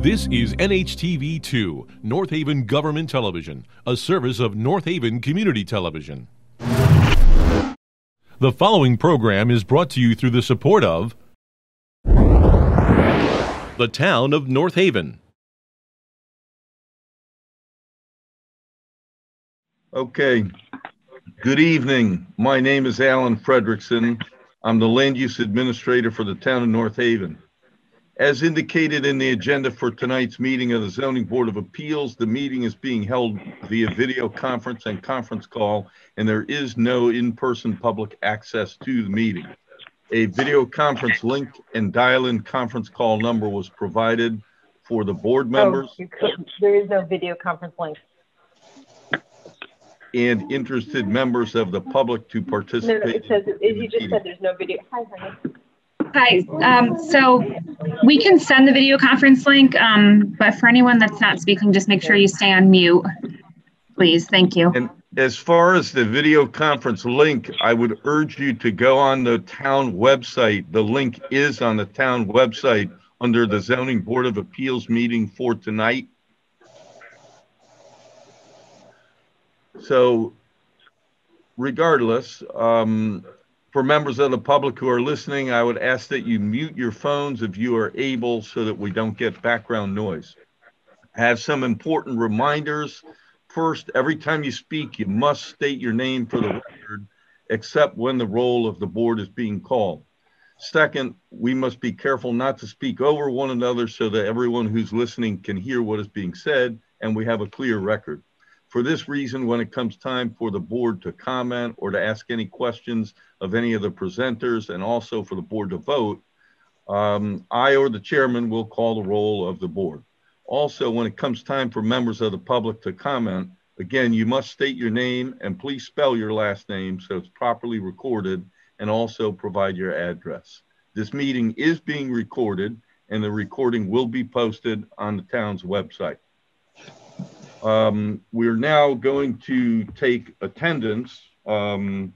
This is NHTV2, North Haven Government Television, a service of North Haven Community Television. The following program is brought to you through the support of the Town of North Haven. Okay, good evening. My name is Alan Fredrickson. I'm the Land Use Administrator for the Town of North Haven. As indicated in the agenda for tonight's meeting of the Zoning Board of Appeals, the meeting is being held via video conference and conference call, and there is no in-person public access to the meeting. A video conference link and dial-in conference call number was provided for the board members. There is no video conference link. And interested members of the public to participate. No, it says, as you just said, there's no video. Hi, honey. Hi, so we can send the video conference link, but for anyone that's not speaking, just make sure you stay on mute, please. Thank you. And as far as the video conference link, I would urge you to go on the town website. The link is on the town website under the Zoning Board of Appeals meeting for tonight. So regardless, for members of the public who are listening, I would ask that you mute your phones if you are able so that we don't get background noise. I have some important reminders. First, every time you speak, you must state your name for the record, except when the roll of the board is being called. Second, we must be careful not to speak over one another so that everyone who's listening can hear what is being said and we have a clear record. For this reason, when it comes time for the board to comment or to ask any questions of any of the presenters and also for the board to vote, I or the chairman will call the roll of the board. Also, when it comes time for members of the public to comment, again, you must state your name and please spell your last name so it's properly recorded and also provide your address. This meeting is being recorded and the recording will be posted on the town's website. We're now going to take attendance by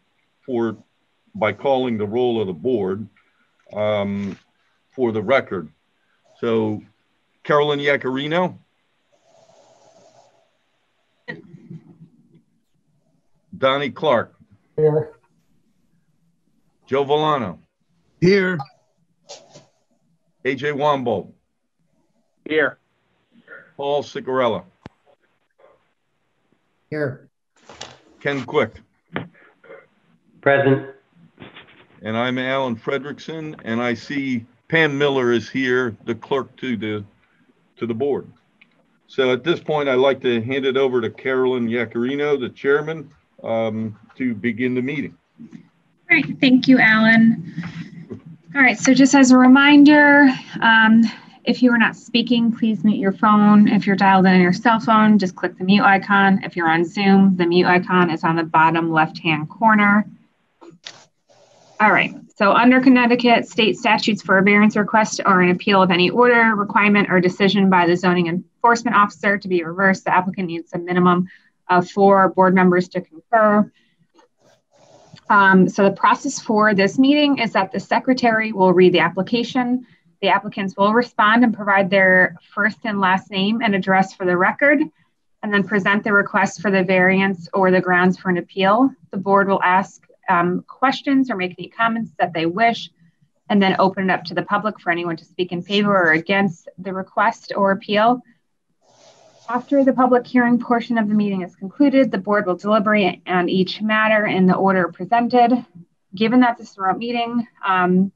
calling the roll of the board for the record. So, Carolyn Yaccarino. Donnie Clark. Here. Joe Volano. Here. AJ Wambold. Here. Paul Sicarella. Here. Ken Quick. Present. And I'm Alan Fredrickson, and I see Pam Miller is here, the clerk to the board. So at this point, I'd like to hand it over to Carolyn Yaccarino, the chairman, to begin the meeting. Great, thank you, Alan. All right, so just as a reminder, if you are not speaking, please mute your phone. If you're dialed in on your cell phone, just click the mute icon. If you're on Zoom, the mute icon is on the bottom left-hand corner. All right, so under Connecticut state statutes for a variance request or an appeal of any order, requirement, or decision by the zoning enforcement officer to be reversed, the applicant needs a minimum of 4 board members to concur. So the process for this meeting is that the secretary will read the application. The applicants will respond and provide their first and last name and address for the record, and then present the request for the variance or the grounds for an appeal. The board will ask questions or make any comments that they wish, and then open it up to the public for anyone to speak in favor or against the request or appeal. After the public hearing portion of the meeting is concluded, the board will deliberate on each matter in the order presented. Given that this is a remote meeting,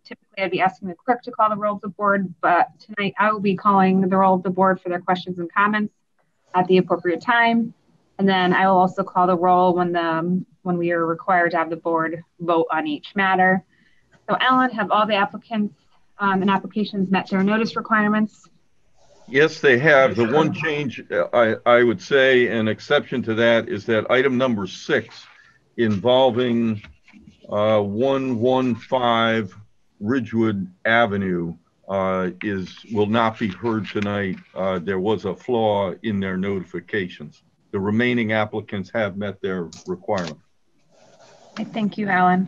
typically I'd be asking the clerk to call the roll of the board, but tonight I will be calling the roll of the board for their questions and comments at the appropriate time. And then I will also call the roll when we are required to have the board vote on each matter. So Alan, have all the applicants and applications met their notice requirements? Yes, they have. The one change I would say, an exception to that, is that item number 6 involving 115 Ridgewood Avenue will not be heard tonight. There was a flaw in their notifications. The remaining applicants have met their requirement. Thank you, Alan.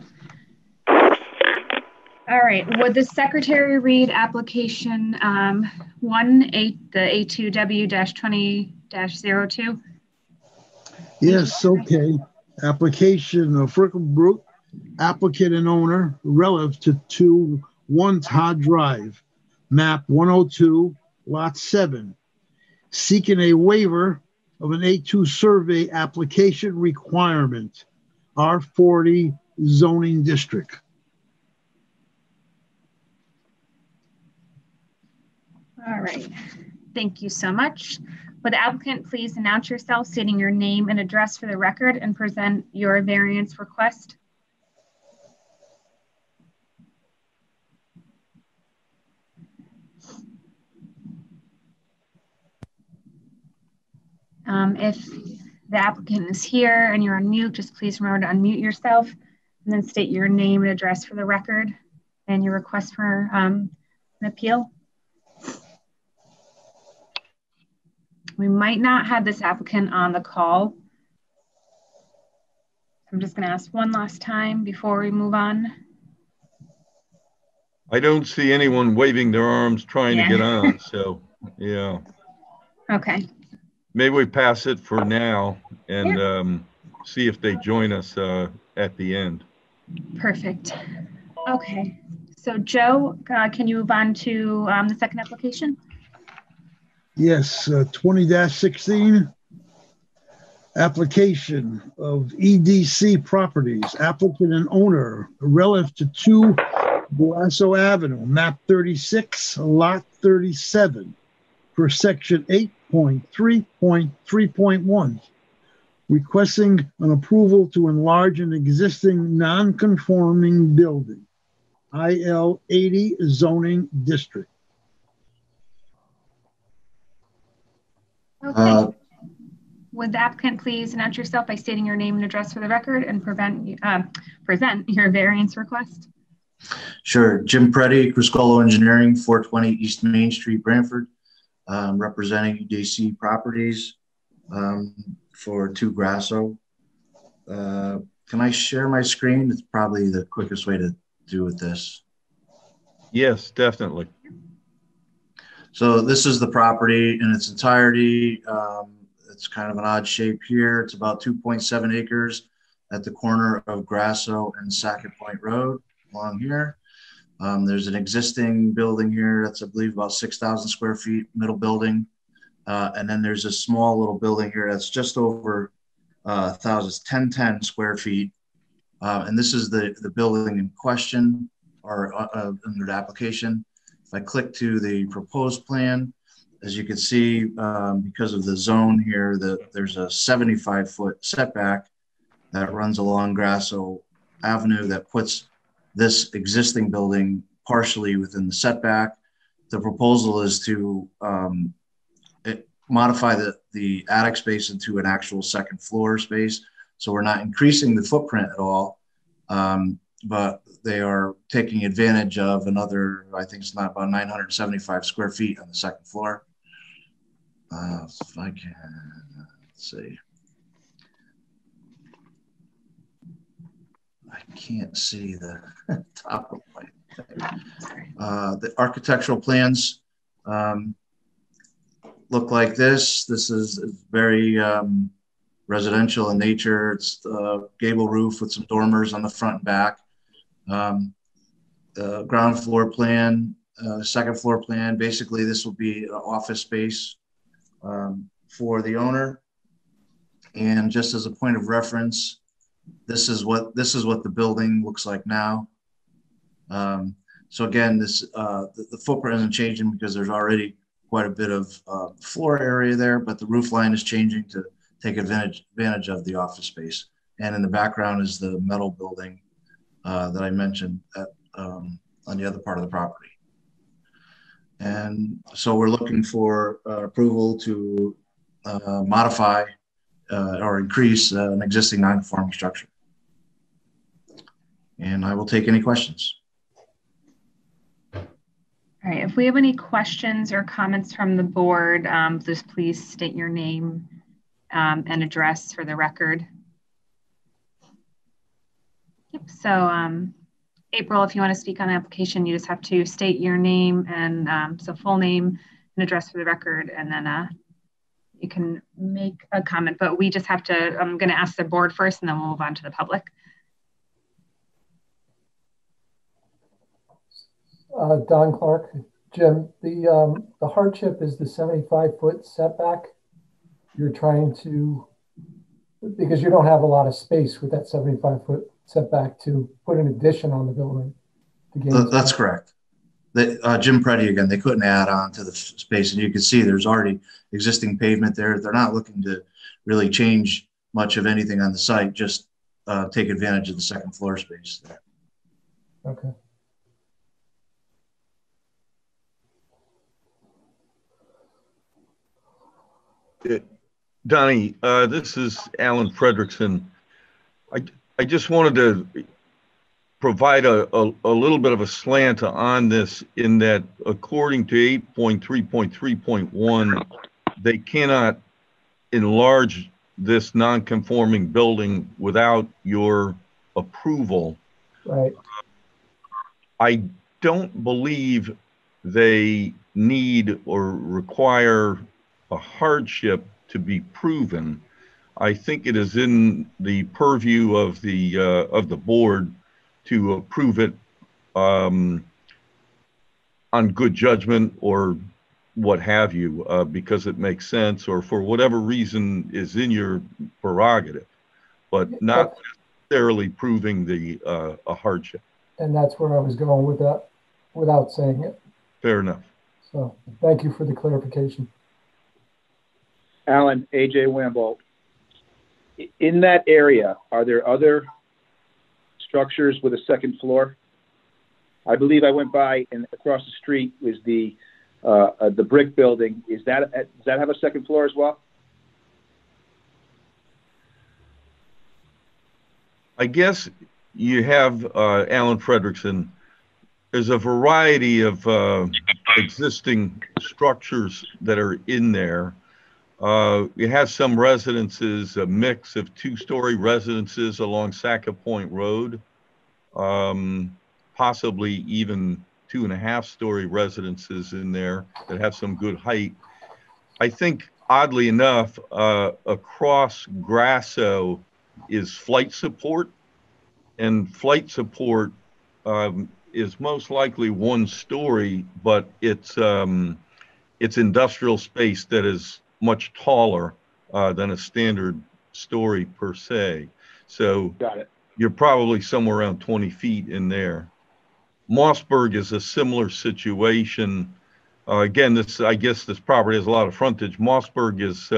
All right, would the secretary read application the A2W-20-02? Yes, okay. Application of Fricklebrook, applicant and owner, relative to 1 Todd Drive, map 102, lot 7, seeking a waiver of an A2 survey application requirement, R40 zoning district. All right, thank you so much. Would the applicant please announce yourself, stating your name and address for the record, and present your variance request? If the applicant is here and you're on mute, just please remember to unmute yourself and then state your name and address for the record and your request for an appeal. We might not have this applicant on the call. I'm just going to ask one last time before we move on. I don't see anyone waving their arms trying to get on, so yeah. Okay. Maybe we pass it for now and see if they join us at the end. Perfect. Okay. So Joe, can you move on to the second application? Yes, 20-16, application of EDC Properties, applicant and owner, relative to 2 Blasto Avenue, map 36, lot 37, per section 8.3.3.1, requesting an approval to enlarge an existing non-conforming building, IL 80 zoning district. Okay. Would the applicant please announce yourself by stating your name and address for the record and present your variance request? Sure. Jim Preddy, Criscolo Engineering, 420 East Main Street, Brantford, representing EDC Properties for 2 Grasso. Can I share my screen? It's probably the quickest way to do with this. Yes, definitely. So this is the property in its entirety. It's kind of an odd shape here. It's about 2.7 acres at the corner of Grasso and Sackett Point Road along here. There's an existing building here that's, I believe, about 6,000 square feet, middle building. And then there's a small little building here that's just over 1010 square feet. And this is the building in question or under the application. If I click to the proposed plan, as you can see, because of the zone here, there's a 75-foot setback that runs along Grasso Avenue that puts this existing building partially within the setback. The proposal is to modify the attic space into an actual second floor space. So we're not increasing the footprint at all, but they are taking advantage of another, I think it's not about 975 square feet on the second floor. If I can, let's see. I can't see the top of my thing. The architectural plans look like this. This is very residential in nature. It's a gable roof with some dormers on the front and back. The ground floor plan, second floor plan, basically this will be an office space for the owner. And just as a point of reference, this is what the building looks like now. So again, the footprint isn't changing because there's already quite a bit of floor area there, but the roof line is changing to take advantage of the office space. And in the background is the metal building that I mentioned on the other part of the property. And so we're looking for approval to modify or increase an existing non-conforming structure. And I will take any questions. All right, if we have any questions or comments from the board, just please state your name and address for the record. Yep, so April, if you want to speak on the application, you just have to state your name and so full name and address for the record, and then you can make a comment. But we just have to, I'm going to ask the board first, and then we'll move on to the public. Don Clark. Jim, the hardship is the 75-foot setback. You're trying to, because you don't have a lot of space with that 75-foot setback to put an addition on the building. That's correct. Jim Preddy again, they couldn't add on to the space, and you can see there's already existing pavement there. They're not looking to really change much of anything on the site, just take advantage of the second floor space there. Okay. Donnie, this is Alan Fredrickson. I just wanted to provide a little bit of a slant on this, in that according to 8.3.3.1, they cannot enlarge this non-conforming building without your approval. Right. I don't believe they need or require a hardship to be proven. I think it is in the purview of the board to approve it on good judgment or what have you, because it makes sense, or for whatever reason is in your prerogative, but not necessarily proving a hardship. And that's where I was going with that, without saying it. Fair enough. So thank you for the clarification. Alan, AJ Wambold. In that area, are there other structures with a second floor? I believe I went by, and across the street was the brick building. Does that have a second floor as well? I guess you have, Alan Fredrickson, there's a variety of existing structures that are in there. You have some residences, a mix of two-story residences along Saca Point Road, possibly even 2.5-story residences in there that have some good height. I think, oddly enough, across Grasso is flight support, and flight support is most likely 1 story, but it's industrial space that is much taller than a standard story per se. So got it. You're probably somewhere around 20 feet in there. Mossberg is a similar situation. Again, I guess this property has a lot of frontage. Mossberg is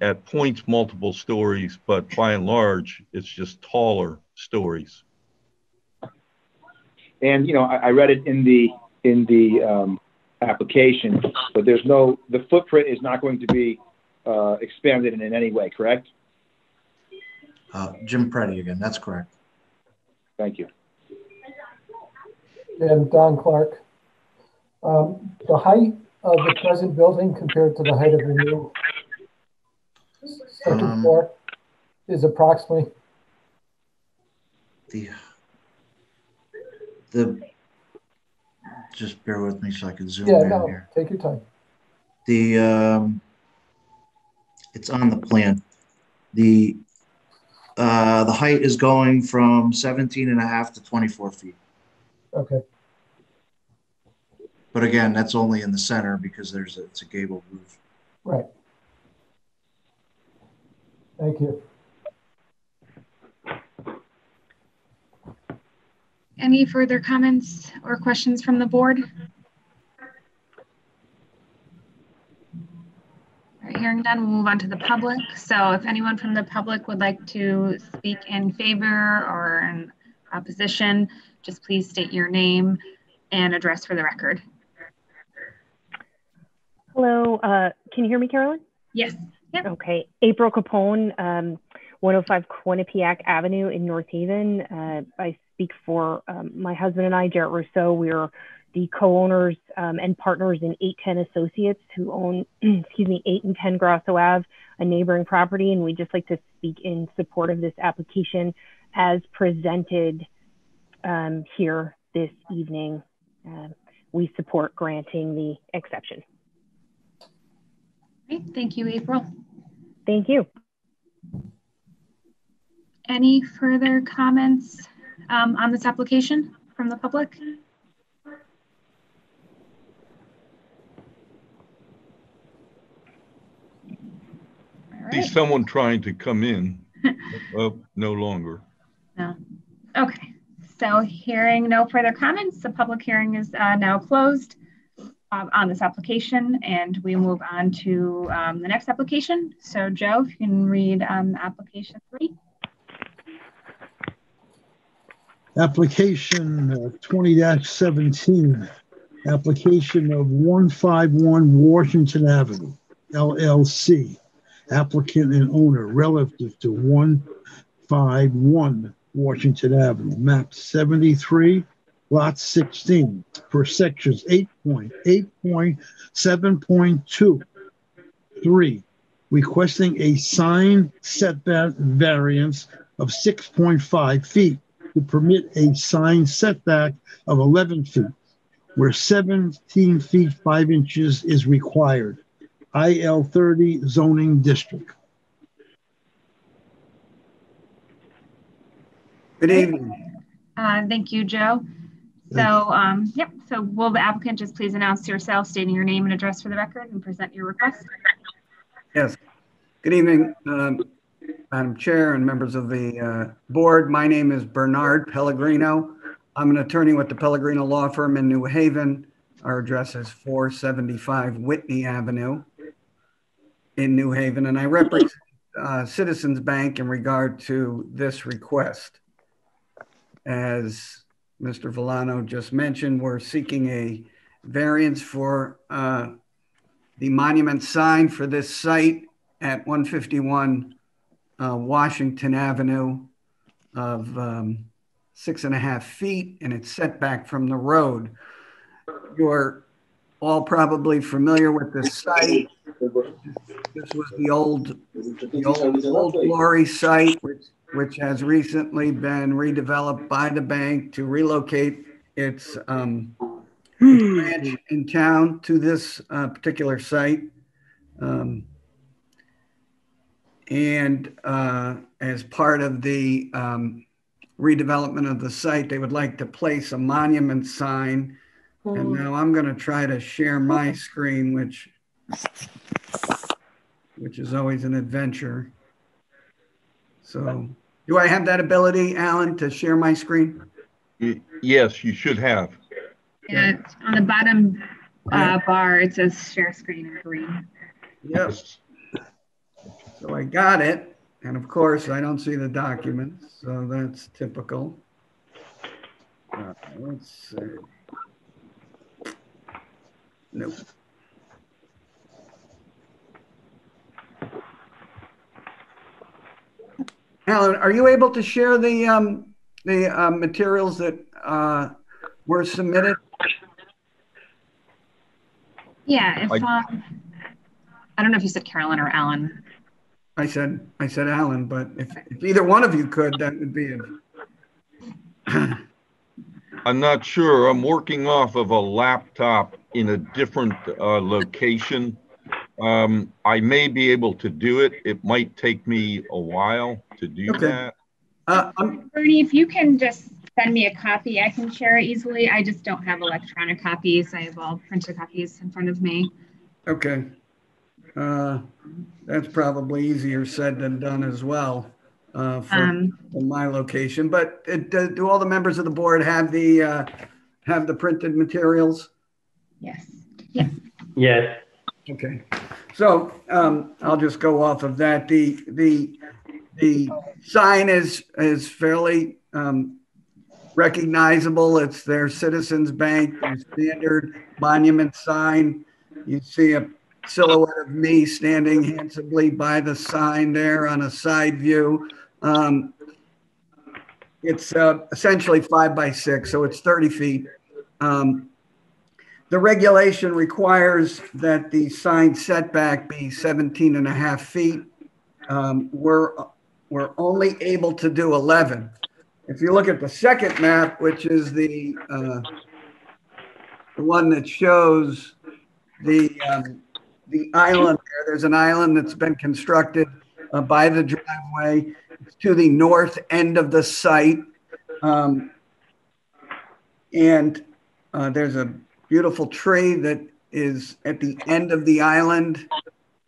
at points multiple stories, but by and large, it's just taller stories. And you know, I read it in the application, but the footprint is not going to be expanded in any way, correct? Jim Preddy again, that's correct. Thank you. And Don Clark, the height of the present building compared to the height of the new second floor is approximately? Just bear with me so I can zoom in here. Take your time. It's on the plan. The height is going from 17.5 to 24 feet. Okay. But again, that's only in the center because it's a gable roof. Right. Thank you. Any further comments or questions from the board? All right, hearing none, we'll move on to the public. So if anyone from the public would like to speak in favor or in opposition, just please state your name and address for the record. Hello, can you hear me, Carolyn? Yes. Yep. Okay, April Capone, 105 Quinnipiac Avenue in North Haven. I speak for my husband and I, Jarrett Rousseau. We're the co-owners and partners in 810 Associates, who own, 8 and 10 Grasso Ave, a neighboring property. And we'd just like to speak in support of this application as presented here this evening, we support granting the exception. Great. Thank you, April. Thank you. Any further comments on this application from the public? See someone trying to come in. No longer. No. Okay. So hearing no further comments, the public hearing is now closed on this application, and we move on to the next application. So Joe, if you can read application 3. Application 20-17, application of 151 Washington Avenue, LLC. Applicant and owner relative to 151 Washington Avenue, map 73, lot 16, per sections 8.8.7.2. 3, requesting a sign setback variance of 6.5 feet to permit a sign setback of 11 feet, where 17 feet 5 inches is required. IL 30 zoning district. Good evening. Thank you, Joe. So, yep. So will the applicant just please announce yourself, stating your name and address for the record, and present your request? Yes. Good evening, Madam Chair and members of the board. My name is Bernard Pellegrino. I'm an attorney with the Pellegrino Law Firm in New Haven. Our address is 475 Whitney Avenue in New Haven, and I represent Citizens Bank in regard to this request. As Mr. Villano just mentioned, we're seeking a variance for the monument sign for this site at 151 Washington Avenue of 6.5 feet, and it's set back from the road. You're all probably familiar with this site. This was the old Glory site, which has recently been redeveloped by the bank to relocate its branch in town to this particular site. And as part of the redevelopment of the site, they would like to place a monument sign. And now I'm going to try to share my screen, which is always an adventure. So do I have that ability, Alan, to share my screen? Yes, you should have. Yeah, on the bottom bar, it says share screen in green. Yes. So I got it. And of course, I don't see the documents. So that's typical. Let's see. Nope. Alan, are you able to share the materials that were submitted? Yeah, if I don't know if you said Carolyn or Alan. I said Alan, but if either one of you could, that would be it. I'm not sure. I'm working off of a laptop in a different location. I may be able to do it. It might take me a while to do that. Bernie, if you can just send me a copy, I can share it easily. I just don't have electronic copies. I have all printed copies in front of me. Okay. That's probably easier said than done as well from my location. But do all the members of the board have the printed materials? Yes. Yes. Yes. Okay. So I'll just go off of that. The sign is fairly recognizable. It's their Citizens Bank, their standard monument sign. You see a silhouette of me standing handsomely by the sign there on a side view. It's essentially 5 by 6, so it's 30 feet. The regulation requires that the sign setback be 17.5 feet. We're only able to do 11. if you look at the second map, which is the one that shows the island there's an island that's been constructed by the driveway to the north end of the site. And there's a beautiful tree that is at the end of the island.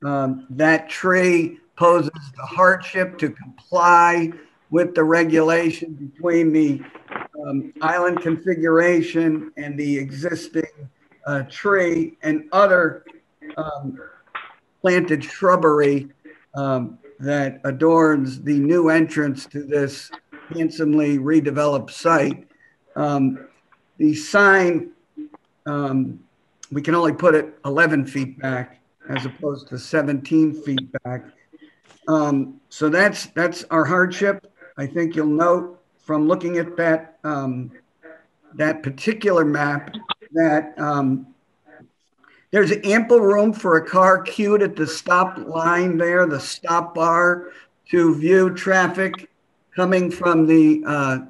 That tree poses the hardship to comply with the regulation between the island configuration and the existing tree and other planted shrubbery that adorns the new entrance to this handsomely redeveloped site. The sign, we can only put it 11 feet back as opposed to 17 feet back. So that's our hardship. I think you'll note from looking at that, that particular map that there's ample room for a car queued at the stop line there, the stop bar, to view traffic coming from the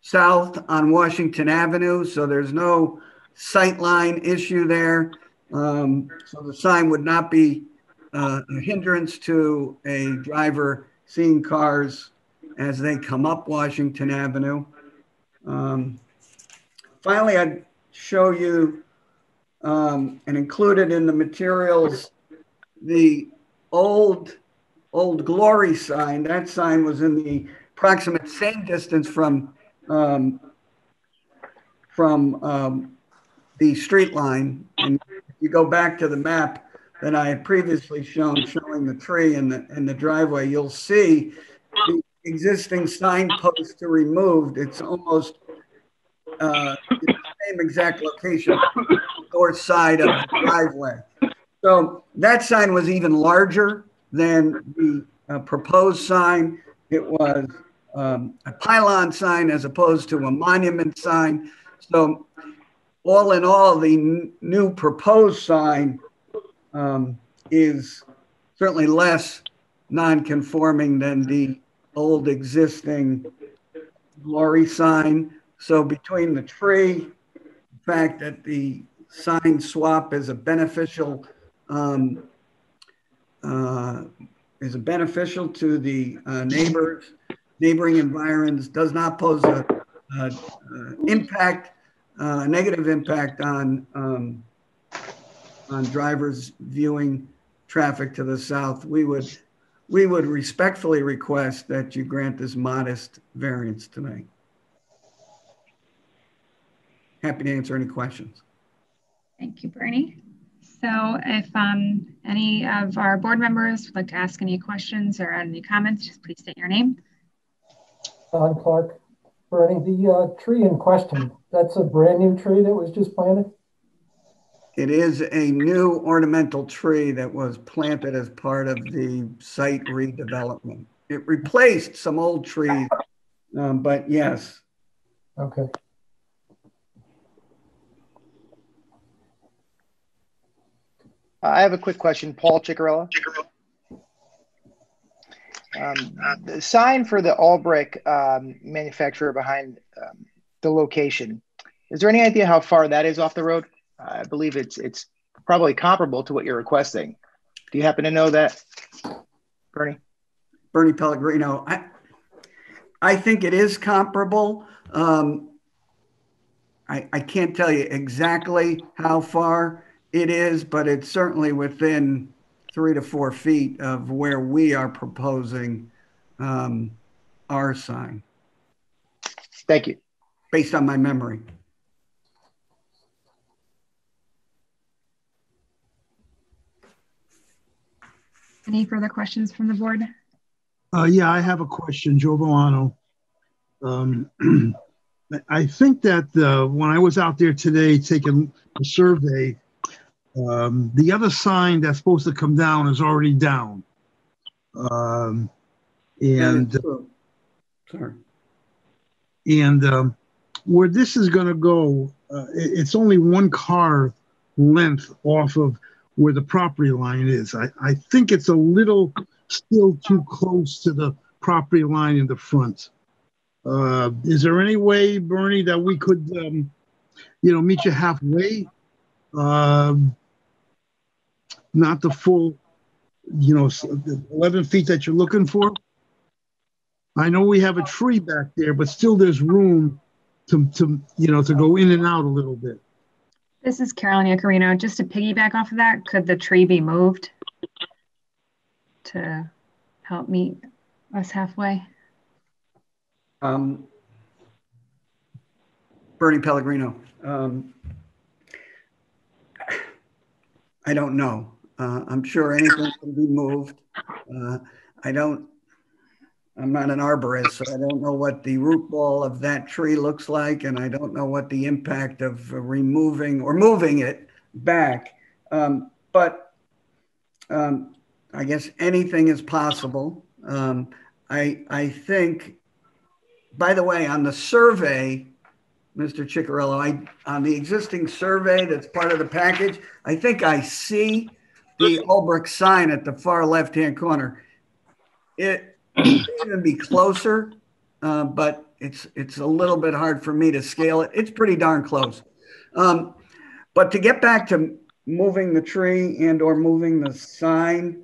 south on Washington Avenue. So there's no sightline issue there. So the sign would not be a hindrance to a driver seeing cars as they come up Washington Avenue. Finally, I'd show you and included in the materials the old Glory sign. That sign was in the approximate same distance from the street line. And if you go back to the map that I had previously shown, showing the tree and the driveway, you'll see the existing signposts are removed. It's almost the same exact location, north side of the driveway. So that sign was even larger than the proposed sign. It was a pylon sign as opposed to a monument sign. So all in all, the new proposed sign is certainly less non-conforming than the old existing Glory sign. So between the tree, the fact that the sign swap is a beneficial to the neighboring environs, does not pose a negative impact on drivers viewing traffic to the south, we would respectfully request that you grant this modest variance tonight. Happy to answer any questions. Thank you, Bernie. So if any of our board members would like to ask any questions or add any comments, just please state your name. Don Clark. Bernie, the tree in question, that's a brand new tree that was just planted? It is a new ornamental tree that was planted as part of the site redevelopment. It replaced some old trees, but yes. Okay. I have a quick question, Paul Ciccarella. The sign for the all brick manufacturer behind the location, is there any idea how far that is off the road? I believe it's probably comparable to what you're requesting. Do you happen to know that, Bernie? Bernie Pellegrino, I think it is comparable. I can't tell you exactly how far it is, but it's certainly within 3 to 4 feet of where we are proposing our sign. Thank you. Based on my memory. Any further questions from the board? Yeah, I have a question, Joe Volano. I think that when I was out there today taking a survey, the other sign that's supposed to come down is already down. Sorry. And where this is going to go, it's only one car length off of where the property line is. I think it's a little still too close to the property line in the front. Is there any way, Bernie, that we could, meet you halfway? Not the full, 11 feet that you're looking for. I know we have a tree back there, but still there's room to go in and out a little bit. This is Carolyn Iacarino. Just to piggyback off of that, could the tree be moved to help meet us halfway? Bernie Pellegrino. I don't know. I'm sure anything can be moved. I'm not an arborist, so I don't know what the root ball of that tree looks like, and I don't know what the impact of removing or moving it back. But I guess anything is possible. I think, by the way, on the survey, Mr. Ciccarello, on the existing survey that's part of the package, I think I see the Ulbrich sign at the far left-hand corner. It could even be closer, but it's a little bit hard for me to scale it. It's pretty darn close. But to get back to moving the tree and or moving the sign,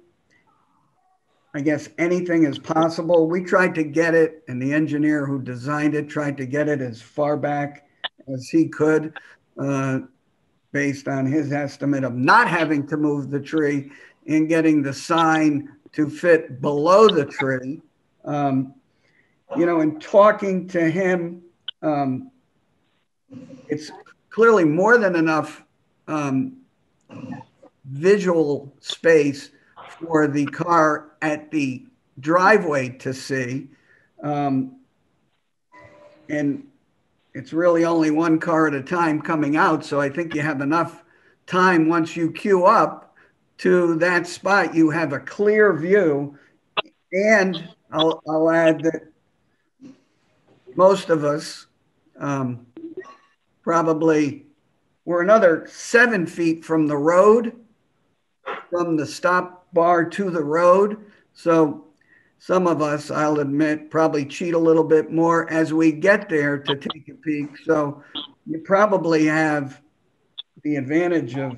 I guess anything is possible. We tried to get it, and the engineer who designed it tried to get it as far back as he could, based on his estimate of not having to move the tree and getting the sign to fit below the tree. In talking to him, it's clearly more than enough visual space for the car at the driveway to see. And it's really only one car at a time coming out. So I think you have enough time once you queue up to that spot, you have a clear view. And I'll add that most of us probably were another 7 feet from the road, from the stop bar to the road. So some of us, I'll admit, probably cheat a little bit more as we get there to take a peek. So you probably have the advantage of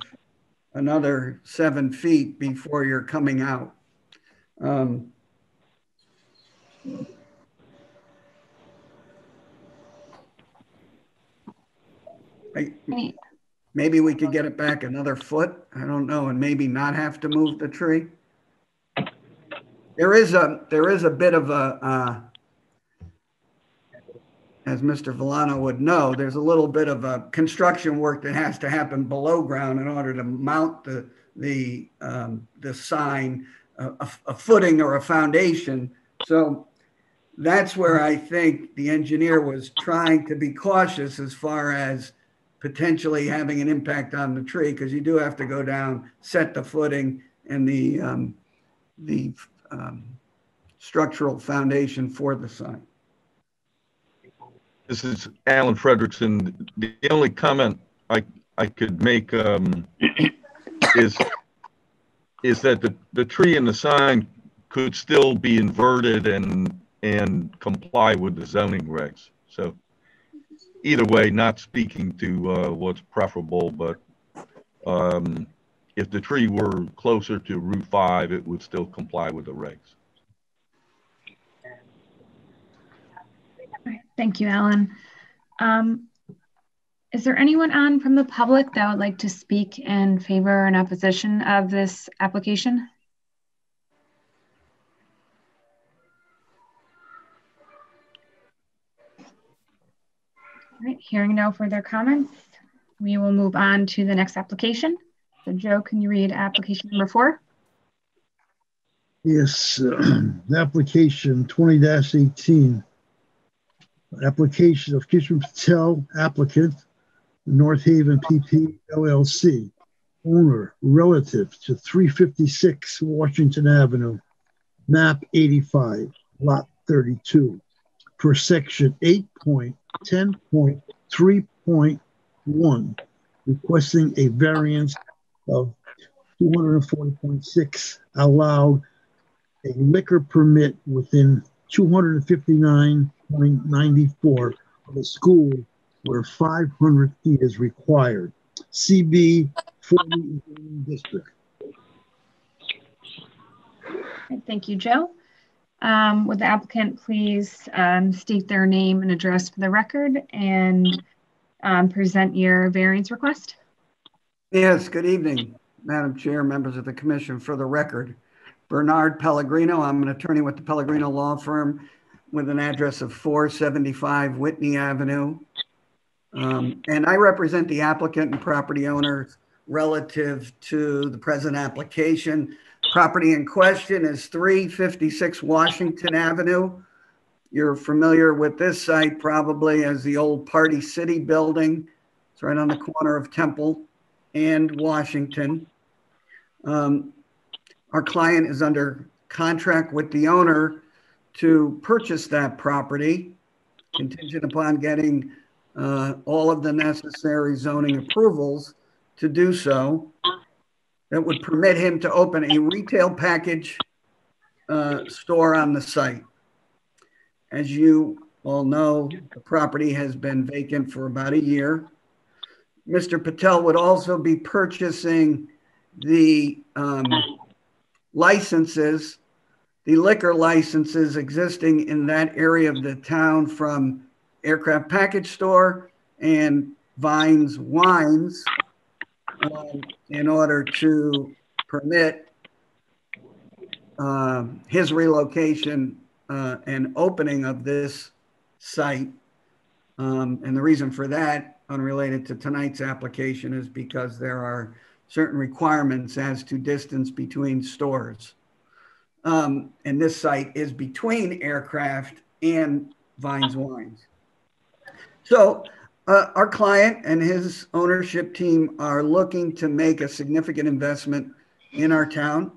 another 7 feet before you're coming out. Maybe we could get it back another foot. I don't know, and maybe not have to move the tree. There is a bit of a, as Mr. Villano would know, there's a little bit of a construction work that has to happen below ground in order to mount the sign, a footing or a foundation. So that's where I think the engineer was trying to be cautious as far as potentially having an impact on the tree, because you do have to go down, set the footing and the structural foundation for the sign. This is Alan Fredrickson. The only comment I could make is that the tree and the sign could still be inverted and comply with the zoning regs. So either way, not speaking to what's preferable, but if the tree were closer to Route 5, it would still comply with the regs. Thank you, Alan. Is there anyone on from the public that would like to speak in favor or in opposition of this application? All right, hearing no further comments, we will move on to the next application. So Joe, can you read application number 4? Yes, application 20-18. Application of Kishore Patel, applicant, North Haven PP LLC, owner relative to 356 Washington Avenue, map 85, lot 32, per section 8.10.3.1, requesting a variance of 240.6 allowed a liquor permit within 259 1.94 of a school where 500 feet is required. CB 40 district. Thank you, Joe. Would the applicant please state their name and address for the record and present your variance request? Yes, good evening, Madam Chair, members of the commission. For the record, Bernard Pellegrino. I'm an attorney with the Pellegrino Law Firm with an address of 475 Whitney Avenue. And I represent the applicant and property owners relative to the present application. Property in question is 356 Washington Avenue. You're familiar with this site probably as the old Party City building. It's right on the corner of Temple and Washington. Our client is under contract with the owner to purchase that property, contingent upon getting all of the necessary zoning approvals to do so. That would permit him to open a retail package store on the site. As you all know, the property has been vacant for about a year. Mr. Patel would also be purchasing the licenses, the liquor licenses existing in that area of the town from Aircraft Package Store and Vines Wines in order to permit his relocation and opening of this site. And the reason for that, unrelated to tonight's application, is because there are certain requirements as to distance between stores. And this site is between Aircraft and Vines Wines. So our client and his ownership team are looking to make a significant investment in our town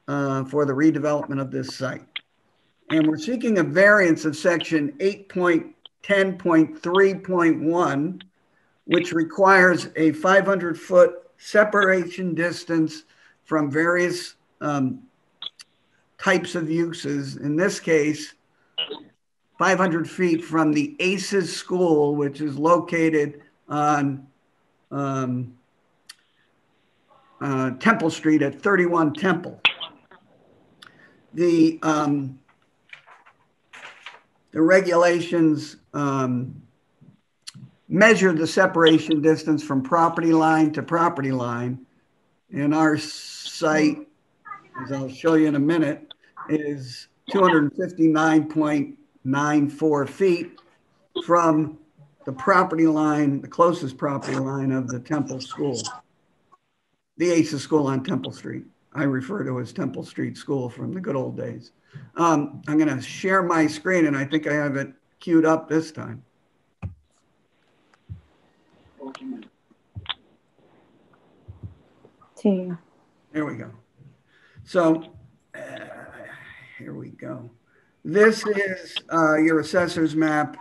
for the redevelopment of this site. And we're seeking a variance of section 8.10.3.1, which requires a 500-foot separation distance from various types of uses. In this case, 500 feet from the ACES school, which is located on Temple Street at 31 Temple. The regulations measure the separation distance from property line to property line. And our site, as I'll show you in a minute, is 259.94 feet from the property line, the closest property line of the Temple School, the ACES school on Temple Street. I refer to as Temple Street School from the good old days. I'm going to share my screen, and I think I have it queued up this time. There we go. So here we go. This is your assessor's map,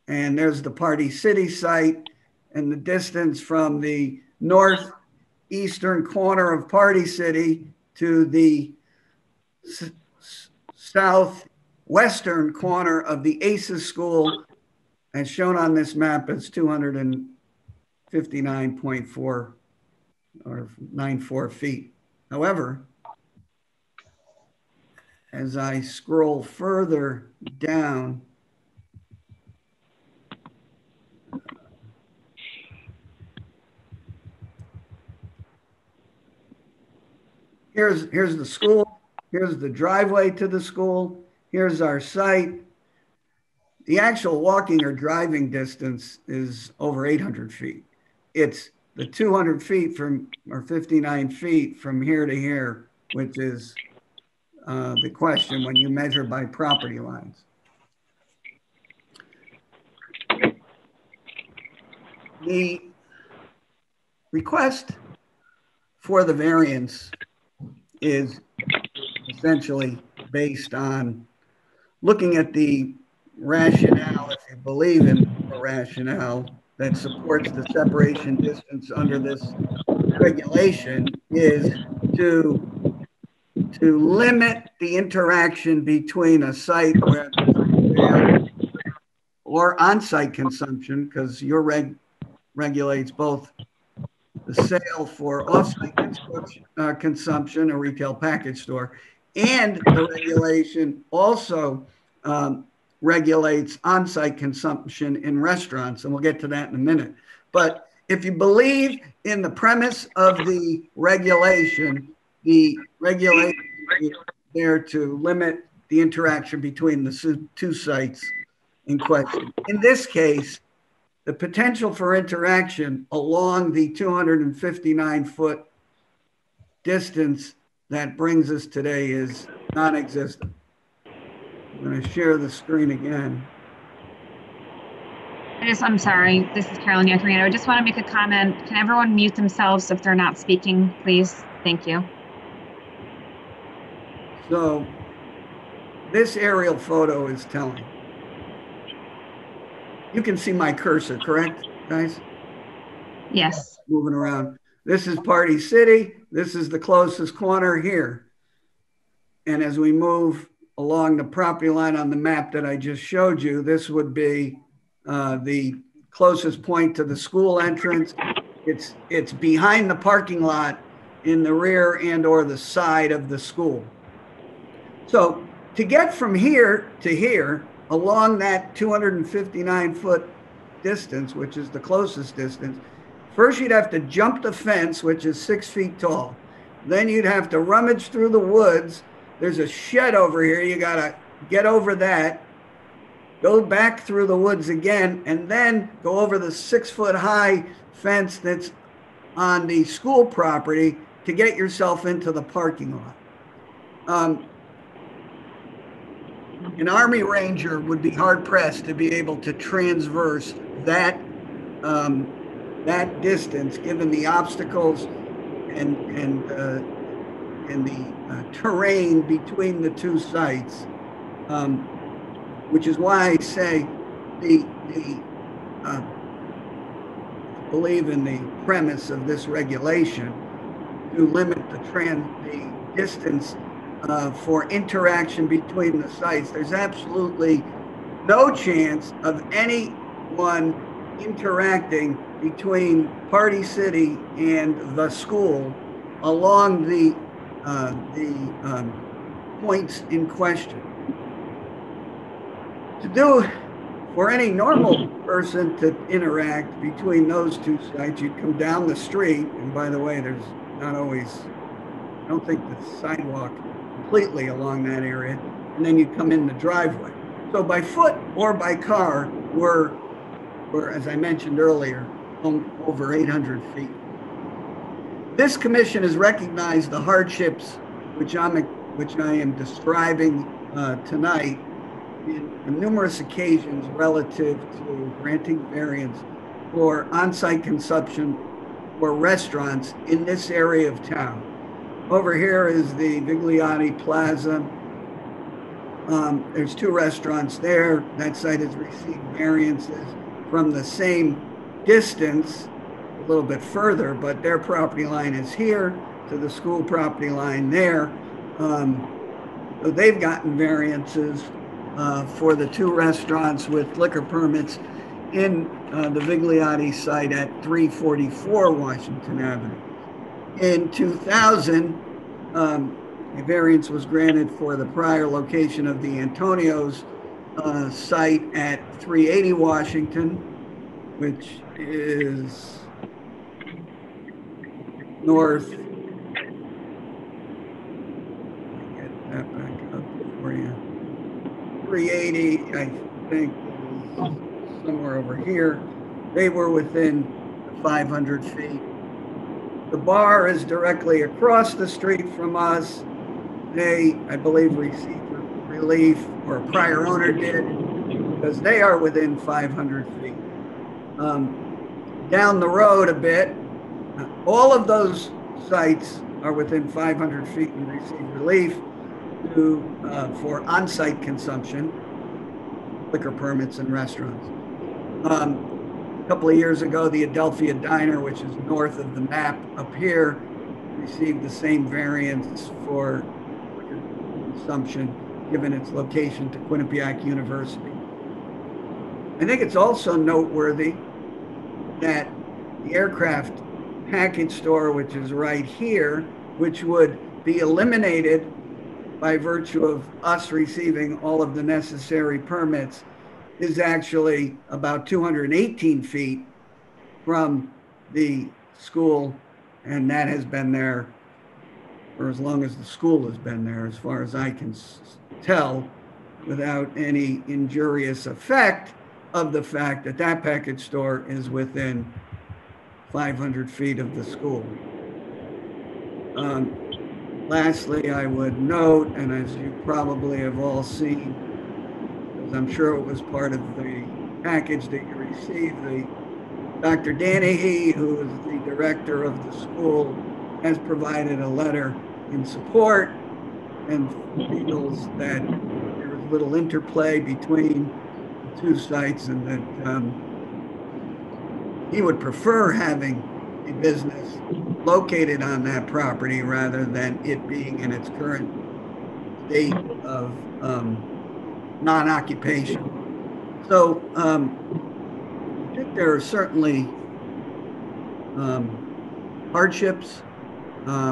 and there's the Party City site, and the distance from the northeastern corner of Party City to the southwestern corner of the ACES school, as shown on this map, is 259.4 or 94 feet. However, as I scroll further down, here's the school, here's the driveway to the school, here's our site. The actual walking or driving distance is over 800 feet. It's the 200 feet from, or 59 feet from here to here, which is the question when you measure by property lines. The request for the variance is essentially based on looking at the rationale, if you believe in the rationale that supports the separation distance under this regulation, is to limit the interaction between a site where or on-site consumption, because your reg regulates both the sale for off-site consumption, a retail package store, and the regulation also regulates on-site consumption in restaurants, and we'll get to that in a minute. But if you believe in the premise of the regulation is there to limit the interaction between the two sites in question. In this case, the potential for interaction along the 259-foot distance that brings us today is non-existent. I'm going to share the screen again. I'm sorry, this is Carolyn Yacarino. I just want to make a comment. Can everyone mute themselves if they're not speaking, please? Thank you. So this aerial photo is telling. You can see my cursor, correct, guys? Yes. Moving around. This is Party City. This is the closest corner here. And as we move along the property line on the map that I just showed you, this would be the closest point to the school entrance. It's behind the parking lot in the rear and or the side of the school. So to get from here to here along that 259-foot distance, which is the closest distance, first you'd have to jump the fence, which is 6 feet tall. Then you'd have to rummage through the woods. There's a shed over here. You got to get over that, go back through the woods again, and then go over the 6-foot-high fence that's on the school property to get yourself into the parking lot. An Army Ranger would be hard-pressed to be able to transverse that that distance, given the obstacles and the terrain between the two sites, which is why I say believe in the premise of this regulation to limit the distance for interaction between the sites. There's absolutely no chance of anyone interacting between Party City and the school along the points in question. To do for any normal person to interact between those two sites, you'd come down the street, and by the way, there's not always, I don't think the sidewalk completely along that area, and then you'd come in the driveway. So by foot or by car, we're as I mentioned earlier, over 800 feet. This commission has recognized the hardships which I am describing tonight on numerous occasions relative to granting variance for on-site consumption or restaurants in this area of town. Over here is the Vigliotti Plaza. There's 2 restaurants there. That site has received variances from the same distance, a little bit further, but their property line is here to the school property line there. So they've gotten variances for the 2 restaurants with liquor permits in the Vigliotti site at 344 Washington Avenue. In 2000, a variance was granted for the prior location of the Antonio's site at 380 Washington, which is north. Get that back up for you. 380, I think, somewhere over here. They were within 500 feet. The bar is directly across the street from us. They, I believe, received relief, or a prior owner did, because they are within 500 feet. Down the road a bit, all of those sites are within 500 feet and receive relief for on-site consumption, liquor permits and restaurants. A couple of years ago, the Adelphia Diner, which is north of the map up here, received the same variance for consumption given its location to Quinnipiac University. I think it's also noteworthy that the aircraft package store, which is right here, which would be eliminated by virtue of us receiving all of the necessary permits, is actually about 218 feet from the school, and that has been there for as long as the school has been there, as far as I can tell, without any injurious effect of the fact that that package store is within 500 feet of the school. Lastly, I would note, and as you probably have all seen, because I'm sure it was part of the package that you received, Dr. Danahy, who is the director of the school, has provided a letter in support and feels that there is little interplay between the two sites, and that he would prefer having a business located on that property rather than it being in its current state of non-occupation. So I think there are certainly hardships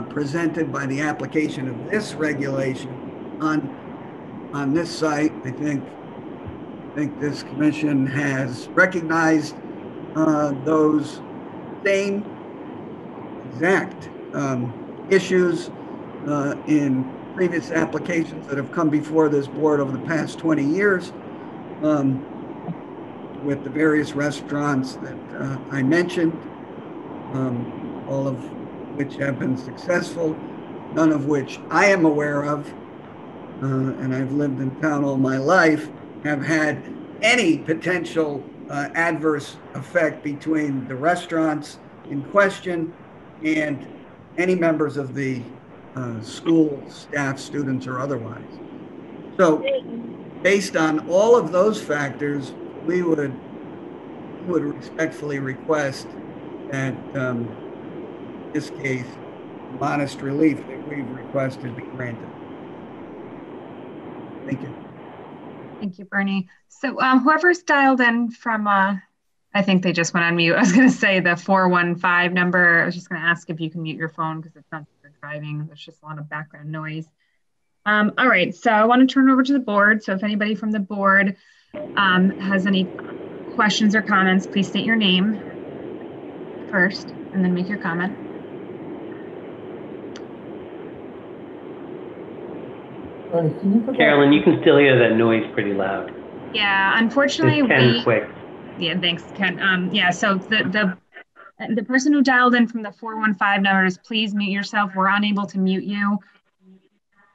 presented by the application of this regulation on this site. I think this commission has recognized those same exact issues in previous applications that have come before this board over the past 20 years with the various restaurants that I mentioned, all of which have been successful, none of which I am aware of, and I've lived in town all my life, have had any potential adverse effect between the restaurants in question and any members of the school staff, students, or otherwise. So based on all of those factors, we would respectfully request that this case, modest relief that we've requested, be granted. Thank you. Thank you, Bernie. So whoever's dialed in from, I think they just went on mute. I was going to say the 415 number. I was just going to ask if you can mute your phone because it sounds like you're driving. There's just a lot of background noise. All right, so I want to turn it over to the board. So if anybody from the board has any questions or comments, please state your name first and then make your comment. Carolyn, you can still hear that noise pretty loud. Yeah, unfortunately, Ken quick. Yeah, thanks, Ken. Yeah, so the person who dialed in from the 415 numbers, please mute yourself. We're unable to mute you.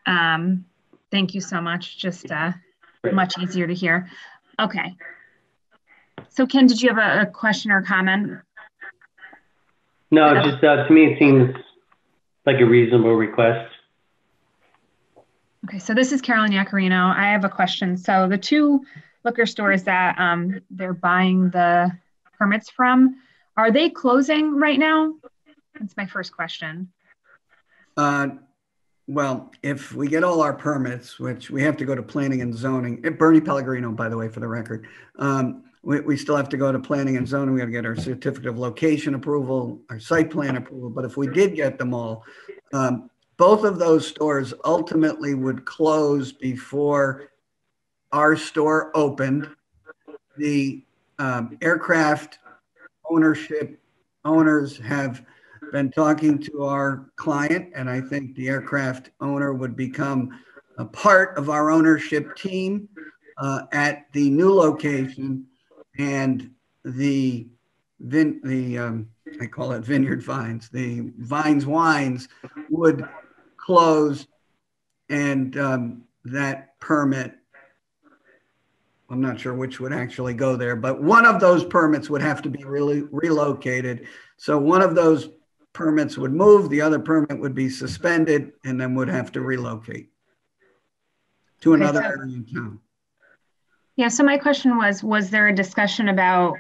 Thank you so much. Just much easier to hear. Okay. So Ken, did you have a question or comment? No, just to me it seems like a reasonable request. Okay, so this is Carolyn Yacarino. I have a question. So the two liquor stores that they're buying the permits from, are they closing right now? That's my first question. Well, if we get all our permits, which we have to go to planning and zoning, Bernie Pellegrino, by the way, for the record, we still have to go to planning and zoning. We got to get our certificate of location approval, our site plan approval. But if we did get them all, both of those stores ultimately would close before our store opened. The aircraft owners have been talking to our client, and I think the aircraft owner would become a part of our ownership team at the new location, and I call it Vineyard Vines, the Vines Wines would close, and that permit, I'm not sure which would actually go there, but one of those permits would have to be really relocated. So one of those permits would move, the other permit would be suspended, and then would have to relocate to another area in town. Yeah, so my question was there a discussion about,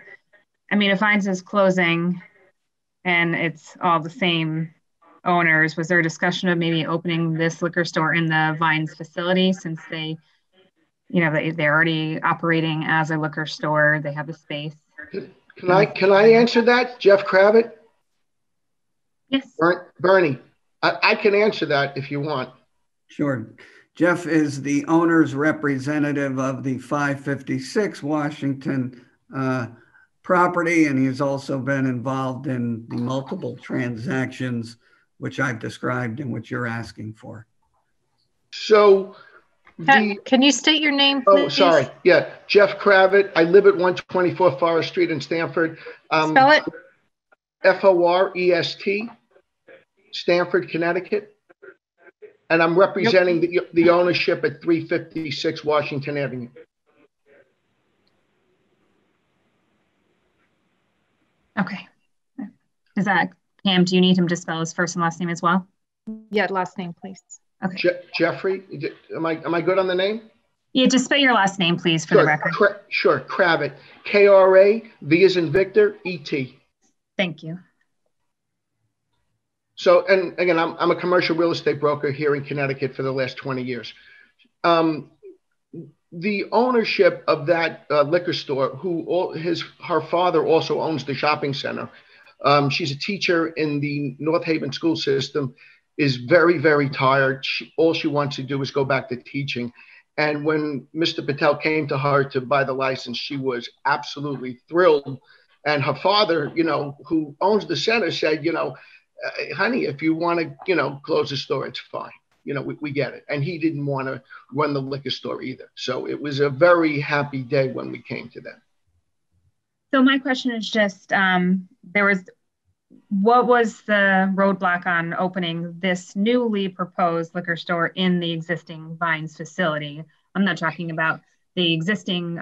I mean, if Vines is closing and it's all the same owners, was there a discussion of maybe opening this liquor store in the Vines facility since they, they're already operating as a liquor store. They have the space. Can I answer that, Jeff Kravitz? Yes. Bernie, I can answer that if you want. Sure. Jeff is the owner's representative of the 556 Washington property, and he's also been involved in the multiple transactions which I've described and which you're asking for. So can you state your name, please? Oh, sorry. Yeah, Jeff Kravitz. I live at 124 Forest Street in Stamford. Spell it. Forest, Stamford, Connecticut. And I'm representing the ownership at 356 Washington Avenue. Okay. Is that, Pam, do you need him to spell his first and last name as well? Yeah, last name, please. Okay. Jeffrey, am I good on the name? Yeah, just spell your last name, please, for the record. Sure, Kravitz. Kravitz, V as in Victor, E-T. Thank you. So, and again, I'm a commercial real estate broker here in Connecticut for the last 20 years. The ownership of that liquor store, her father also owns the shopping center. She's a teacher in the North Haven school system, is very, very tired. All she wants to do is go back to teaching. And when Mr. Patel came to her to buy the license, she was absolutely thrilled. And her father, who owns the center, said, honey, if you want to, close the store, it's fine. We get it. And he didn't want to run the liquor store either. So it was a very happy day when we came to them. So my question is just, what was the roadblock on opening this newly proposed liquor store in the existing Vines facility? I'm not talking about the existing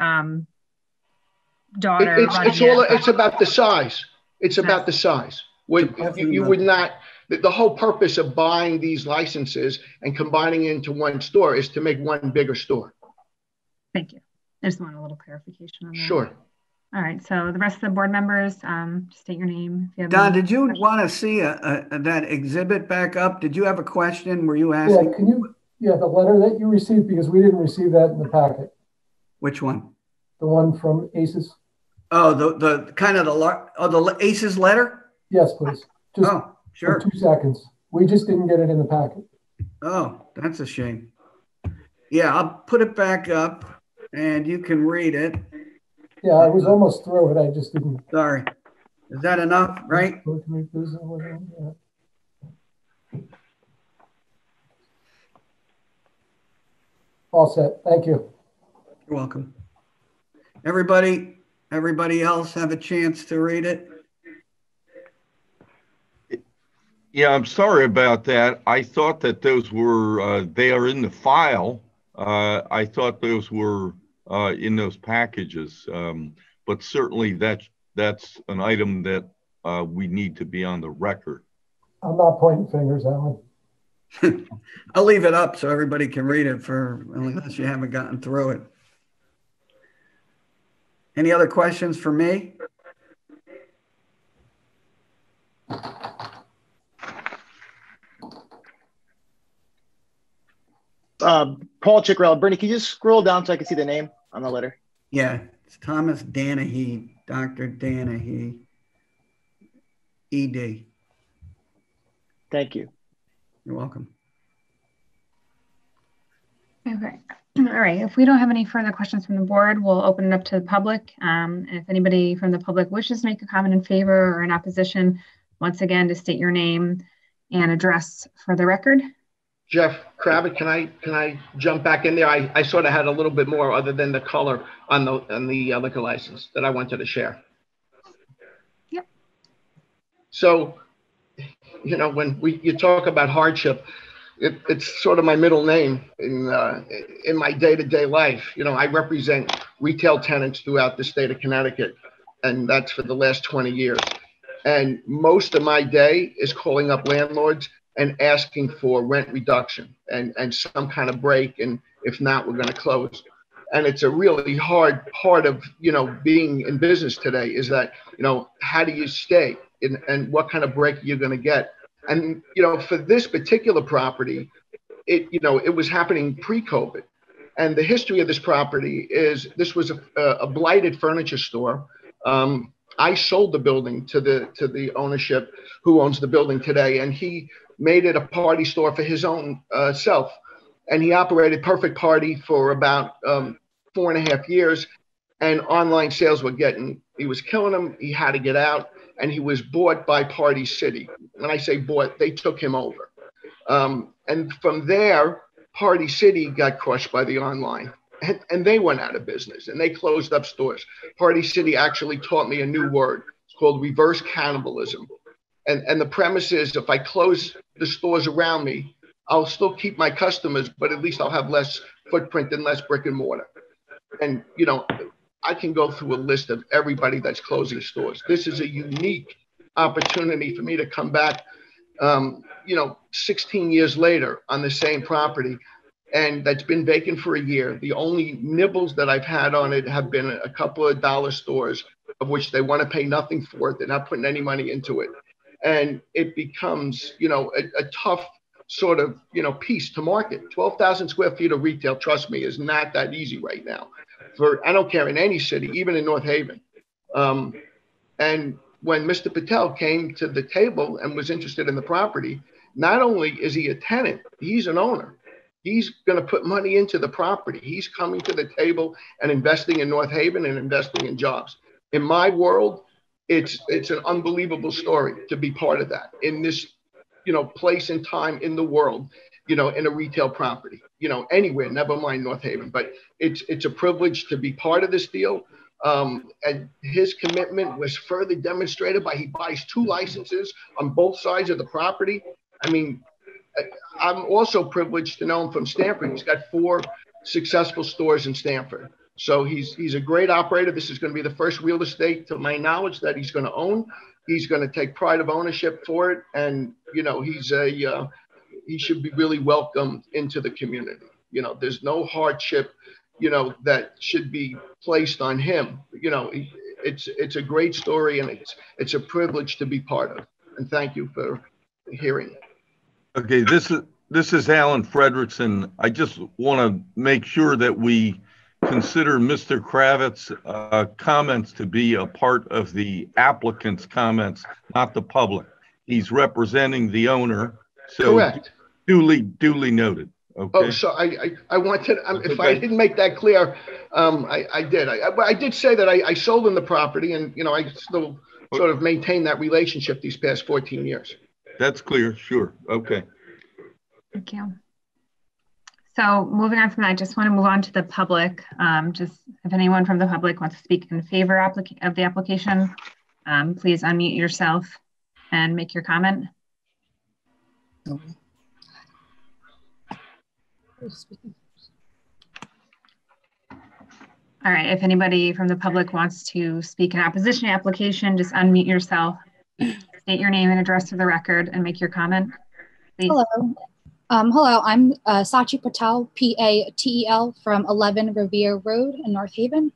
daughter. It's about the size. It's about the size. You would not, the whole purpose of buying these licenses and combining into one store is to make one bigger store. Thank you. I just want a little clarification on that. Sure. All right, so the rest of the board members, state your name. If you have Don, did you want to see that exhibit back up? Did you have a question? Were you asking? Yeah, the letter that you received, because we didn't receive that in the packet. Which one? The one from ACES. Oh, the ACES letter? Yes, please. Just sure. For 2 seconds. We just didn't get it in the packet. Oh, that's a shame. Yeah, I'll put it back up and you can read it. Yeah, I was almost through it. I just didn't. Sorry. Is that enough, right? All set. Thank you. You're welcome. Everybody else have a chance to read it? Yeah, I'm sorry about that. I thought that those were, they are in the file. I thought those were in those packages, but certainly that's an item that we need to be on the record. I'm not pointing fingers, Alan. I'll leave it up so everybody can read it unless you haven't gotten through it. Any other questions for me? Paul Chickrell. Bernie, can you just scroll down so I can see the name on the letter? Yeah, it's Thomas Danahy, Dr. Danahy, ED. Thank you. You're welcome. Okay. All right. If we don't have any further questions from the board, we'll open it up to the public. If anybody from the public wishes to make a comment in favor or in opposition, once again, to state your name and address for the record. Jeff Kravitz, can I jump back in there? I sort of had a little bit more other than the color on the liquor license that I wanted to share. Yep. So, when you talk about hardship, it's sort of my middle name in my day-to-day life. I represent retail tenants throughout the state of Connecticut, and that's for the last 20 years. And most of my day is calling up landlords and asking for rent reduction and some kind of break. And if not, we're going to close. And it's a really hard part of, being in business today is that, how do you stay and what kind of break you're going to get? And, for this particular property, it was happening pre-COVID. And the history of this property is this was a blighted furniture store. I sold the building to the ownership who owns the building today, and he made it a party store for his own self. And he operated Perfect Party for about 4.5 years, and online sales were he was killing him. He had to get out, and he was bought by Party City. When I say bought, they took him over. And from there, Party City got crushed by the online, and they went out of business, and they closed up stores. Party City actually taught me a new word. It's called reverse cannibalism. And the premise is if I close the stores around me, I'll still keep my customers, but at least I'll have less footprint and less brick and mortar. And, you know, I can go through a list of everybody that's closing stores. This is a unique opportunity for me to come back, 16 years later on the same property, and that's been vacant for a year. The only nibbles that I've had on it have been a couple of dollar stores, of which they want to pay nothing for it. They're not putting any money into it. And it becomes, a tough sort of, piece to market. 12,000 square feet of retail, trust me, is not that easy right now. I don't care in any city, even in North Haven. And when Mr. Patel came to the table and was interested in the property, not only is he a tenant, he's an owner. He's going to put money into the property. He's coming to the table and investing in North Haven and investing in jobs. In my world, it's an unbelievable story to be part of that in this, place and time in the world, in a retail property, anywhere, never mind North Haven. But it's a privilege to be part of this deal. And his commitment was further demonstrated by he buys 2 licenses on both sides of the property. I mean, I'm also privileged to know him from Stamford. He's got 4 successful stores in Stamford. So he's a great operator. This is going to be the first real estate, to my knowledge, that he's going to own. He's going to take pride of ownership for it. And, he should be really welcomed into the community. There's no hardship, that should be placed on him. It's a great story, and it's a privilege to be part of. And thank you for hearing it. Okay, this is Alan Frederickson. I just want to make sure that we consider Mr. Kravitz's comments to be a part of the applicant's comments, not the public. He's representing the owner. So correct. Duly noted. Okay. Oh, so I wanted, if I didn't make that clear, I did. I did say that I sold him the property, and, I still sort of maintain that relationship these past 14 years. That's clear. Sure. Okay. Thank you. So moving on from that, I just want to move on to the public. Just if anyone from the public wants to speak in favor of the application, please unmute yourself and make your comment. All right, if anybody from the public wants to speak in opposition to the application, just unmute yourself, state your name and address for the record, and make your comment, please. Hello. Hello, I'm Sachi Patel, Patel, from 11 Revere Road in North Haven.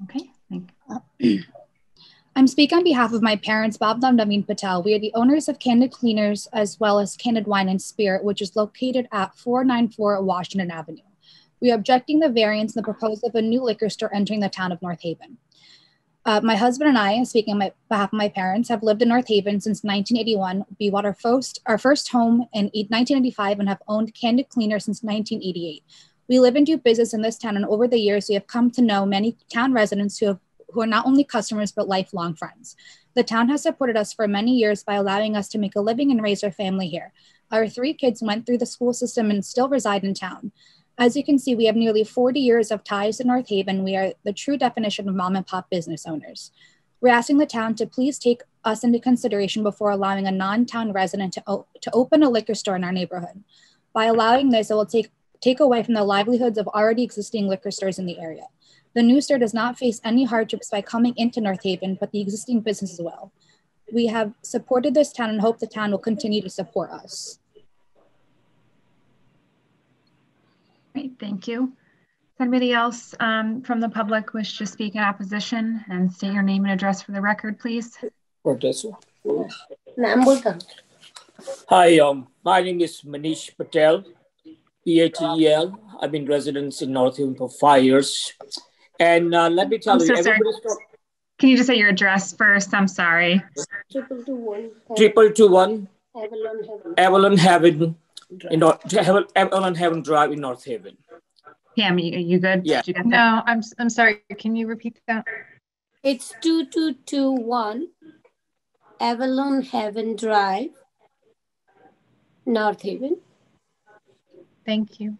Okay, thank you. I'm speaking on behalf of my parents, Bob and Naveen Patel. We are the owners of Candid Cleaners as well as Candid Wine and Spirit, which is located at 494 Washington Avenue. We are objecting the variance and the proposal of a new liquor store entering the town of North Haven. My husband and I, speaking on behalf of my parents, have lived in North Haven since 1981. We bought our first home in 1995 and have owned Candid Cleaner since 1988. We live and do business in this town, and over the years, we have come to know many town residents who are not only customers, but lifelong friends. The town has supported us for many years by allowing us to make a living and raise our family here. Our 3 kids went through the school system and still reside in town. As you can see, we have nearly 40 years of ties to North Haven. We are the true definition of mom and pop business owners. We're asking the town to please take us into consideration before allowing a non-town resident to open a liquor store in our neighborhood. By allowing this, it will take away from the livelihoods of already existing liquor stores in the area. The new store does not face any hardships by coming into North Haven, but the existing business as well. We have supported this town and hope the town will continue to support us. Great, thank you. Does anybody else from the public wish to speak in opposition and state your name and address for the record, please? Hi, my name is Manish Patel. Patel. I've been resident in North Haven for 5 years. And let me tell I'm you, so sorry. Can you just say your address first? I'm sorry. 2221 Avalon Haven, Avalon Haven Drive in North Haven. Pam, you good? Yeah. No, I'm sorry. Can you repeat that? It's 2221 Avalon Haven Drive, North Haven. Thank you.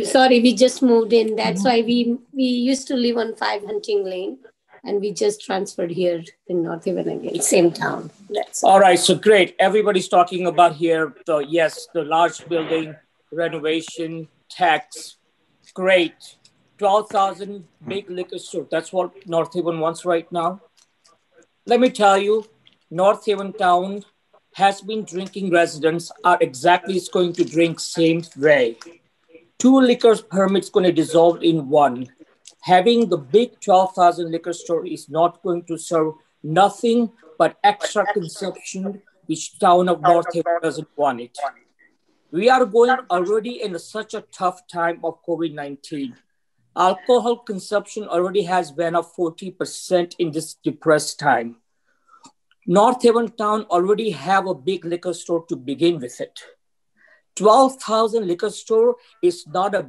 Sorry, we just moved in. That's why we used to live on 5 Hunting Lane, and we just transferred here in North Haven again, same town. That's all right, so great. Everybody's talking about here, the large building, renovation, tax, great. 12,000 big liquor store. That's what North Haven wants right now. Let me tell you, North Haven town has been drinking residents are exactly going to drink same way. 2 liquor permits going to dissolve in 1. Having the big 12,000 liquor store is not going to serve nothing but extra consumption, which town of North Haven doesn't want it. We are going already in such a tough time of COVID-19. Alcohol consumption already has been up 40% in this depressed time. North Haven town already have a big liquor store to begin with it. 12,000 liquor store is not a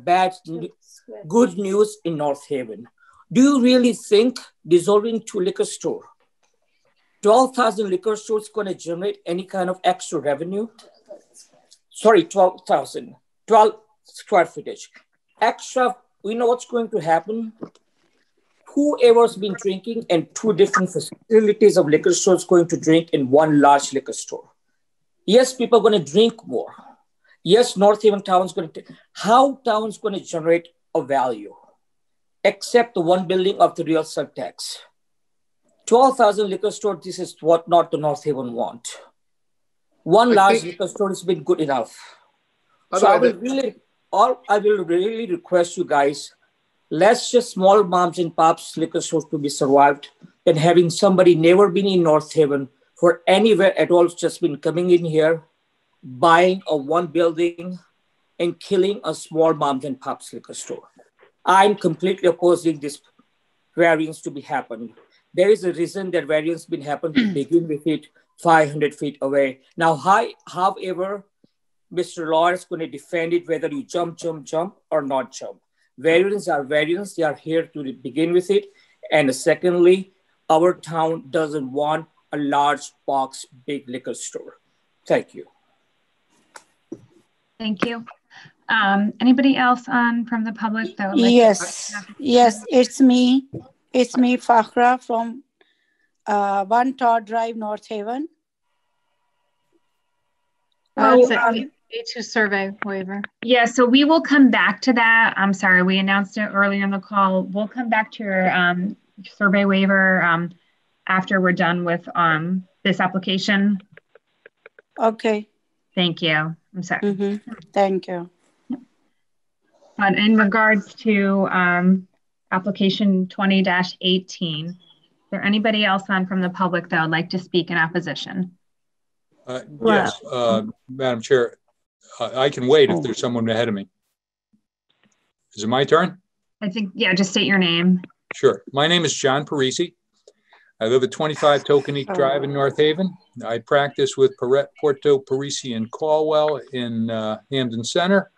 good news in North Haven. Do you really think dissolving 2 liquor store, 12,000 liquor stores is going to generate any kind of extra revenue? Sorry, 12,000, 12 square footage. Extra, we know what's going to happen. Whoever's been drinking in 2 different facilities of liquor stores going to drink in 1 large liquor store. Yes, people are going to drink more. Yes, North Haven town's going to, how town's going to generate a value? Except the 1 building of the real estate tax. 12,000 liquor store, this is what not the North Haven want. 1 large liquor store has been good enough. So I will really request you guys, let's just small moms and pops liquor stores to be survived than having somebody never been in North Haven for anywhere at all, just been coming in here, buying a 1 building and killing a small moms and pops liquor store. I'm completely opposing this variance to be happening. There is a reason that variance been happened to begin with it 500 feet away. Now, however, Mr. Law is going to defend it whether you jump or not jump. Variants are variants. They are here to begin with it. And secondly, our town doesn't want a large box, big liquor store. Thank you. Thank you. Anybody else on from the public that would like Yes, it's me. It's me, Fakhra from 1 Todd Drive, North Haven. A2 survey waiver. Yeah, so we will come back to that. I'm sorry, we announced it earlier in the call. We'll come back to your survey waiver after we're done with this application. Okay. Thank you. I'm sorry. Thank you. But in regards to application 20-18, is there anybody else on from the public that would like to speak in opposition? Yes, Madam Chair, I can wait if there's someone ahead of me. Is it my turn? I think, yeah, just state your name. Sure. My name is John Parisi. I live at 25 Tokenique Drive in North Haven. I practice with Porto, Parisi, and Caldwell in Hampden Center.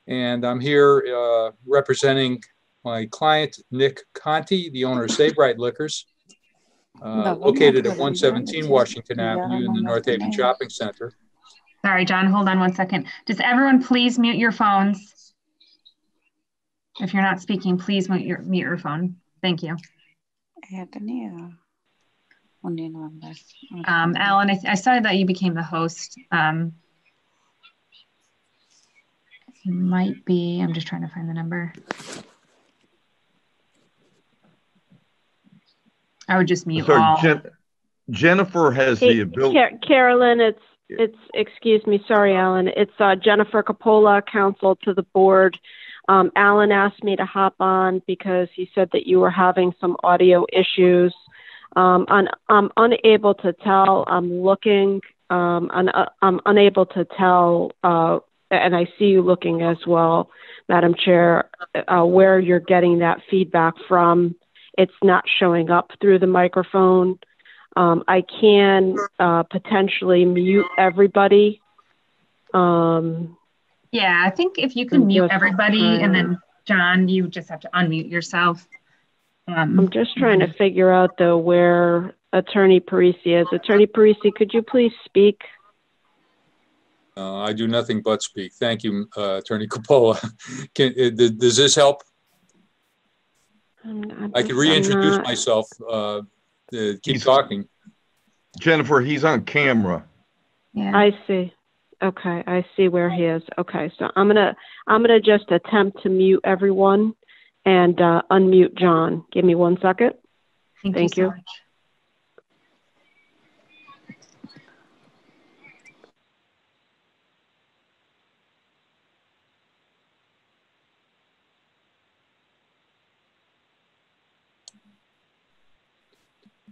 And I'm here representing my client, Nick Conti, the owner of Save Right Liquors, located at 117 Washington Avenue in the North Haven Shopping Center. Sorry, John, hold on 1 second. Does everyone please mute your phones? If you're not speaking, please mute your phone. Thank you. Alan, I saw that you became the host. It might be, I'm just trying to find the number. I would just mute all. Jennifer has the ability. Carolyn, it's excuse me, sorry, Alan. It's Jennifer Coppola, counsel to the board. Alan asked me to hop on because he said that you were having some audio issues. I'm unable to tell. I'm looking. I'm unable to tell and I see you looking as well, Madam Chair, where you're getting that feedback from. It's not showing up through the microphone. I can potentially mute everybody. Yeah, I think if you can mute everybody and then John, you just have to unmute yourself. I'm just trying to figure out though where Attorney Parisi is. Attorney Parisi, could you please speak? I do nothing but speak. Thank you, Attorney Coppola. Does this help? I could reintroduce myself. Keep talking. Jennifer, he's on camera. Yeah. I see. Okay, I see where he is. Okay, so I'm gonna just attempt to mute everyone and unmute John. Give me 1 second. Thank you. So much.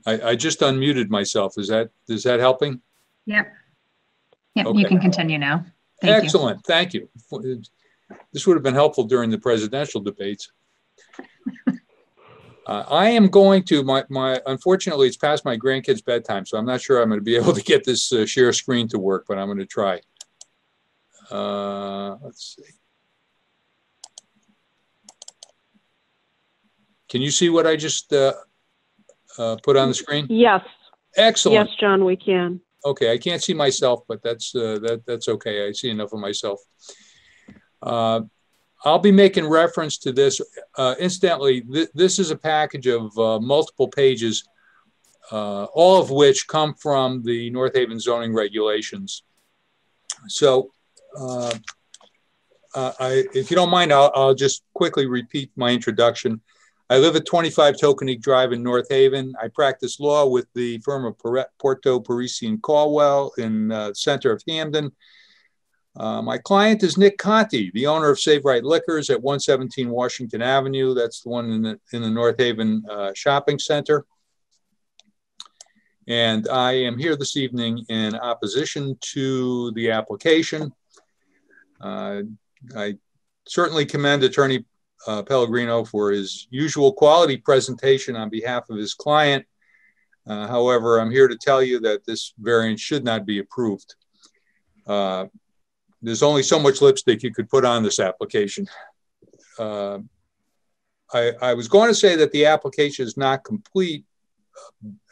I just unmuted myself. Is that helping? Yep. Yep, okay. You can continue now. Excellent. Thank you. This would have been helpful during the presidential debates. I am going to, unfortunately, it's past my grandkids' bedtime, so I'm not sure I'm going to be able to get this share screen to work, but I'm going to try. Let's see. Can you see what I just put on the screen? Yes. Excellent. Yes, John, we can. Okay, I can't see myself, but that's okay. I see enough of myself. I'll be making reference to this. Incidentally, this is a package of multiple pages, all of which come from the North Haven zoning regulations. So if you don't mind, I'll just quickly repeat my introduction. I live at 25 Tokenique Drive in North Haven. I practice law with the firm of Porto, Parisi, and Caldwell in the center of Hamden. My client is Nick Conti, the owner of Save Right Liquors at 117 Washington Avenue. That's the one in the North Haven shopping center. And I am here this evening in opposition to the application. I certainly commend Attorney Pellegrino for his usual quality presentation on behalf of his client. However, I'm here to tell you that this variance should not be approved. There's only so much lipstick you could put on this application. I was going to say that the application is not complete.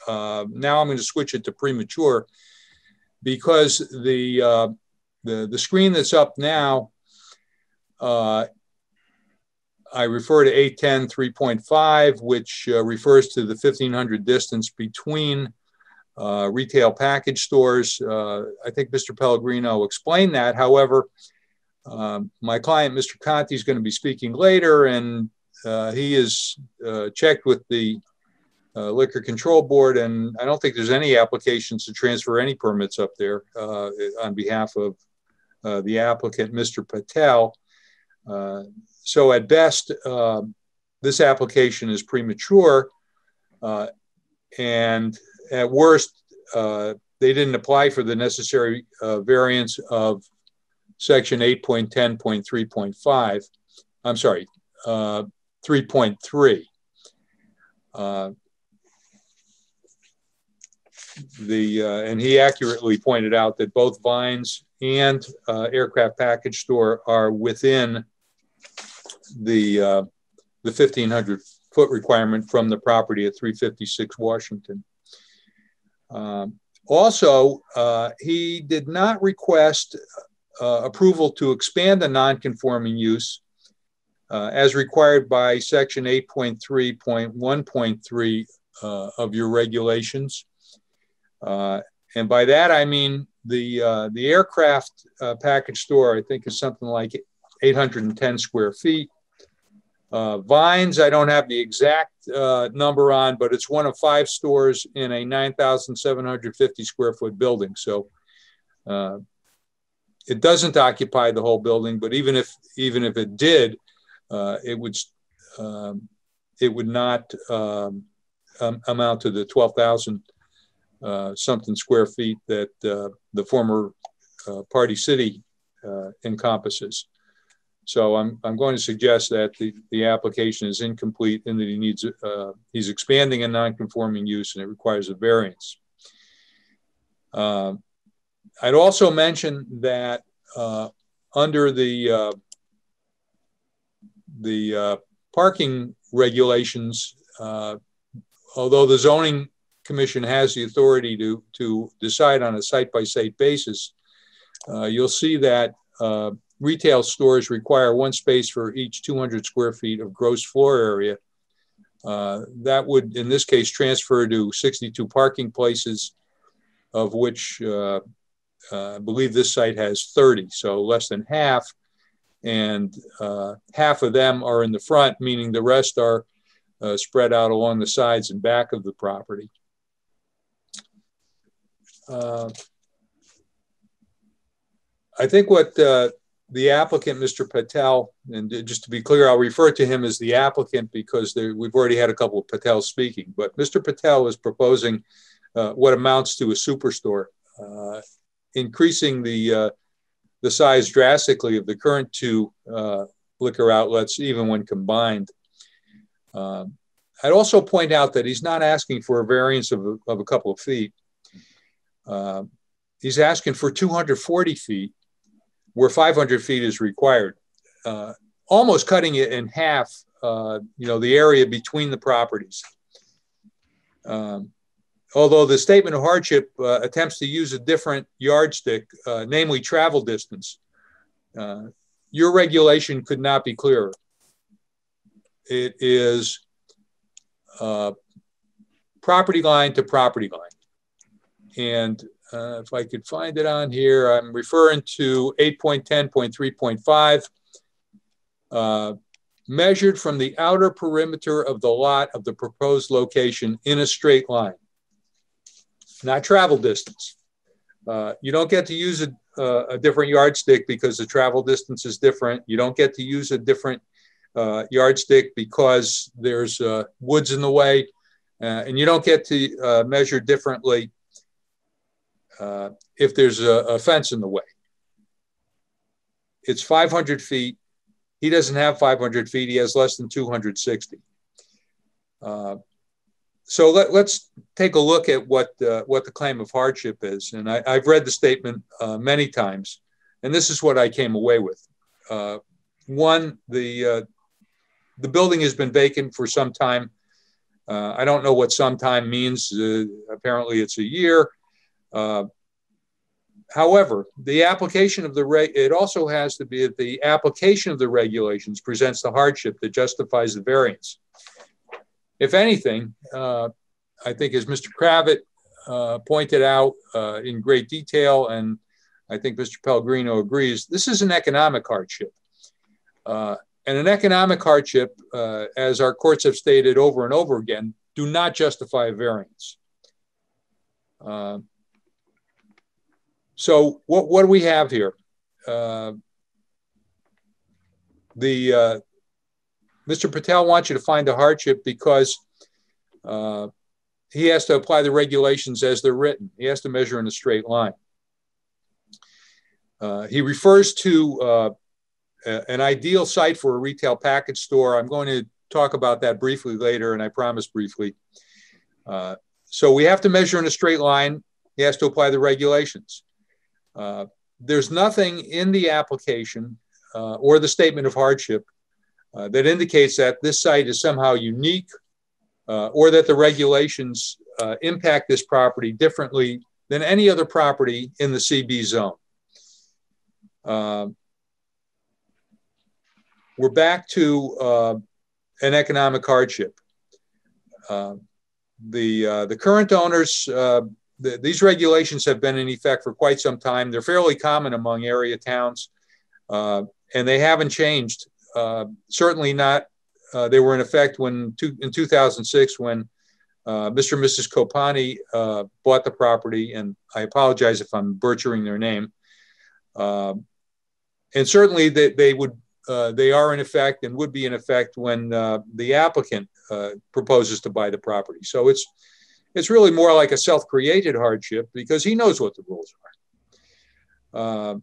Now I'm going to switch it to premature because the screen that's up now, I refer to 810 3.5, which refers to the 1500 distance between retail package stores. I think Mr. Pellegrino explained that. However, my client, Mr. Conti, is going to be speaking later, and he is checked with the Liquor Control Board, and I don't think there's any applications to transfer any permits up there on behalf of the applicant, Mr. Patel. So at best, this application is premature, and at worst, they didn't apply for the necessary variance of section 8.10.3.5. I'm sorry, 3.3. And he accurately pointed out that both Vines and Aircraft Package Store are within the 1,500 foot requirement from the property at 356 Washington. Also, he did not request approval to expand the non-conforming use as required by section 8.3.1.3 of your regulations. And by that, I mean the aircraft package store, I think, is something like 810 square feet. Vines, I don't have the exact number on, but it's one of 5 stores in a 9,750 square foot building. So it doesn't occupy the whole building, but even if it did, it would not amount to the 12,000 something square feet that the former Party City encompasses. So I'm going to suggest that the application is incomplete and that he needs, he's expanding a non-conforming use and it requires a variance. I'd also mention that under the parking regulations, although the zoning commission has the authority to decide on a site-by-site basis, you'll see that retail stores require one space for each 200 square feet of gross floor area. That would, in this case, transfer to 62 parking places, of which I believe this site has 30, so less than half. And half of them are in the front, meaning the rest are spread out along the sides and back of the property. I think what the applicant, Mr. Patel, and just to be clear, I'll refer to him as the applicant because we've already had a couple of Patels speaking, but Mr. Patel is proposing what amounts to a superstore, increasing the size drastically of the current two liquor outlets, even when combined. I'd also point out that he's not asking for a variance of a couple of feet. He's asking for 240 feet, where 500 feet is required, almost cutting it in half, the area between the properties. Although the statement of hardship attempts to use a different yardstick, namely travel distance, your regulation could not be clearer. It is property line to property line. And if I could find it on here, I'm referring to 8.10.3.5, measured from the outer perimeter of the lot of the proposed location in a straight line, not travel distance. You don't get to use a different yardstick because the travel distance is different. You don't get to use a different yardstick because there's woods in the way, and you don't get to measure differently if there's a fence in the way. It's 500 feet. He doesn't have 500 feet. He has less than 260. So let's take a look at what the claim of hardship is. And I've read the statement many times, and this is what I came away with. One, the building has been vacant for some time. I don't know what some time means. Apparently it's a year. However, the application of it also has to be that the application of the regulations presents the hardship that justifies the variance. If anything, I think as Mr. Kravitz pointed out in great detail, and I think Mr. Pellegrino agrees, this is an economic hardship. And an economic hardship, as our courts have stated over and over again, do not justify a variance. So what do we have here? Mr. Patel wants you to find a hardship because he has to apply the regulations as they're written. He has to measure in a straight line. He refers to an ideal site for a retail package store. I'm going to talk about that briefly later, and I promise briefly. So we have to measure in a straight line. He has to apply the regulations. There's nothing in the application or the statement of hardship that indicates that this site is somehow unique or that the regulations impact this property differently than any other property in the CB zone. We're back to an economic hardship. The current owners, these regulations have been in effect for quite some time. They're fairly common among area towns, and they haven't changed. Certainly not. They were in effect in 2006 when Mr. and Mrs. Kopani bought the property, and I apologize if I'm butchering their name. And certainly they are in effect and would be in effect when the applicant proposes to buy the property. So it's really more like a self-created hardship because he knows what the rules are.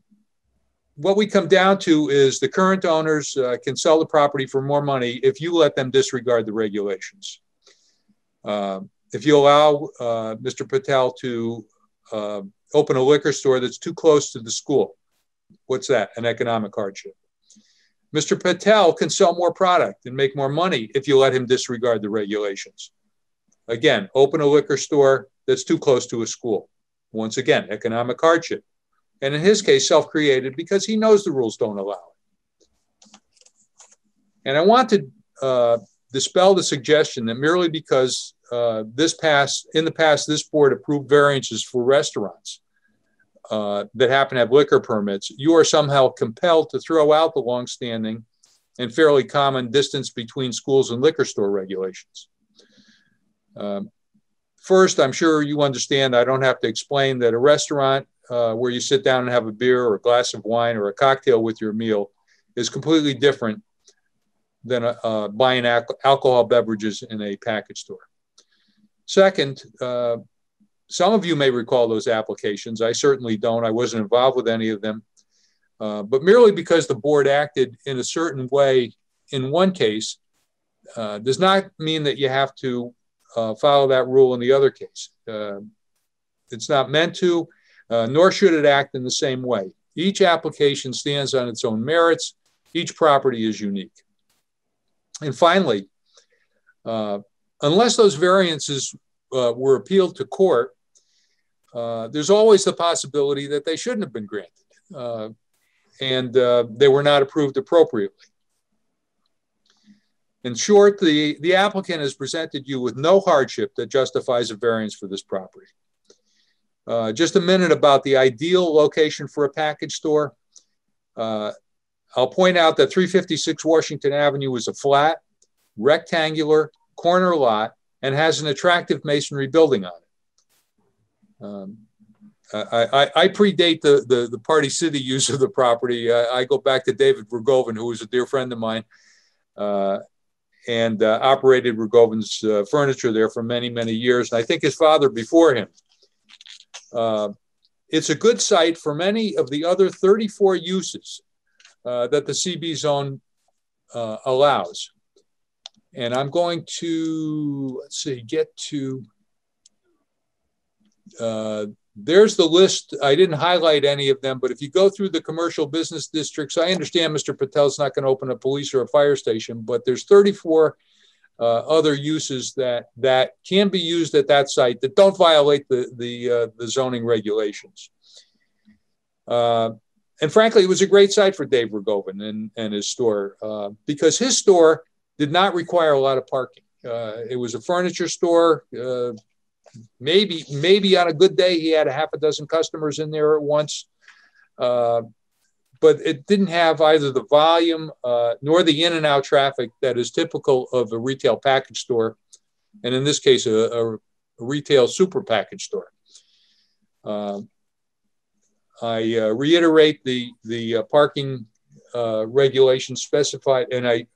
what we come down to is the current owners can sell the property for more money if you let them disregard the regulations. If you allow Mr. Patel to open a liquor store that's too close to the school, what's that? An economic hardship. Mr. Patel can sell more product and make more money if you let him disregard the regulations. Again, open a liquor store that's too close to a school. Once again, economic hardship. And in his case, self-created because he knows the rules don't allow it. And I want to dispel the suggestion that merely because in the past, this board approved variances for restaurants that happen to have liquor permits, you are somehow compelled to throw out the longstanding and fairly common distance between schools and liquor store regulations. First, I'm sure you understand, I don't have to explain that a restaurant where you sit down and have a beer or a glass of wine or a cocktail with your meal is completely different than buying alcohol beverages in a package store. Second, some of you may recall those applications. I certainly don't. I wasn't involved with any of them. But merely because the board acted in a certain way in one case does not mean that you have to follow that rule in the other case. It's not meant to, nor should it act in the same way. Each application stands on its own merits. Each property is unique. And finally, unless those variances were appealed to court, there's always the possibility that they shouldn't have been granted and they were not approved appropriately. In short, the applicant has presented you with no hardship that justifies a variance for this property. Just a minute about the ideal location for a package store. I'll point out that 356 Washington Avenue is a flat, rectangular, corner lot and has an attractive masonry building on it. I predate the Party City use of the property. I go back to David Vergoven, who was a dear friend of mine, and operated Vergoven's furniture there for many, many years. And I think his father before him. It's a good site for many of the other 34 uses that the CB zone allows. And I'm going to, let's see, get to, there's the list. I didn't highlight any of them, but if you go through the commercial business districts, I understand Mr. Patel's not going to open a police or a fire station, but there's 34 other uses that can be used at that site that don't violate the zoning regulations. And frankly, it was a great site for Dave Vergoven and his store because his store did not require a lot of parking. It was a furniture store. Maybe on a good day, he had a half a dozen customers in there at once. But it didn't have either the volume nor the in and out traffic that is typical of a retail package store. And in this case, a retail super package store. I reiterate the parking regulations specified, and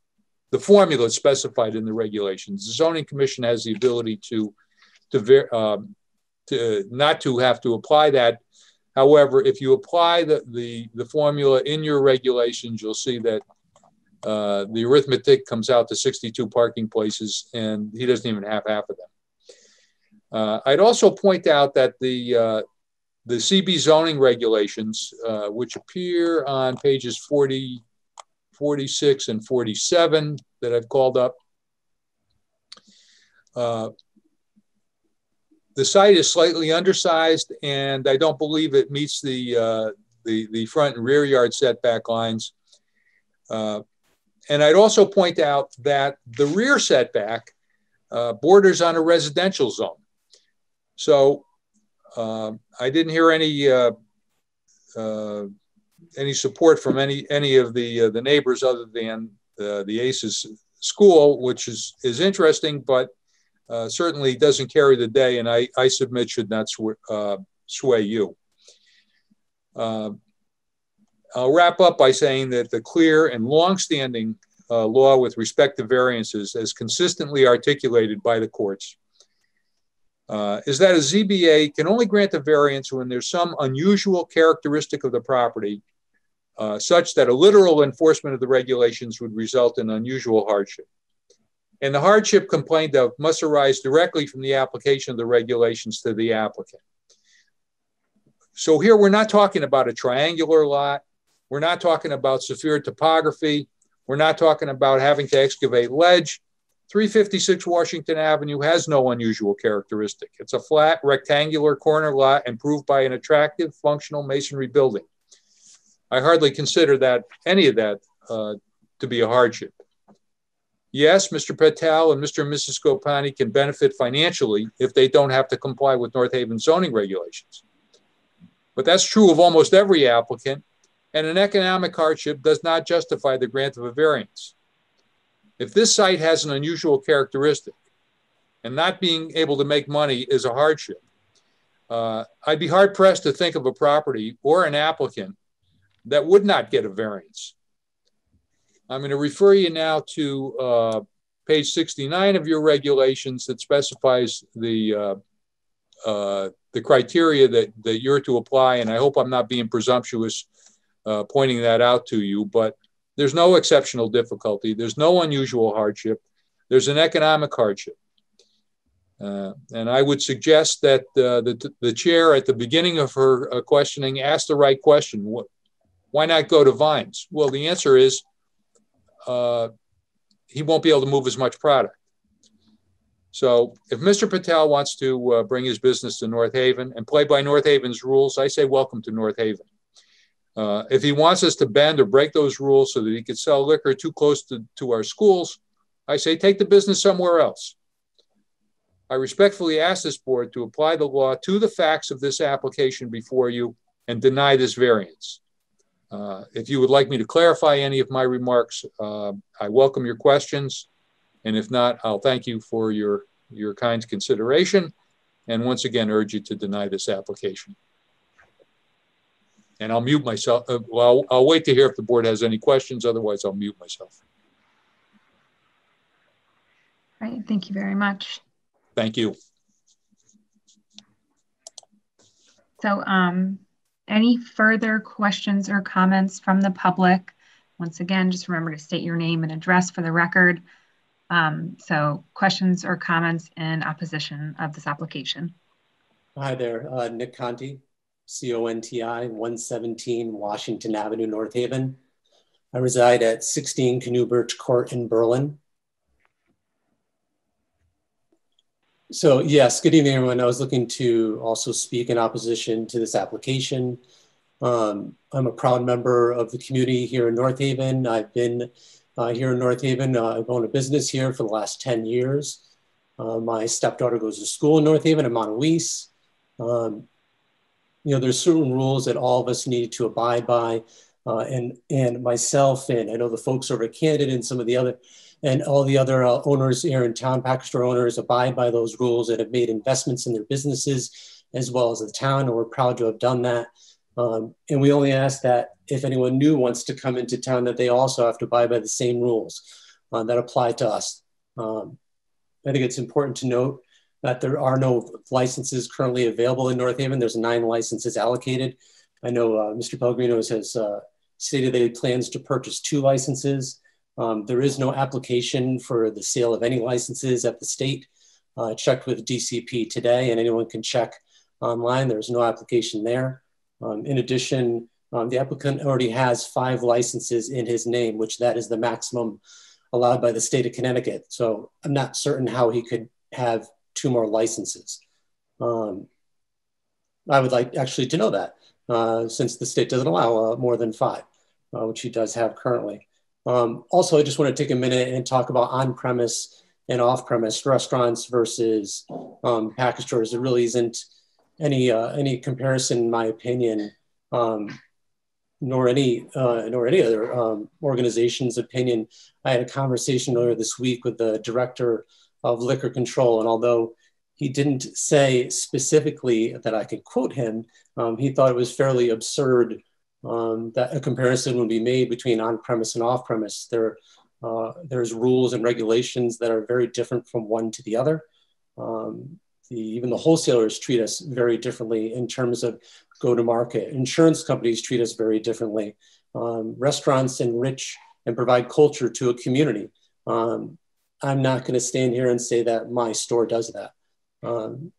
the formula specified in the regulations. The Zoning Commission has the ability to not to have to apply that. However, if you apply the formula in your regulations, you'll see that the arithmetic comes out to 62 parking places, and he doesn't even have half of them. I'd also point out that the CB zoning regulations, which appear on pages 40, 46, and 47 that I've called up, the site is slightly undersized, and I don't believe it meets the front and rear yard setback lines. And I'd also point out that the rear setback borders on a residential zone. So I didn't hear any support from any of the neighbors other than the ACES school, which is interesting, but certainly doesn't carry the day, and I submit should not sway you. I'll wrap up by saying that the clear and longstanding law with respect to variances, as consistently articulated by the courts, is that a ZBA can only grant a variance when there's some unusual characteristic of the property such that a literal enforcement of the regulations would result in unusual hardship. And the hardship complained of must arise directly from the application of the regulations to the applicant. So here we're not talking about a triangular lot. We're not talking about severe topography. We're not talking about having to excavate ledge. 356 Washington Avenue has no unusual characteristic. It's a flat rectangular corner lot improved by an attractive functional masonry building. I hardly consider that any of that to be a hardship. Yes, Mr. Patel and Mr. and Mrs. Scopani can benefit financially if they don't have to comply with North Haven zoning regulations. But that's true of almost every applicant, and an economic hardship does not justify the grant of a variance. If this site has an unusual characteristic and not being able to make money is a hardship, I'd be hard pressed to think of a property or an applicant that would not get a variance. I'm going to refer you now to page 69 of your regulations that specifies the criteria that you're to apply. And I hope I'm not being presumptuous pointing that out to you, but there's no exceptional difficulty. There's no unusual hardship. There's an economic hardship. And I would suggest that the chair at the beginning of her questioning asked the right question. Why not go to Vines? Well, the answer is he won't be able to move as much product. So if Mr. Patel wants to bring his business to North Haven and play by North Haven's rules, I say welcome to North Haven. If he wants us to bend or break those rules so that he could sell liquor too close to our schools, I say take the business somewhere else. I respectfully ask this board to apply the law to the facts of this application before you and deny this variance. If you would like me to clarify any of my remarks, I welcome your questions. And if not, I'll thank you for your kind consideration. And once again, urge you to deny this application. And I'll mute myself. Well, I'll wait to hear if the board has any questions. Otherwise, I'll mute myself. All right, thank you very much. Thank you. So any further questions or comments from the public? Once again, just remember to state your name and address for the record. So questions or comments in opposition of this application? Hi there, Nick Conti, C-O-N-T-I, 117 Washington Avenue, North Haven. I reside at 16 Canoe Birch Court in Berlin. So yes, good evening, everyone. I was looking to also speak in opposition to this application. I'm a proud member of the community here in North Haven. I've been here in North Haven. I've owned a business here for the last 10 years. My stepdaughter goes to school in North Haven. I'm on a lease. You know, there's certain rules that all of us need to abide by. And myself, and I know the folks over at Candid and some of the other, and all the other owners here in town, package store owners, abide by those rules that have made investments in their businesses as well as the town, and we're proud to have done that. And we only ask that if anyone new wants to come into town, that they also have to abide by the same rules that apply to us. I think it's important to note that there are no licenses currently available in North Haven. There's 9 licenses allocated. I know Mr. Pellegrino has stated that he plans to purchase 2 licenses. There is no application for the sale of any licenses at the state. I checked with DCP today, and anyone can check online. There's no application there. In addition, the applicant already has 5 licenses in his name, which that is the maximum allowed by the state of Connecticut. So I'm not certain how he could have 2 more licenses. I would like actually to know that since the state doesn't allow more than 5, which he does have currently. Also, I just want to take a minute and talk about on-premise and off-premise restaurants versus package stores. There really isn't any comparison, in my opinion, nor any other organization's opinion. I had a conversation earlier this week with the director of liquor control, and although he didn't say specifically that I could quote him, he thought it was fairly absurd that a comparison would be made between on-premise and off-premise. There's rules and regulations that are very different from one to the other. even the wholesalers treat us very differently in terms of go-to-market. Insurance companies treat us very differently. Restaurants enrich and provide culture to a community. I'm not going to stand here and say that my store does that.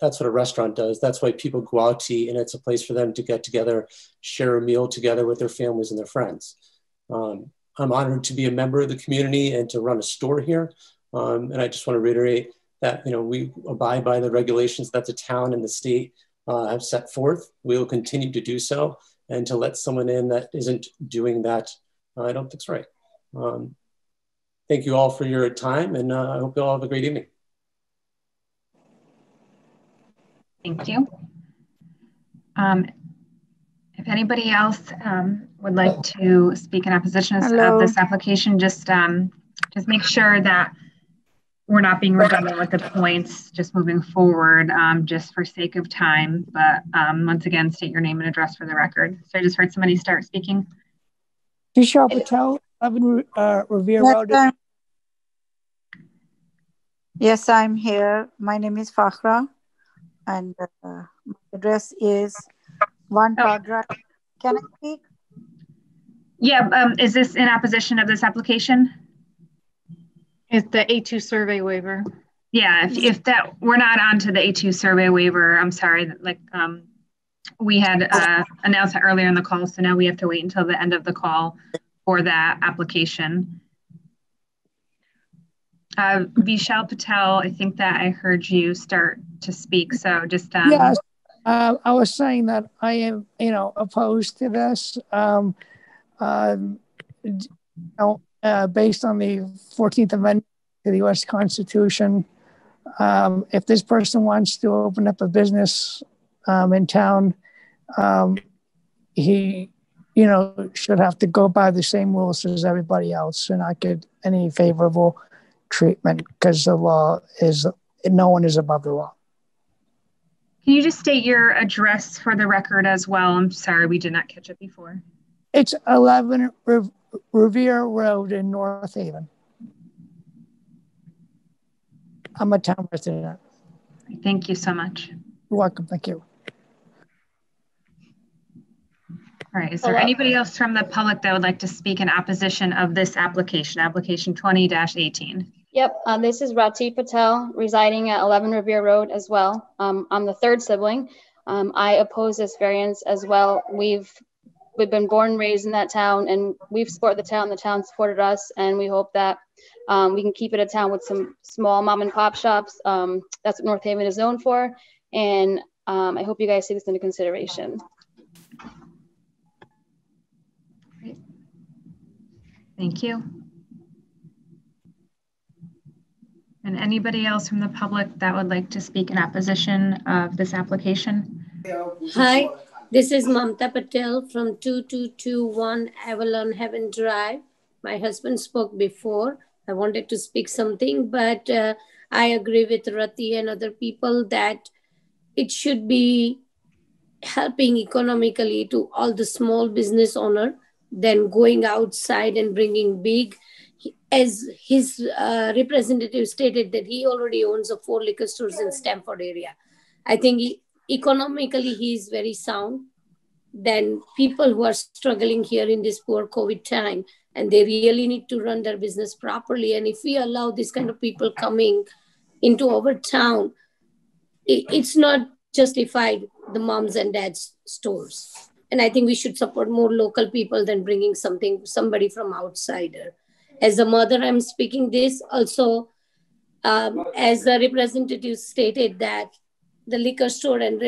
That's what a restaurant does. That's why people go out to eat, and it's a place for them to get together, share a meal together with their families and their friends. I'm honored to be a member of the community and to run a store here. And I just want to reiterate that, you know, we abide by the regulations that the town and the state have set forth. We will continue to do so, and to let someone in that isn't doing that, I don't think it's right. Thank you all for your time, and I hope you all have a great evening. Thank you. If anybody else would like to speak in opposition of this application, just make sure that we're not being redundant with the points, just moving forward, just for sake of time. But once again, state your name and address for the record. So I just heard somebody start speaking. Vishal Patel, 11 Revere Road. Yes, I'm here. My name is Fakhra, and my address is 1 Todd Drive. Can I speak? Yeah, is this in opposition of this application? It's the A2 survey waiver. Yeah, if that, we're not on to the A2 survey waiver, I'm sorry, like we had announced that earlier in the call, so now we have to wait until the end of the call for that application. Vishal Patel, I think that I heard you start to speak, so just yes, I was saying that I am, opposed to this. Based on the 14th Amendment to the U.S. Constitution, if this person wants to open up a business in town, he, should have to go by the same rules as everybody else and not get any favorable treatment, because the law is, no one is above the law. Can you just state your address for the record as well? I'm sorry, we did not catch it before. It's 11 Revere Road in North Haven. I'm a town resident. Thank you so much. You're welcome. Thank you. All right. Is there anybody else from the public that would like to speak in opposition of this application, application 20-18? Yep. This is Rati Patel, residing at 11 Revere Road as well. I'm the third sibling. I oppose this variance as well. We've been born and raised in that town, and we've supported the town supported us, and we hope that we can keep it a town with some small mom and pop shops. That's what North Haven is known for, and I hope you guys take this into consideration. Great. Thank you. And anybody else from the public that would like to speak in opposition of this application? Hi. This is Mamta Patel from 2221 Avalon Heaven Drive. My husband spoke before. I wanted to speak something, but I agree with Rati and other people that it should be helping economically to all the small business owner than going outside and bringing big. As his representative stated that he already owns 4 liquor stores in Stamford area. I think economically, he is very sound than people who are struggling here in this poor COVID time, and they really need to run their business properly. And if we allow this kind of people coming into our town, it's not justified the moms and dads stores. And I think we should support more local people than bringing somebody from outsider. As a mother, I'm speaking this also, as the representative stated that the liquor store and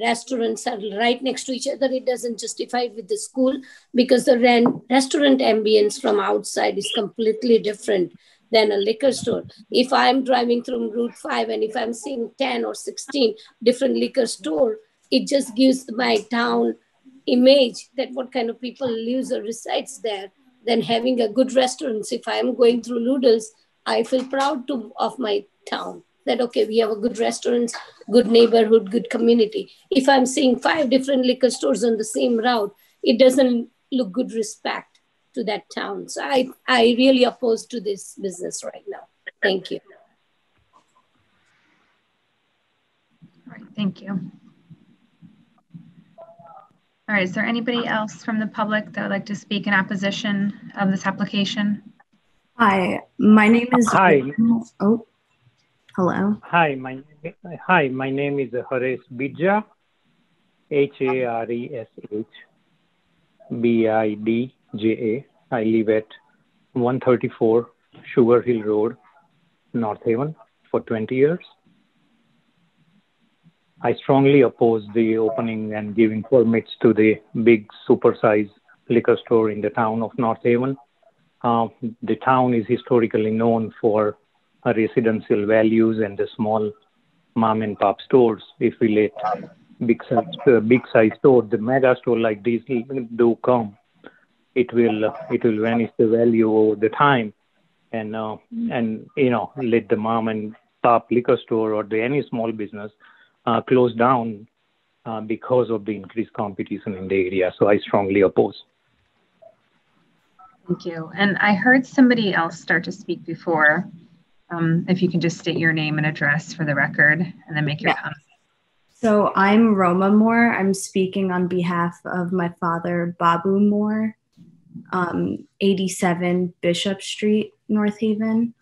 restaurants are right next to each other. It doesn't justify it with the school, because the restaurant ambience from outside is completely different than a liquor store. If I'm driving through Route 5 and if I'm seeing 10 or 16 different liquor store, it just gives my town image that what kind of people lives or resides there. Than having a good restaurants. If I'm going through Noodles, I feel proud of my town. That, okay, we have a good restaurants, good neighborhood, good community. If I'm seeing 5 different liquor stores on the same route, it doesn't look good respect to that town. So I really oppose to this business right now. Thank you. right, thank you. All right, is there anybody else from the public that would like to speak in opposition of this application? Hi, my name is. Hi. Oh, hello. Hi, my name is Haresh Bidja, HARESH BIDJA. I live at 134 Sugar Hill Road, North Haven, for 20 years. I strongly oppose the opening and giving permits to the big supersize liquor store in the town of North Haven. The town is historically known for residential values and the small mom and pop stores. If we let big size store, the mega store like these do come, it will vanish the value over the time, and let the mom and pop liquor store or any small business close down because of the increased competition in the area. So I strongly oppose. Thank you. And I heard somebody else start to speak before. If you can just state your name and address for the record and then make your comment. So I'm Roma Moore. I'm speaking on behalf of my father, Babu Moore, 87 Bishop Street, North Haven.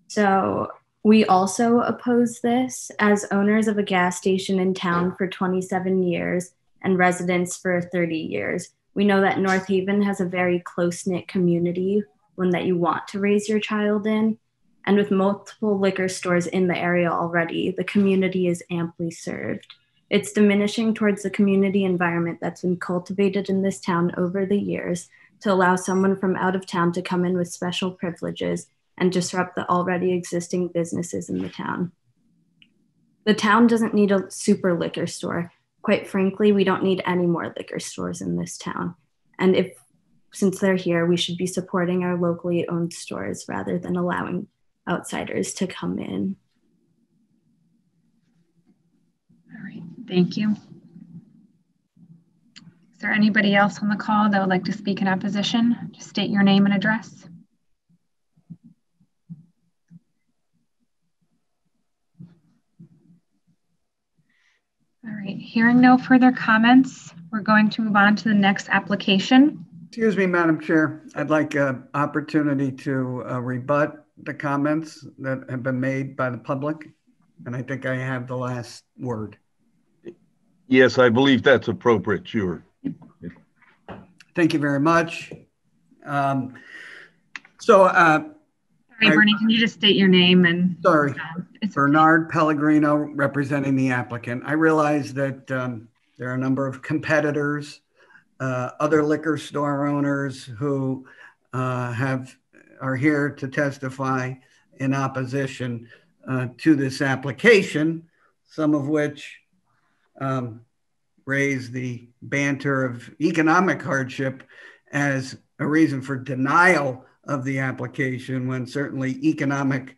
So we also oppose this. As owners of a gas station in town for 27 years and residents for 30 years. We know that North Haven has a very close-knit community, one that you want to raise your child in. And with multiple liquor stores in the area already, the community is amply served. It's diminishing towards the community environment that's been cultivated in this town over the years to allow someone from out of town to come in with special privileges and disrupt the already existing businesses in the town. The town doesn't need a super liquor store. Quite frankly, we don't need any more liquor stores in this town. And since they're here, we should be supporting our locally owned stores rather than allowing outsiders to come in. All right, thank you. Is there anybody else on the call that would like to speak in opposition? Just state your name and address. All right, hearing no further comments, we're going to move on to the next application. Excuse me, Madam Chair. I'd like an opportunity to rebut the comments that have been made by the public. And I think I have the last word. Yes, I believe that's appropriate, sure. Thank you very much. Sorry, Bernie, can you just state your name and... Sorry, Bernard Pellegrino, representing the applicant. I realize that there are a number of competitors, other liquor store owners who are here to testify in opposition to this application, some of which raise the banter of economic hardship as a reason for denial of the application, when certainly economics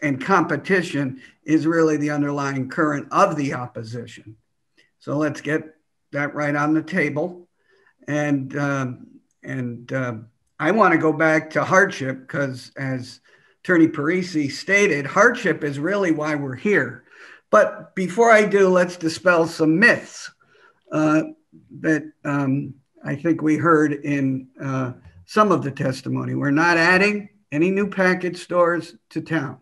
and competition is really the underlying current of the opposition. So let's get that right on the table. And I want to go back to hardship because, as Attorney Parisi stated, hardship is really why we're here. But before I do, let's dispel some myths that I think we heard in some of the testimony. We're not adding any new package stores to town.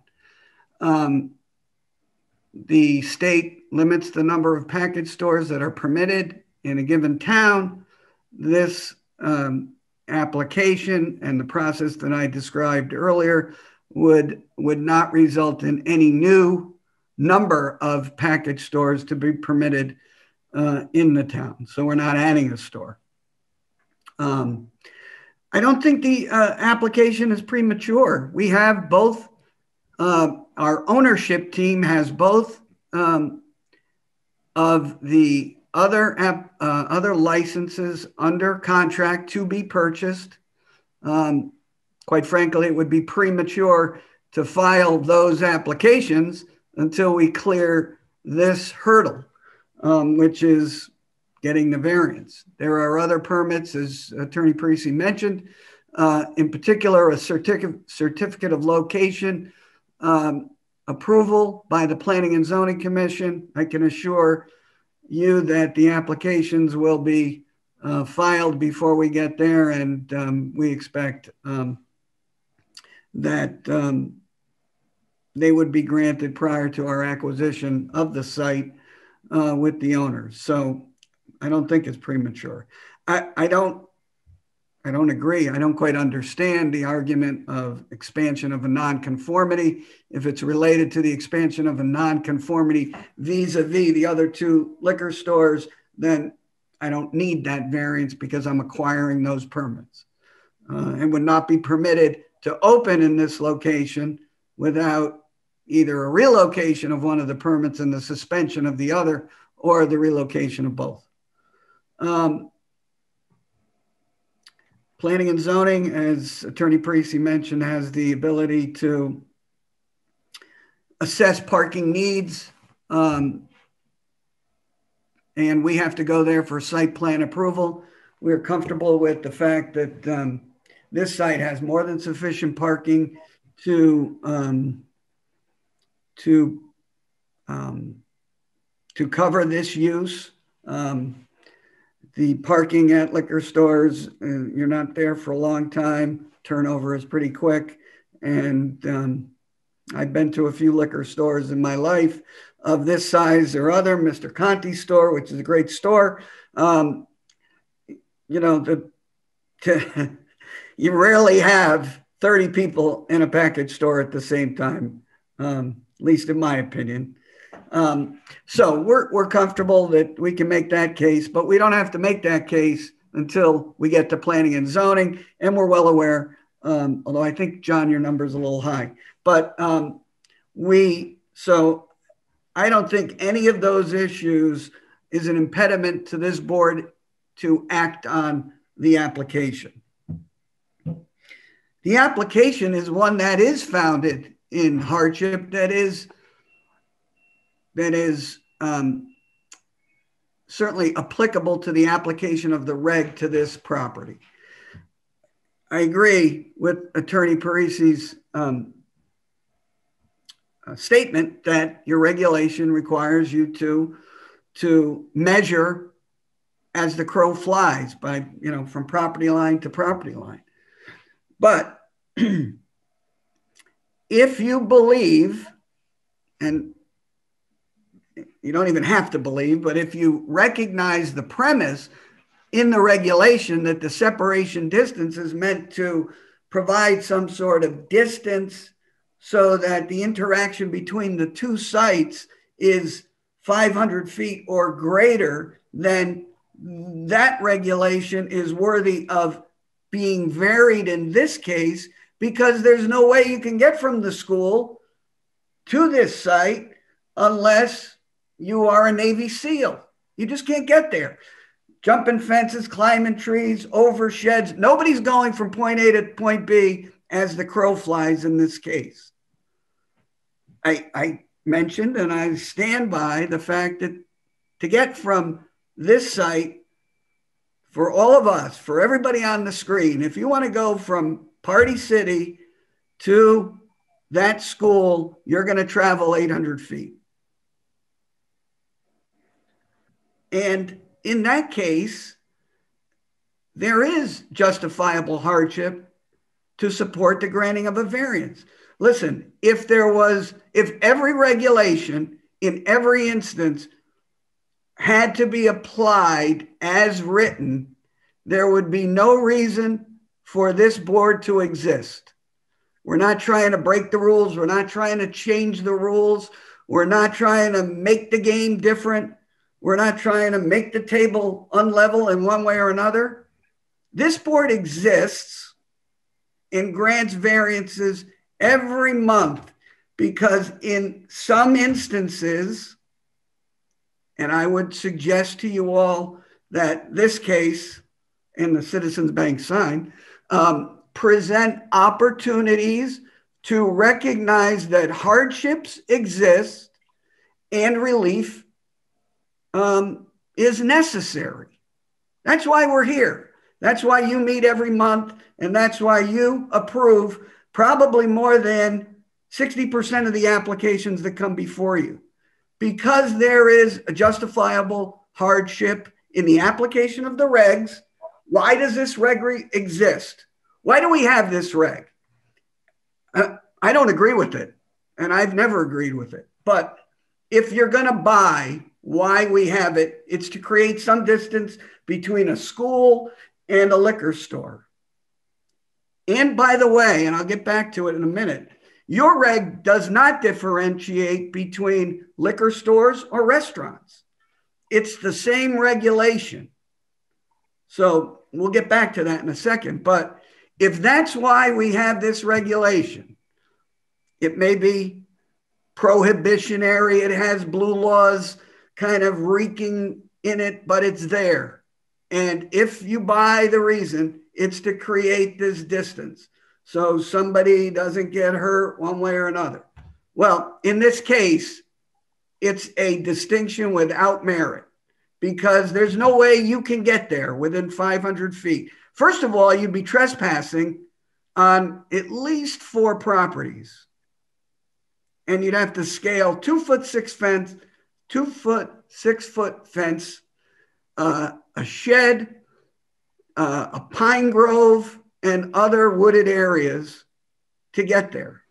The state limits the number of package stores that are permitted in a given town. This application and the process that I described earlier would not result in any new number of package stores to be permitted in the town. So we're not adding a store. I don't think the application is premature. We have both, our ownership team has both of the other licenses under contract to be purchased. Quite frankly, it would be premature to file those applications until we clear this hurdle, which is getting the variance. There are other permits, as Attorney Parisi mentioned, in particular, a certificate of location approval by the Planning and Zoning Commission. I can assure you that the applications will be filed before we get there, and we expect that they would be granted prior to our acquisition of the site with the owners. So I don't think it's premature. I don't agree. I don't quite understand the argument of expansion of a nonconformity. If it's related to the expansion of a nonconformity vis-a-vis the other two liquor stores, then I don't need that variance because I'm acquiring those permits and would not be permitted to open in this location without either a relocation of one of the permits and the suspension of the other, or the relocation of both. Planning and zoning, as Attorney Parisi mentioned, has the ability to assess parking needs, and we have to go there for site plan approval. We're comfortable with the fact that this site has more than sufficient parking to cover this use. The parking at liquor stores, you're not there for a long time. Turnover is pretty quick. And I've been to a few liquor stores in my life of this size or other, Mr. Conti's store, which is a great store. You know, you rarely have 30 people in a package store at the same time, at least in my opinion. So we're comfortable that we can make that case, but we don't have to make that case until we get to planning and zoning. And we're well aware, although I think, John, your number is a little high, but so I don't think any of those issues is an impediment to this board to act on the application. The application is one that is founded in hardship, that is certainly applicable to the application of the reg to this property. I agree with Attorney Parisi's statement that your regulation requires you to measure as the crow flies by, from property line to property line. But if you believe, and you don't even have to believe, but if you recognize the premise in the regulation that the separation distance is meant to provide some sort of distance so that the interaction between the two sites is 500 feet or greater, then that regulation is worthy of being varied in this case, because there's no way you can get from the school to this site unless you are a Navy SEAL. You just can't get there. Jumping fences, climbing trees, over sheds. Nobody's going from point A to point B as the crow flies in this case. I mentioned, and I stand by the fact that to get from this site, for all of us, for everybody on the screen, if you want to go from Party City to that school, you're going to travel 800 feet. And in that case, there is justifiable hardship to support the granting of a variance. Listen, if every regulation in every instance had to be applied as written, there would be no reason for this board to exist. We're not trying to break the rules. We're not trying to change the rules. We're not trying to make the game different. We're not trying to make the table unlevel in one way or another. This board exists and grants variances every month because in some instances, and I would suggest to you all that this case and the Citizens Bank sign present opportunities to recognize that hardships exist and relief is necessary. That's why we're here. That's why you meet every month, and that's why you approve probably more than 60% of the applications that come before you. Because there is a justifiable hardship in the application of the regs, why does this reg exist? Why do we have this reg? I don't agree with it, and I've never agreed with it. But if you're going to buy why we have it, it's to create some distance between a school and a liquor store. And by the way, and I'll get back to it in a minute, your reg does not differentiate between liquor stores or restaurants. It's the same regulation. So we'll get back to that in a second. But if that's why we have this regulation, it may be prohibitionary, it has blue laws kind of reeking in it, but it's there. And if you buy the reason, it's to create this distance so somebody doesn't get hurt one way or another. Well, in this case, it's a distinction without merit because there's no way you can get there within 500 feet. First of all, you'd be trespassing on at least 4 properties. And you'd have to scale 2'6" fence, 2'6" fence, a shed, a pine grove, and other wooded areas to get there.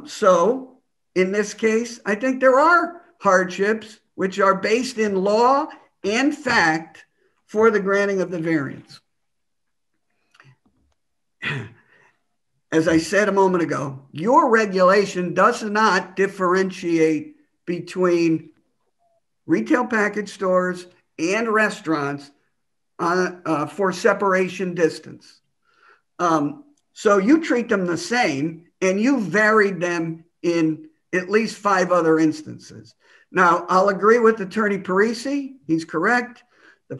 So in this case, I think there are hardships which are based in law and fact for the granting of the variance. As I said a moment ago, your regulation does not differentiate between retail package stores and restaurants for separation distance. So you treat them the same and you varied them in at least 5 other instances. Now, I'll agree with Attorney Parisi. He's correct. The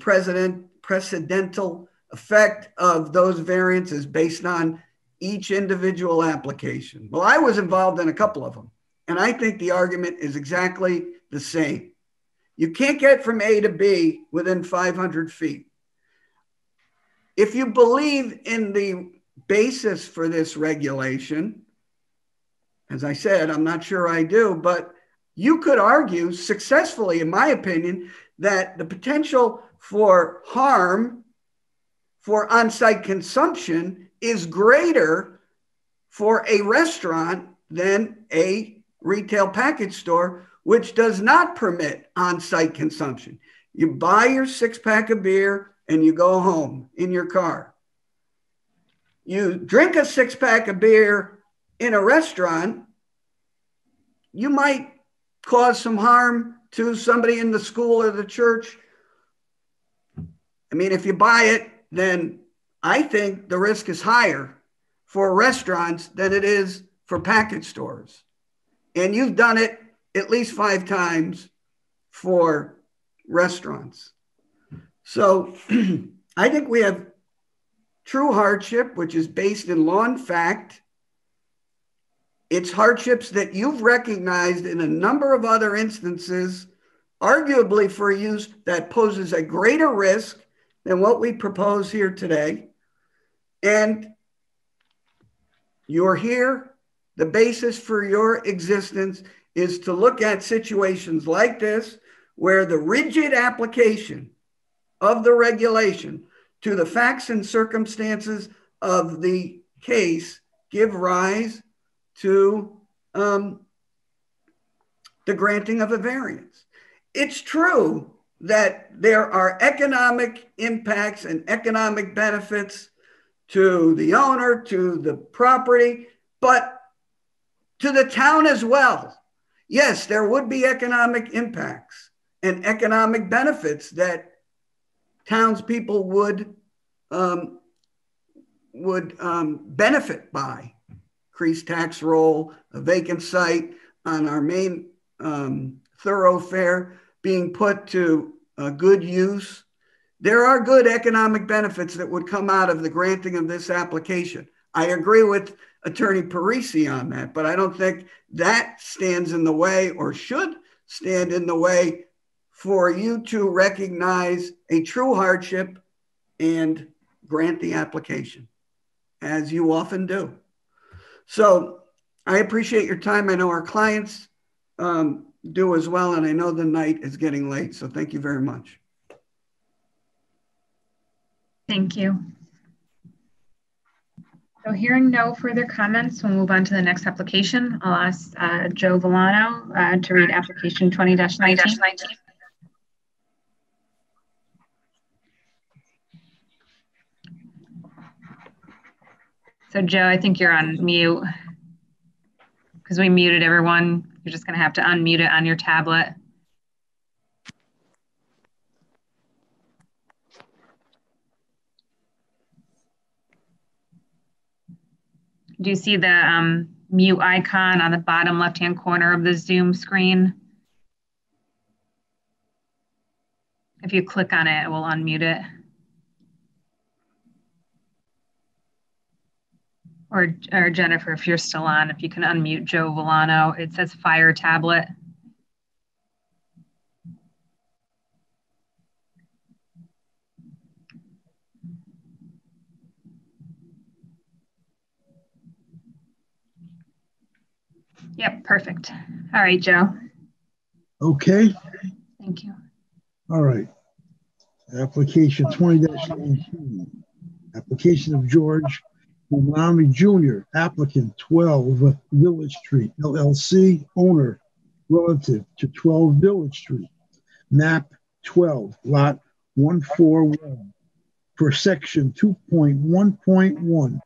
precedental effect of those variances based on each individual application. Well, I was involved in a couple of them, and I think the argument is exactly the same. You can't get from A to B within 500 feet. If you believe in the basis for this regulation, as I said, I'm not sure I do, but you could argue successfully, in my opinion, that the potential for harm for on-site consumption is greater for a restaurant than a retail package store, which does not permit on-site consumption. You buy your 6-pack of beer and you go home in your car. You drink a 6-pack of beer in a restaurant, you might cause some harm to somebody in the school or the church. I mean, if you buy it, then I think the risk is higher for restaurants than it is for package stores. And you've done it at least 5 times for restaurants. So I think we have true hardship, which is based in law and fact. It's hardships that you've recognized in a number of other instances, arguably for use that poses a greater risk than what we propose here today. And you're here. The basis for your existence is to look at situations like this, where the rigid application of the regulation to the facts and circumstances of the case give rise to the granting of a variance. It's true that there are economic impacts and economic benefits to the owner, to the property, but to the town as well. Yes, there would be economic impacts and economic benefits that townspeople would benefit by. Increased tax roll, a vacant site on our main thoroughfare being put to good use. There are good economic benefits that would come out of the granting of this application. I agree with Attorney Parisi on that, but I don't think that stands in the way or should stand in the way for you to recognize a true hardship and grant the application, as you often do. So I appreciate your time. I know our clients do as well, and I know the night is getting late, so thank you very much. Thank you. So hearing no further comments, we'll move on to the next application. I'll ask Joe Villano to read application 20-19. So Joe, I think you're on mute because we muted everyone. You're just going to have to unmute it on your tablet. Do you see the mute icon on the bottom left-hand corner of the Zoom screen? If you click on it, it will unmute it. Or Jennifer, if you're still on, if you can unmute Joe Villano. It says Fire Tablet. Yep, perfect. All right, Joe. Okay. Thank you. All right. Application 20-19. Application of George Umami Jr., applicant 12 Village Street, LLC, owner, relative to 12 Village Street, map 12, lot 141, for section 2.1.1,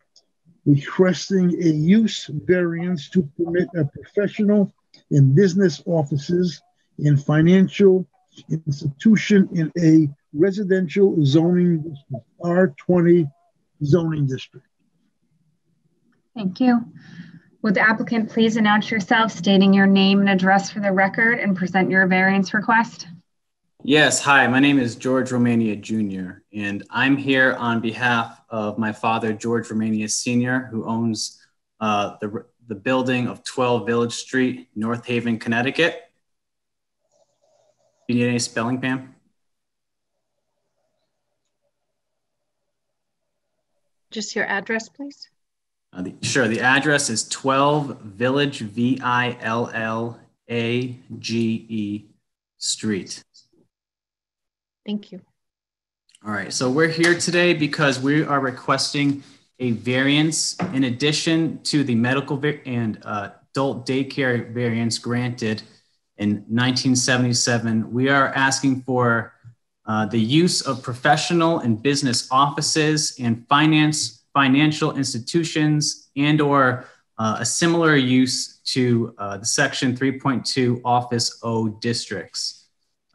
requesting a use variance to permit a professional and business offices and financial institution in a residential zoning district, R20 zoning district. Thank you. Would the applicant please announce yourself, stating your name and address for the record, and present your variance request? Yes, hi, my name is George Romania Jr., and I'm here on behalf of my father, George Romania Sr., who owns the building of 12 Village Street, North Haven, Connecticut. Do you need any spelling, Pam? Just your address, please. Sure, the address is 12 Village, V-I-L-L-A-G-E Street. Thank you. All right, so we're here today because we are requesting a variance in addition to the medical and adult daycare variance granted in 1977. We are asking for the use of professional and business offices and financial institutions and or a similar use to the section 3.2 office O districts.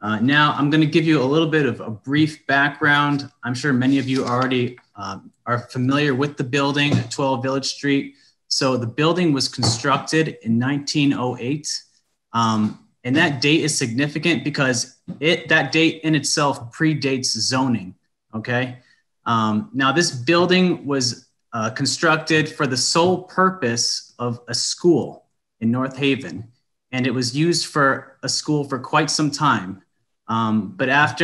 Now I'm going to give you a little bit of a brief background. I'm sure many of you already are familiar with the building at 12 Village Street. So the building was constructed in 1908. And that date is significant because that date in itself predates zoning, okay? Now this building was constructed for the sole purpose of a school in North Haven, and it was used for a school for quite some time. But as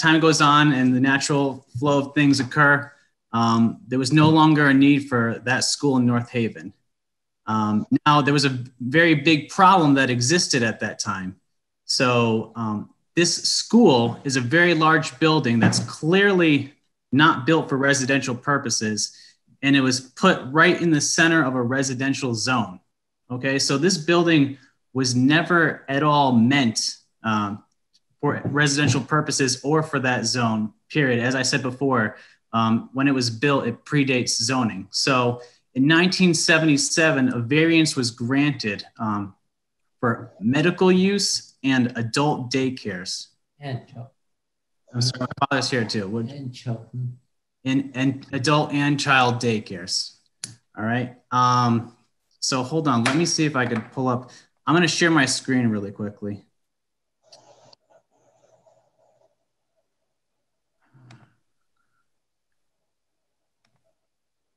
time goes on and the natural flow of things occur, there was no longer a need for that school in North Haven. Now there was a very big problem that existed at that time. So this school is a very large building that's clearly not built for residential purposes, and it was put right in the center of a residential zone. Okay, so this building was never at all meant for residential purposes or for that zone, period. As I said before, when it was built, it predates zoning. So in 1977, a variance was granted for medical use and adult daycares. And child. I'm sorry, my father's here too. And children. And adult and child daycares. All right. So hold on. Let me see if I could pull up. I'm going to share my screen really quickly.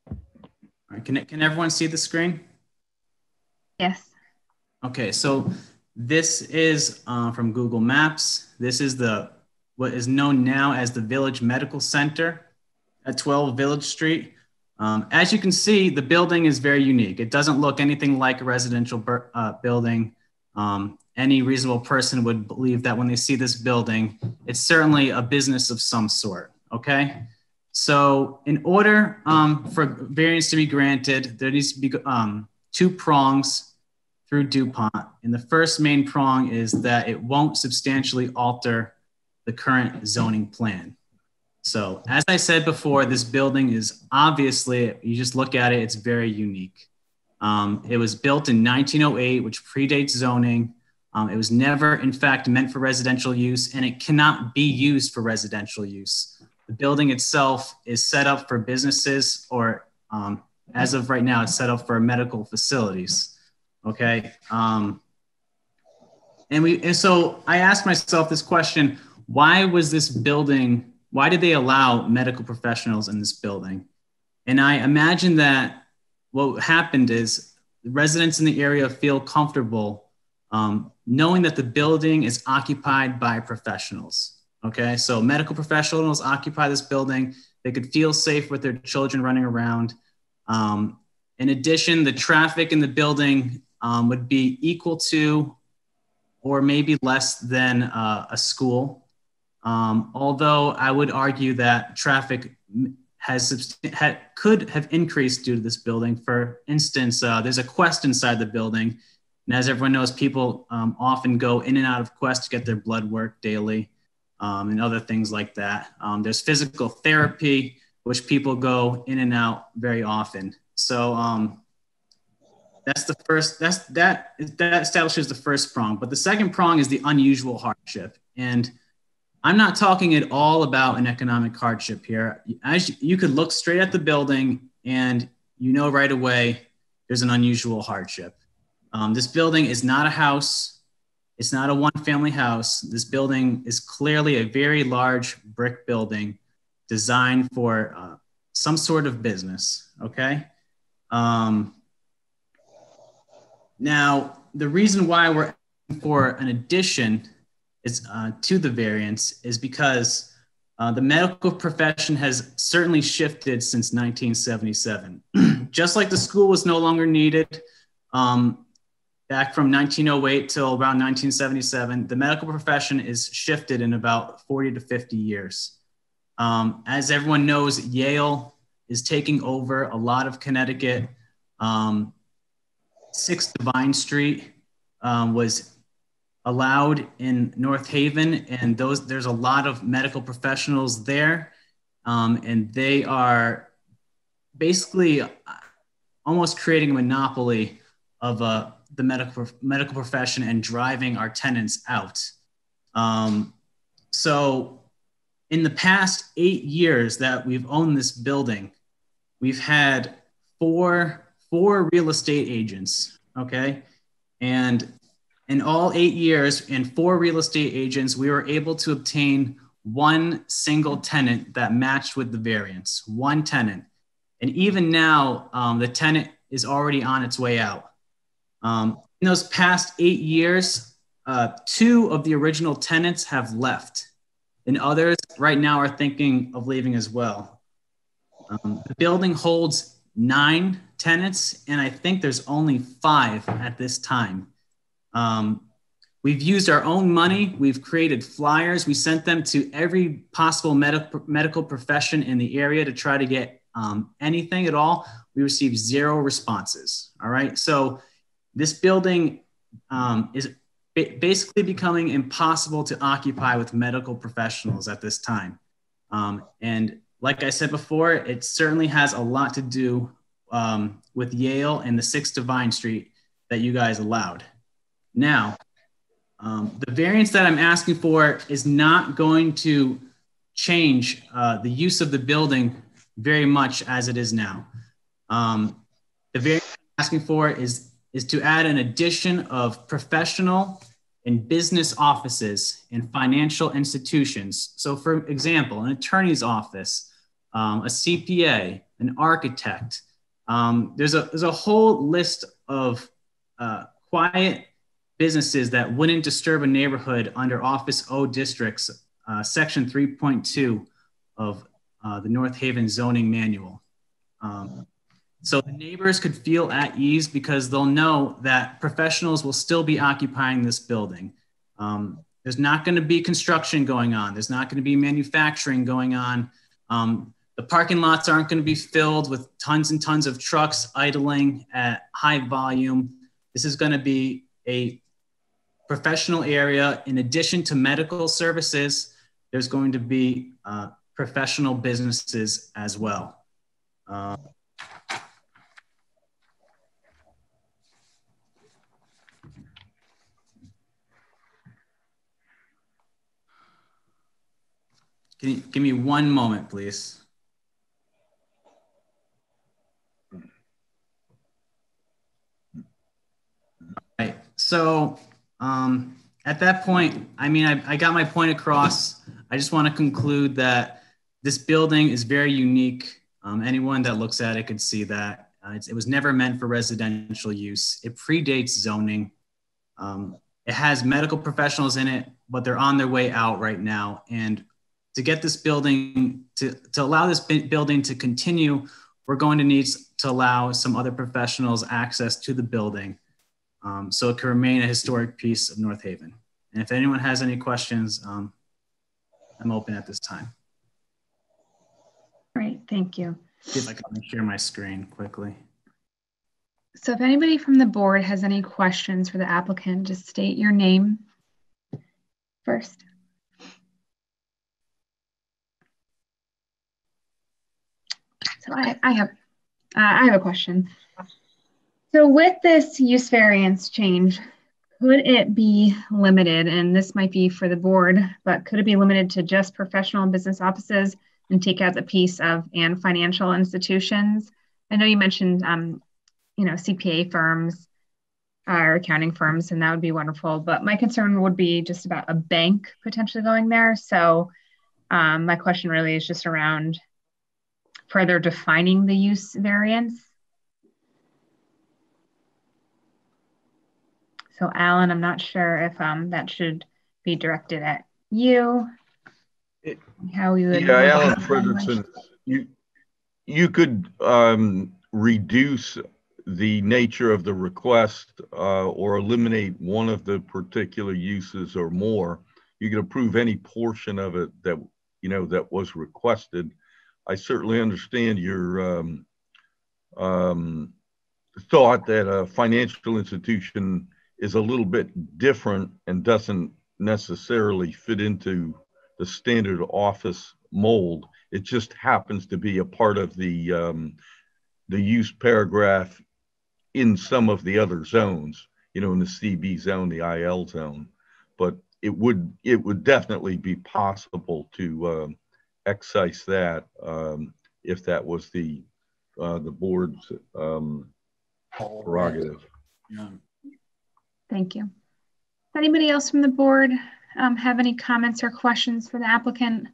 All right, can everyone see the screen? Yes. Okay, so this is from Google Maps. This is what is known now as the Village Medical Center at 12 Village Street. As you can see, the building is very unique. It doesn't look anything like a residential building. Any reasonable person would believe that when they see this building, it's certainly a business of some sort, okay? So in order for variance to be granted, there needs to be 2 prongs through DuPont. And the first main prong is that it won't substantially alter the current zoning plan. So as I said before, this building is obviously, you just look at it, it's very unique. It was built in 1908, which predates zoning. It was never, in fact, meant for residential use, and it cannot be used for residential use. The building itself is set up for businesses, or as of right now, it's set up for medical facilities. Okay. And so I asked myself this question: why was this building? Why did they allow medical professionals in this building? And I imagine that what happened is the residents in the area feel comfortable knowing that the building is occupied by professionals. Okay, so medical professionals occupy this building. They could feel safe with their children running around. In addition, the traffic in the building would be equal to or maybe less than a school. Although I would argue that traffic could have increased due to this building. For instance, there's a Quest inside the building. And as everyone knows, people often go in and out of Quest to get their blood work daily and other things like that. There's physical therapy, which people go in and out very often. So that's the first, that establishes the first prong. But the second prong is the unusual hardship. And I'm not talking at all about an economic hardship here. As you could look straight at the building and you know right away there's an unusual hardship. This building is not a house. It's not a one-family house. This building is clearly a very large brick building designed for some sort of business, okay? Now, the reason why we're asking for an addition is to the variance is because the medical profession has certainly shifted since 1977. Just like the school was no longer needed back from 1908 till around 1977, the medical profession is shifted in about 40 to 50 years. As everyone knows, Yale is taking over a lot of Connecticut. 6 Divine Street was allowed in North Haven, and there's a lot of medical professionals there, and they are basically almost creating a monopoly of the medical profession and driving our tenants out. So in the past 8 years that we've owned this building, we've had four real estate agents, okay? And in all 8 years and 4 real estate agents, we were able to obtain 1 single tenant that matched with the variance, 1 tenant. And even now, the tenant is already on its way out. In those past 8 years, 2 of the original tenants have left, and others right now are thinking of leaving as well. The building holds 9 tenants, and I think there's only 5 at this time. We've used our own money. We've created flyers. We sent them to every possible medical profession in the area to try to get anything at all. We received 0 responses. All right. So this building is basically becoming impossible to occupy with medical professionals at this time. And like I said before, it certainly has a lot to do with Yale and the 6 Divine Street that you guys allowed. Now, the variance that I'm asking for is not going to change the use of the building very much as it is now. The variance I'm asking for is to add an addition of professional and business offices and financial institutions. So for example, an attorney's office, a CPA, an architect. There's a whole list of quiet businesses that wouldn't disturb a neighborhood under Office O districts, Section 3.2 of the North Haven zoning manual. So the neighbors could feel at ease because they'll know that professionals will still be occupying this building. There's not going to be construction going on. There's not going to be manufacturing going on. The parking lots aren't going to be filled with tons and tons of trucks idling at high volume. This is going to be a professional area. In addition to medical services, there's going to be professional businesses as well. Can you give me one moment, please? Right. So at that point, I mean, I got my point across. I just want to conclude that this building is very unique. Anyone that looks at it could see that. It was never meant for residential use. It predates zoning. It has medical professionals in it, but they're on their way out right now. And to get this building, to allow this building to continue, we're going to need to allow some other professionals access to the building so it can remain a historic piece of North Haven. And if anyone has any questions, I'm open at this time. Great, thank you. See if I can share my screen quickly. So if anybody from the board has any questions for the applicant, just state your name first. So I have a question. So with this use variance change, could it be limited, and this might be for the board, but could it be limited to just professional and business offices and take out the piece of and financial institutions? I know you mentioned, you know, CPA firms or accounting firms, and that would be wonderful. But my concern would be just about a bank potentially going there. So my question really is just around further defining the use variance. So Alan, I'm not sure if that should be directed at you. How we would— Yeah, Alan Frederickson, you could reduce the nature of the request or eliminate one of the particular uses or more. You could approve any portion of it that, you know, that was requested. I certainly understand your thought that a financial institution is a little bit different and doesn't necessarily fit into the standard office mold. It just happens to be a part of the use paragraph in some of the other zones, you know, in the CB zone, the IL zone. But it would definitely be possible to excise that if that was the board's prerogative. Yeah. Thank you. Anybody else from the board have any comments or questions for the applicant?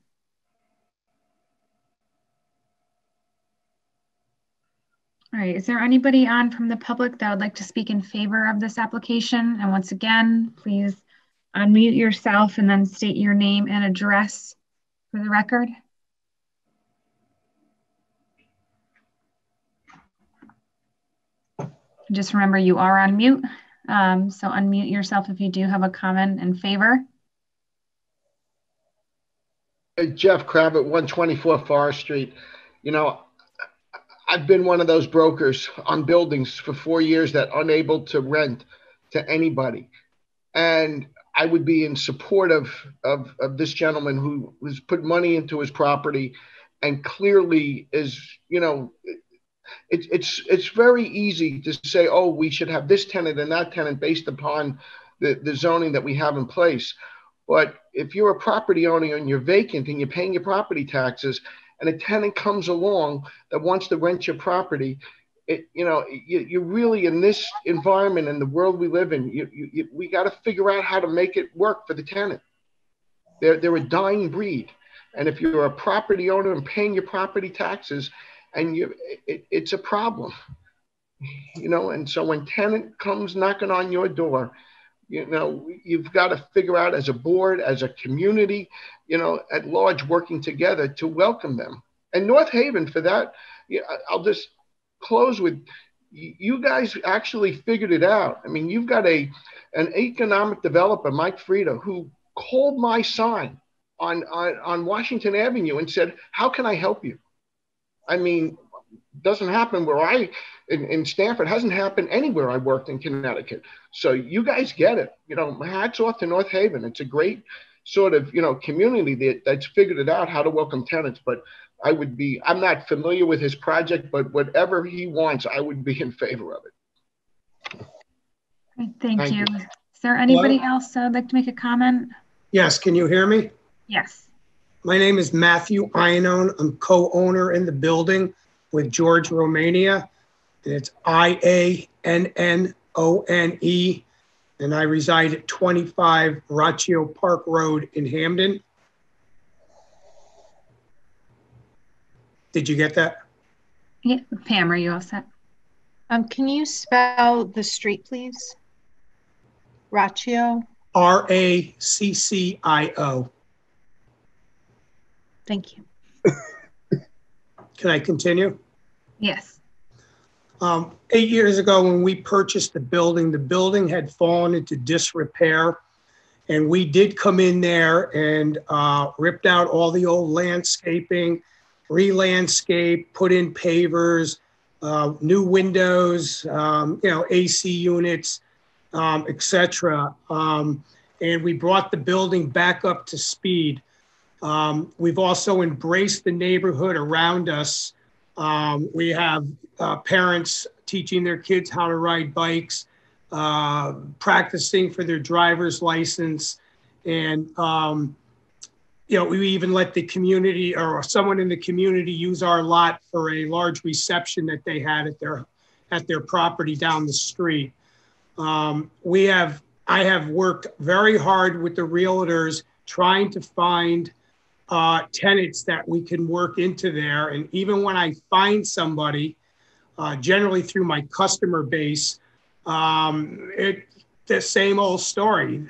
All right, is there anybody on from the public that would like to speak in favor of this application? And once again, please unmute yourself and then state your name and address for the record. Just remember you are on mute. So unmute yourself if you do have a comment in favor. Jeff Kravitz, 124 Forest Street. You know, I've been one of those brokers on buildings for 4 years that unable to rent to anybody. And I would be in support of this gentleman who has put money into his property and clearly is, you know, it's very easy to say, oh, we should have this tenant and that tenant based upon the zoning that we have in place. But if you're a property owner and you're vacant and you're paying your property taxes and a tenant comes along that wants to rent your property, you're really in this environment and the world we live in, we got to figure out how to make it work for the tenant. They're a dying breed. And if you're a property owner and paying your property taxes, and it's a problem, you know. And so when tenant comes knocking on your door, you know, you've got to figure out as a board, as a community, you know, at large, working together to welcome them. And North Haven, for that Yeah, I'll just close with, you guys actually figured it out. I mean, you've got an economic developer, Mike Frieda, who called my sign on Washington Avenue and said, how can I help you? I mean, doesn't happen where in Stanford, hasn't happened anywhere I worked in Connecticut. So you guys get it. You know, hats off to North Haven. It's a great sort of, you know, community that's figured it out how to welcome tenants. But I'm not familiar with his project, but whatever he wants, I would be in favor of it. Great, thank you. Is there anybody else that would like to make a comment? Yes, can you hear me? Yes. My name is Matthew Iannone. I'm co-owner in the building with George Romania. And it's Iannone, and I reside at 25 Roccio Park Road in Hamden. Did you get that? Yeah, Pam, are you all set? Can you spell the street, please? Roccio? R-A-C-C-I-O. Thank you. Can I continue? Yes. 8 years ago when we purchased the building had fallen into disrepair. And we did come in there and ripped out all the old landscaping, re-landscape, put in pavers, new windows, you know, AC units, etc. And we brought the building back up to speed. We've also embraced the neighborhood around us. We have parents teaching their kids how to ride bikes, practicing for their driver's license. And, you know, we even let the community or someone in the community use our lot for a large reception that they had at their property down the street. I have worked very hard with the realtors trying to find tenants that we can work into there. And even when I find somebody, generally through my customer base, it's the same old story.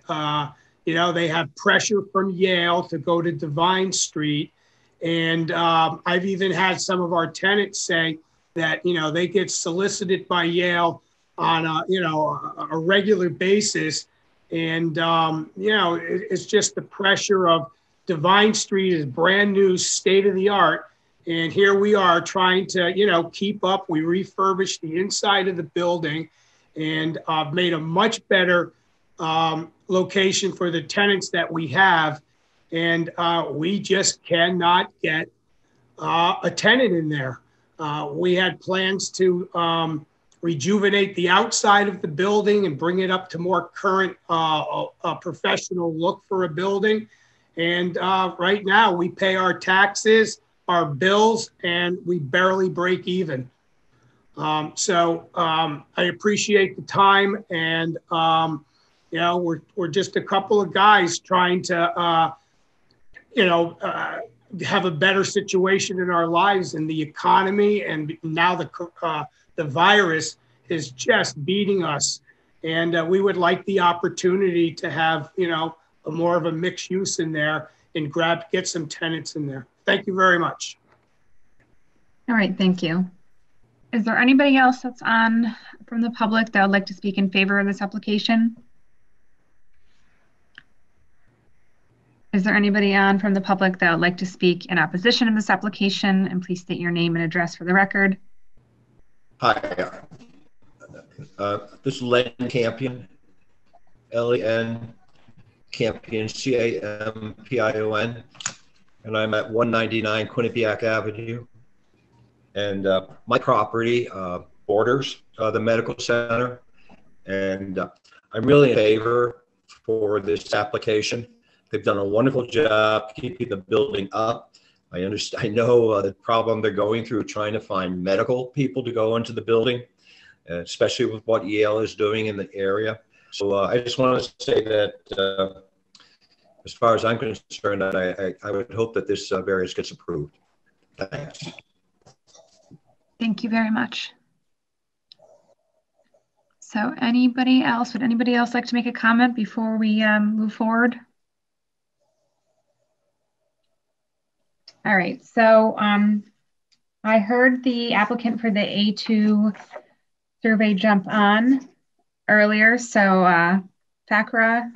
You know, they have pressure from Yale to go to Divine Street. And I've even had some of our tenants say that, you know, they get solicited by Yale on a regular basis. And, you know, it's just the pressure of Divine Street is brand new, state of the art. And here we are trying to, you know, keep up. We refurbished the inside of the building and made a much better location for the tenants that we have. And we just cannot get a tenant in there. We had plans to rejuvenate the outside of the building and bring it up to more current professional look for a building. And right now we pay our taxes, our bills, and we barely break even. So I appreciate the time, and you know, we're just a couple of guys trying to you know, have a better situation in our lives, and the economy, and now the virus is just beating us. And we would like the opportunity to have, you know, more of a mixed use in there and get some tenants in there. Thank you very much. All right, thank you. Is there anybody else that's on from the public that would like to speak in favor of this application? Is there anybody on from the public that would like to speak in opposition of this application? And please state your name and address for the record. Hi, this is Len Campion, L-E-N Campion, C-A-M-P-I-O-N, and I'm at 199 Quinnipiac Avenue. And my property borders the medical center, and I'm really in favor for this application. They've done a wonderful job keeping the building up. I understand. I know the problem they're going through trying to find medical people to go into the building, especially with what Yale is doing in the area. So I just want to say that as far as I'm concerned, that I would hope that this variance gets approved. Thanks. Thank you very much. So anybody else, would anybody else like to make a comment before we move forward? All right, so I heard the applicant for the A2 survey jump on earlier. So Thakra,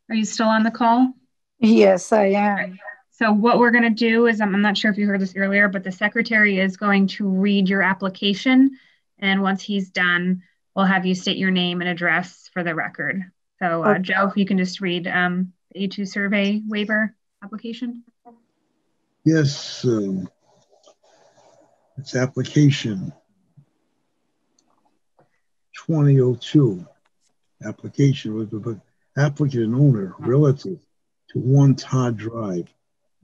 are you still on the call? Yes, I am. So what we're going to do is, I'm not sure if you heard this earlier, but the secretary is going to read your application. And once he's done, we'll have you state your name and address for the record. So Okay. Joe, if you can just read the A2 survey waiver application. Yes, it's application 2002. Application with the applicant and owner relative to 1 Todd Drive,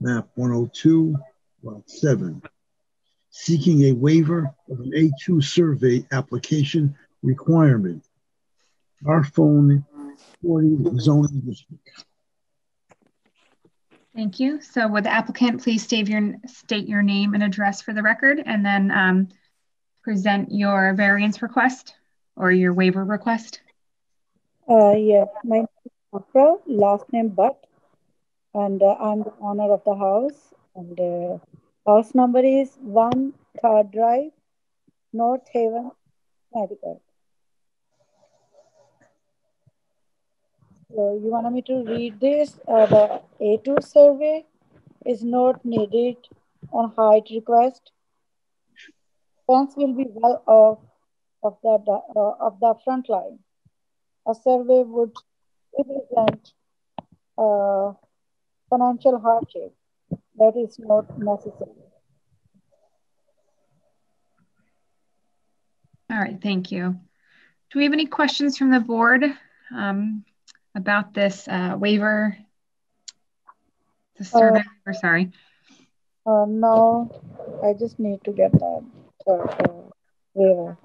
map 102, lot 7. Seeking a waiver of an A2 survey application requirement. Our phone 40 zoning district. Thank you. So would the applicant please state your name and address for the record, and then present your variance request or your waiver request? Yeah, my name is Afra, last name Butt, and I'm the owner of the house. And house number is 1 Third Drive, North Haven, Connecticut. So you wanted me to read this? The A2 survey is not needed on height request. Fence will be well off of the front line. A survey would represent financial hardship. That is not necessary. All right, thank you. Do we have any questions from the board about this waiver? The survey waiver, sorry. No, I just need to get that waiver.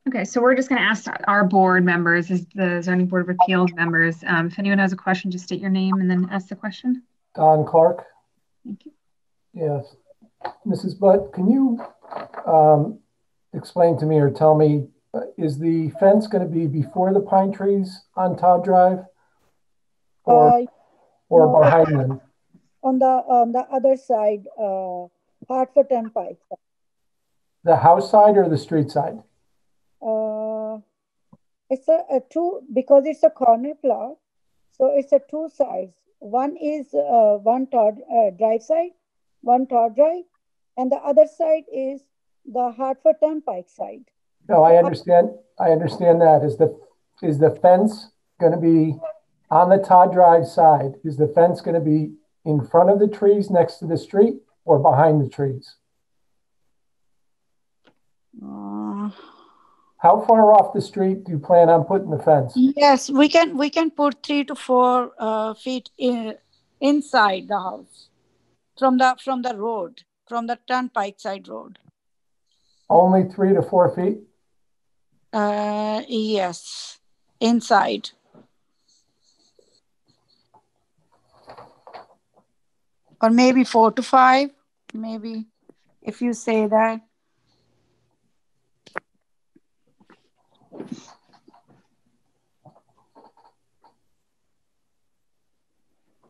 Okay, so we're just going to ask our board members, the Zoning Board of Appeals members, if anyone has a question, just state your name and then ask the question. Don Clark. Thank you. Yes. Mrs. Butt, can you explain to me or tell me, is the fence going to be before the pine trees on Todd Drive or no, behind them? On the other side, Hartford Turnpike. The house side or the street side? It's a two, because it's a corner plot, so it's a two sides. One is one Todd Drive side, one Todd Drive, and the other side is the Hartford Turnpike side. No, I understand. I understand that. Is the fence going to be on the Todd Drive side? Is the fence going to be in front of the trees next to the street or behind the trees? How far off the street do you plan on putting the fence? Yes, we can put 3 to 4 feet inside the house from the road, from the Turnpike side road. Only 3 to 4 feet? Yes, inside. Or maybe 4 to 5, maybe, if you say that.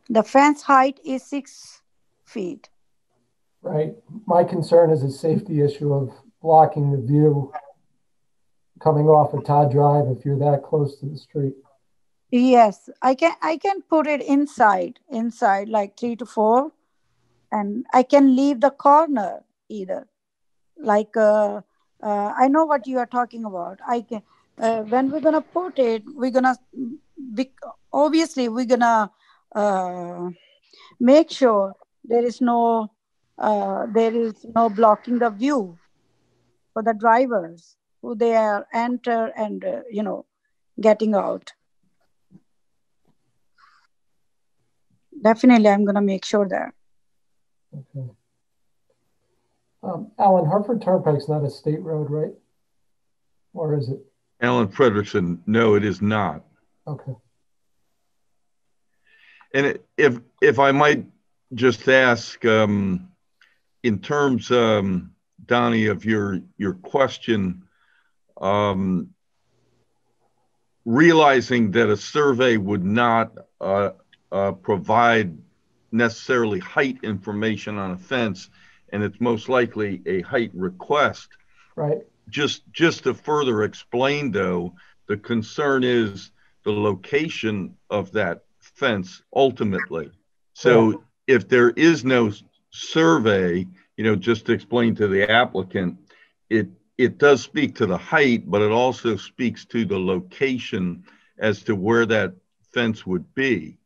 The fence height is 6 feet. Right. My concern is a safety issue of blocking the view coming off of Todd Drive if you're that close to the street. Yes, I can put it inside like 3 to 4, and I can leave the corner either. Like I know what you are talking about. I can when we're gonna put it, we're gonna make sure there is no blocking the view for the drivers who they are enter and getting out. Definitely, I'm gonna make sure that. Okay. Alan, Hartford Turnpike's not a state road, right? Or is it? Alan Frederickson, no, it is not. Okay. And if I might just ask, in terms, Donnie, of your question, realizing that a survey would not provide necessarily height information on a fence, and it's most likely a height request. Right. Just to further explain, though, the concern is the location of that fence ultimately. So if there is no survey, you know, just to explain to the applicant, it does speak to the height, but it also speaks to the location as to where that fence would be.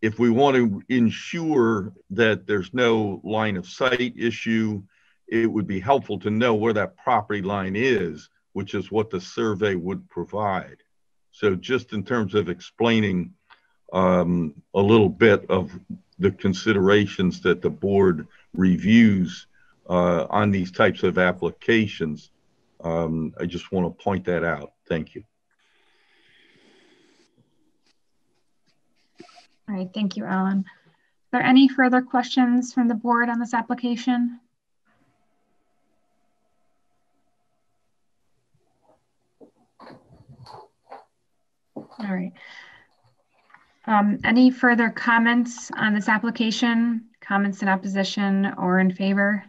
If we want to ensure that there's no line of sight issue, it would be helpful to know where that property line is, which is what the survey would provide. So just in terms of explaining a little bit of the considerations that the board reviews on these types of applications, I just want to point that out. Thank you. All right, thank you, Alan. Are there any further questions from the board on this application? All right. Any further comments on this application? Comments in opposition or in favor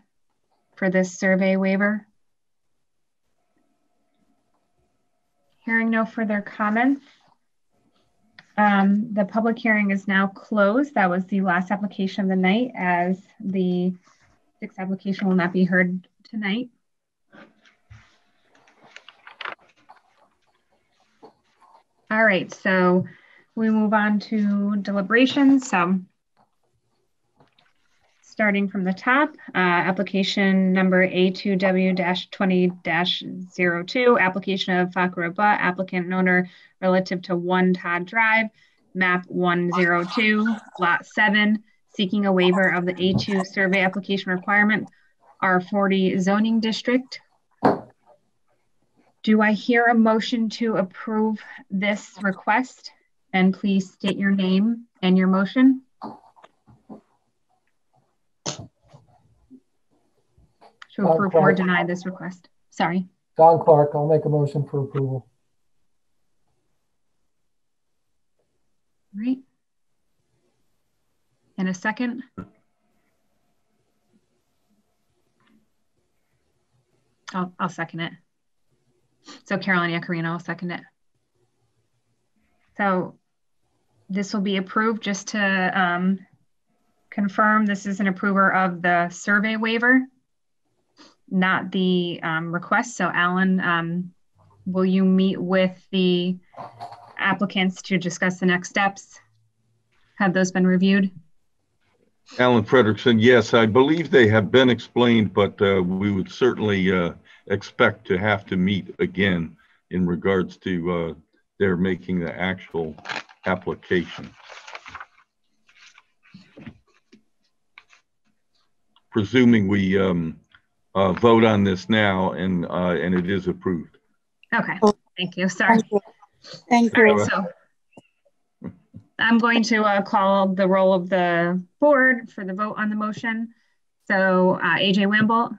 for this survey waiver? Hearing no further comments, the public hearing is now closed. That was the last application of the night, as the sixth application will not be heard tonight. All right, so we move on to deliberations. So starting from the top, application number A2W-20-02, application of Fakura Butt, applicant and owner relative to 1 Todd Drive, map 102, lot 7, seeking a waiver of the A2 survey application requirement, R40 zoning district. Do I hear a motion to approve this request? And please state your name and your motion. To approve or deny this request. Sorry. Don Clark, I'll make a motion for approval. All right. And a second. I'll second it. So Carolyn Iacarino will second it. So this will be approved. Just to confirm, this is an approver of the survey waiver, not the request. So Alan, will you meet with the applicants to discuss the next steps? Have those been reviewed? Alan Frederickson, yes, I believe they have been explained, but we would certainly expect to have to meet again in regards to their making the actual application. Presuming we vote on this now and it is approved. Okay, thank you. Sorry. Thank you. All right, so I'm going to call the roll of the board for the vote on the motion. So AJ Wamble, I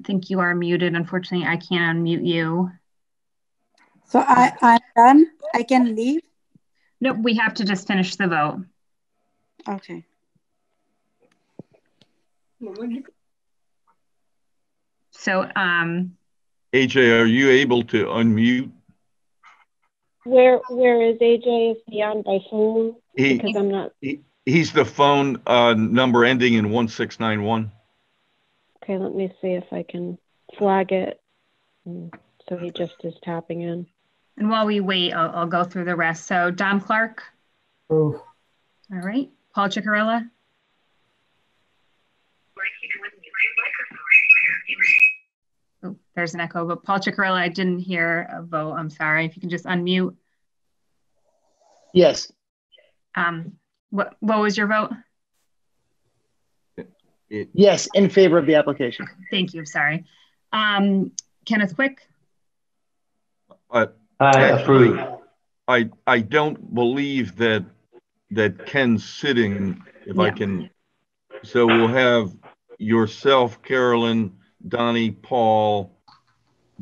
think you are muted. Unfortunately, I can't unmute you. So I'm done. I can leave? Nope, we have to just finish the vote. Okay. So AJ, are you able to unmute? Where is AJ? Is he on by phone? Because I'm not. He's the phone number ending in 1691. Okay, let me see if I can flag it. So he just is tapping in. And while we wait, I'll go through the rest. So Don Clark. Approve. All right. Paul Ciccarella. Oh, there's an echo, but Paul Ciccarella, I didn't hear a vote. I'm sorry. If you can just unmute. Yes. What was your vote? Yes, in favor of the application. Thank you. Sorry. Kenneth Quick. I approve. I don't believe that Ken's sitting, if I can. So we'll have yourself, Carolyn, Donnie, Paul,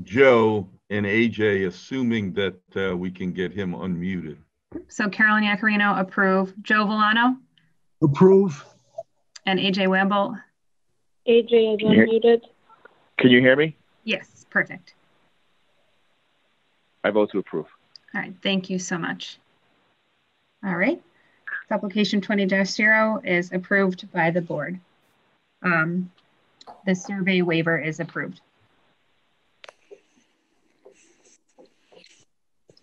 Joe, and AJ, assuming that we can get him unmuted. So Carolyn Iacarino, approve. Joe Villano? Approve. And AJ Wamble? AJ is unmuted. Can you hear me? Yes, perfect. I vote to approve. All right, thank you so much. All right, so application 20-0 is approved by the board. The survey waiver is approved.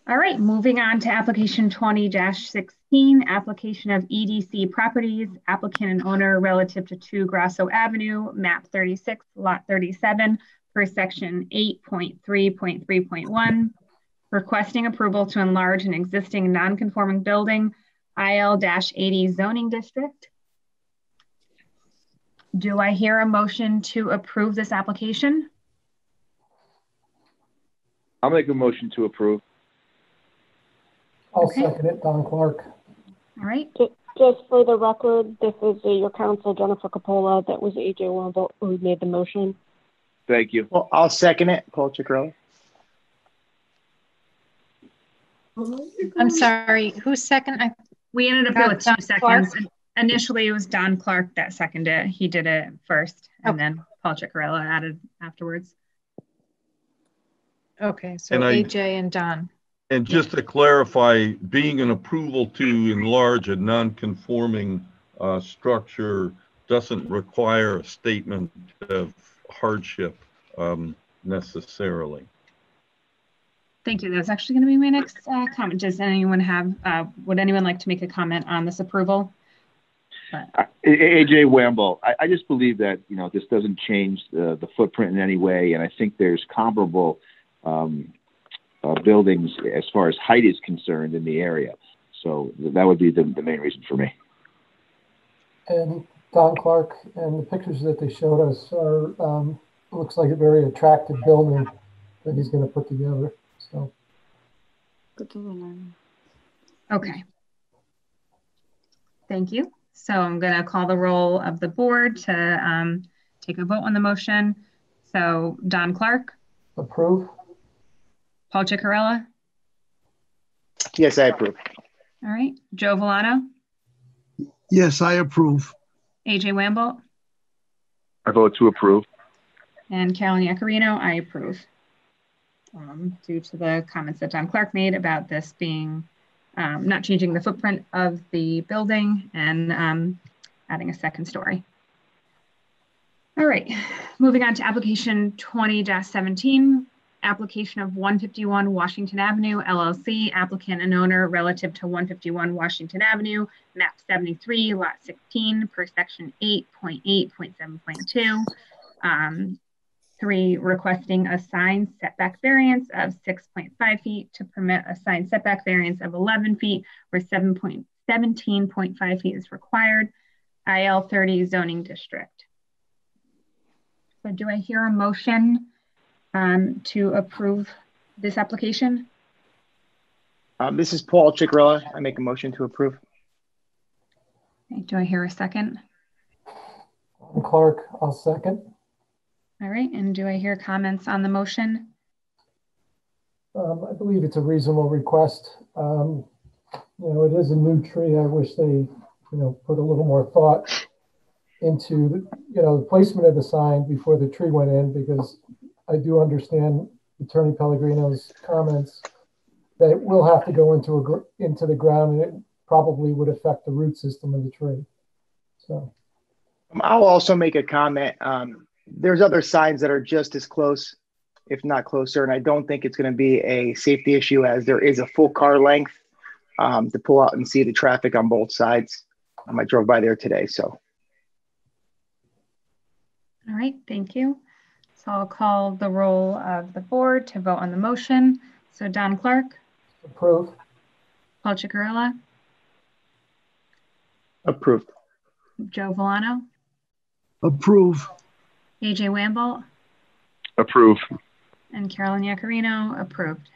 All right, moving on to application 20-16, application of EDC properties, applicant and owner relative to 2 Grasso Avenue, map 36, lot 37, per section 8.3.3.1, requesting approval to enlarge an existing non-conforming building, IL-80 zoning district. Do I hear a motion to approve this application? I'll make a motion to approve. I'll second it, Don Clark. All right. Just for the record, this is your counsel, Jennifer Coppola. That was AJ Wamble who made the motion. Thank you. Well, I'll second it, Paul Chickarella. I'm sorry, who's second? We ended up here with 2 seconds. Clark? Initially, it was Don Clark that seconded it. He did it first, and then Paul Chickarella added afterwards. Okay, so And AJ and Don. And just to clarify, being an approval to enlarge a non-conforming structure doesn't require a statement of hardship necessarily. Thank you. That's actually going to be my next comment. Does anyone have, would anyone like to make a comment on this approval? AJ Wamble, I just believe that, you know, this doesn't change the footprint in any way. And I think there's comparable buildings as far as height is concerned in the area. So that would be the main reason for me. And Don Clark, and the pictures that they showed us are, looks like a very attractive building that he's going to put together. So. Okay. Thank you. So I'm going to call the roll of the board to take a vote on the motion. So Don Clark. Approve. Paul Chickarella. Yes, I approve. All right. Joe Villano. Yes, I approve. AJ Wamble. I vote to approve. And Carolyn Yacarino, I approve. Due to the comments that Don Clark made about this being not changing the footprint of the building and adding a second story. All right, moving on to application 20-17, application of 151 Washington Avenue, LLC, applicant and owner relative to 151 Washington Avenue, map 73, lot 16, per section 8.8.7.2. 3, requesting a sign setback variance of 6.5 feet to permit a sign setback variance of 11 feet where 17.5 feet is required, IL-30 zoning district. So do I hear a motion to approve this application? This is Paul Chickarella. I make a motion to approve. Okay, do I hear a second? Don Clark, I'll second. All right, and do I hear comments on the motion? I believe it's a reasonable request. You know, it is a new tree. I wish they, put a little more thought into, the placement of the sign before the tree went in, because I do understand Attorney Pellegrino's comments that it will have to go into the ground, and it probably would affect the root system of the tree. So, I'll also make a comment. There's other signs that are just as close, if not closer, and I don't think it's going to be a safety issue, as there is a full car length to pull out and see the traffic on both sides. I drove by there today, so. All right, thank you. So I'll call the roll of the board to vote on the motion. So Don Clark. Approve. Paul Chickarella. Approved. Joe Villano. Approve. AJ Wamble. Approve. And Carolyn Yacarino, approved.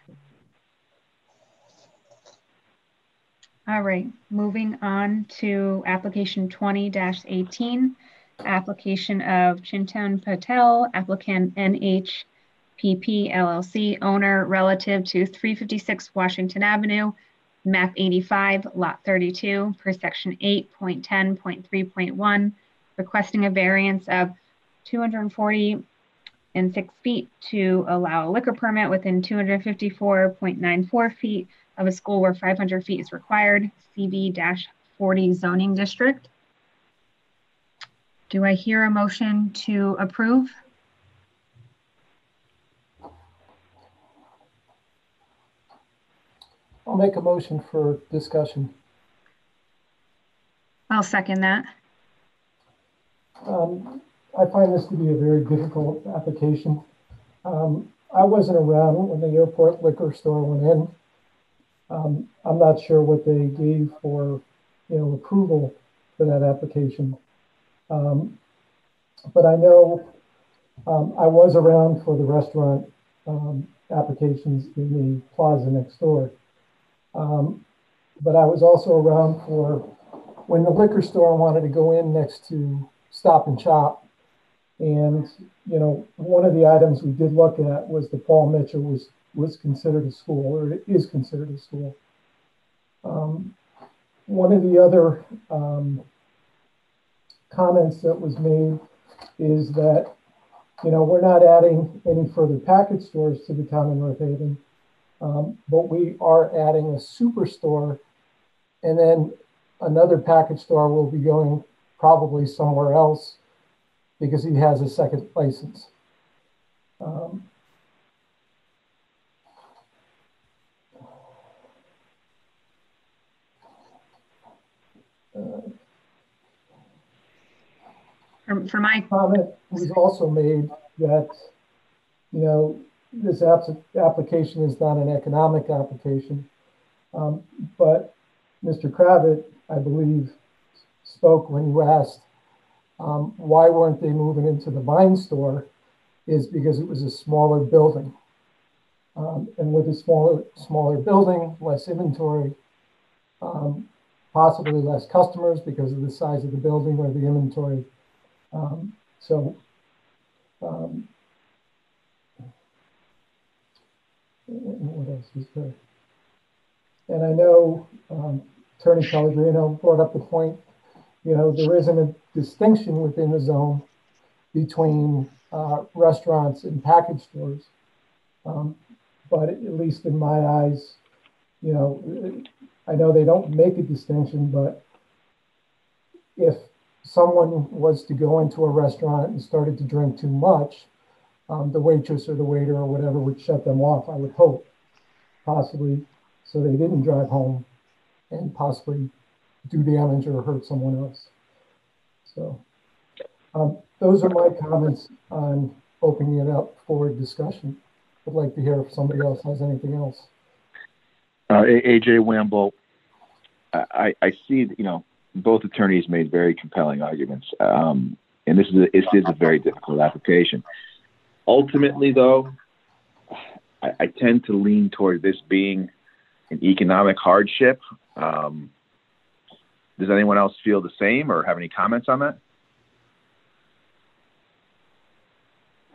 All right, moving on to application 20-18, application of Chintan Patel, applicant NHPP LLC, owner relative to 356 Washington Avenue, map 85, lot 32, per section 8.10.3.1, requesting a variance of 240 feet to allow a liquor permit within 254.94 feet of a school where 500 feet is required, CB-40 zoning district. Do I hear a motion to approve? I'll make a motion for discussion. I'll second that. I find this to be a very difficult application. I wasn't around when the airport liquor store went in. I'm not sure what they gave for, approval for that application. But I know I was around for the restaurant applications in the plaza next door. But I was also around for when the liquor store wanted to go in next to Stop and Shop. And, one of the items we did look at was the Paul Mitchell was considered a school, or it is considered a school. One of the other comments that was made is that, we're not adding any further package stores to the town of North Haven, but we are adding a superstore, and then another package store will be going probably somewhere else because he has a second license. For my comment was also made that, this application is not an economic application, but Mr. Kravitz, I believe, spoke when you asked why weren't they moving into the Vine store, is because it was a smaller building. And with a smaller building, less inventory, possibly less customers because of the size of the building or the inventory. What else is there? And I know Attorney Pellegrino brought up the point, there isn't a distinction within the zone between restaurants and package stores. But at least in my eyes, I know they don't make a distinction, but if someone was to go into a restaurant and started to drink too much, the waitress or the waiter or whatever would shut them off, I would hope, possibly, so they didn't drive home and possibly do damage or hurt someone else. So those are my comments on opening it up for discussion. I'd like to hear if somebody else has anything else. AJ Wamble, I see, both attorneys made very compelling arguments. And this is a very difficult application. Ultimately, though, I tend to lean toward this being an economic hardship. Does anyone else feel the same or have any comments on that?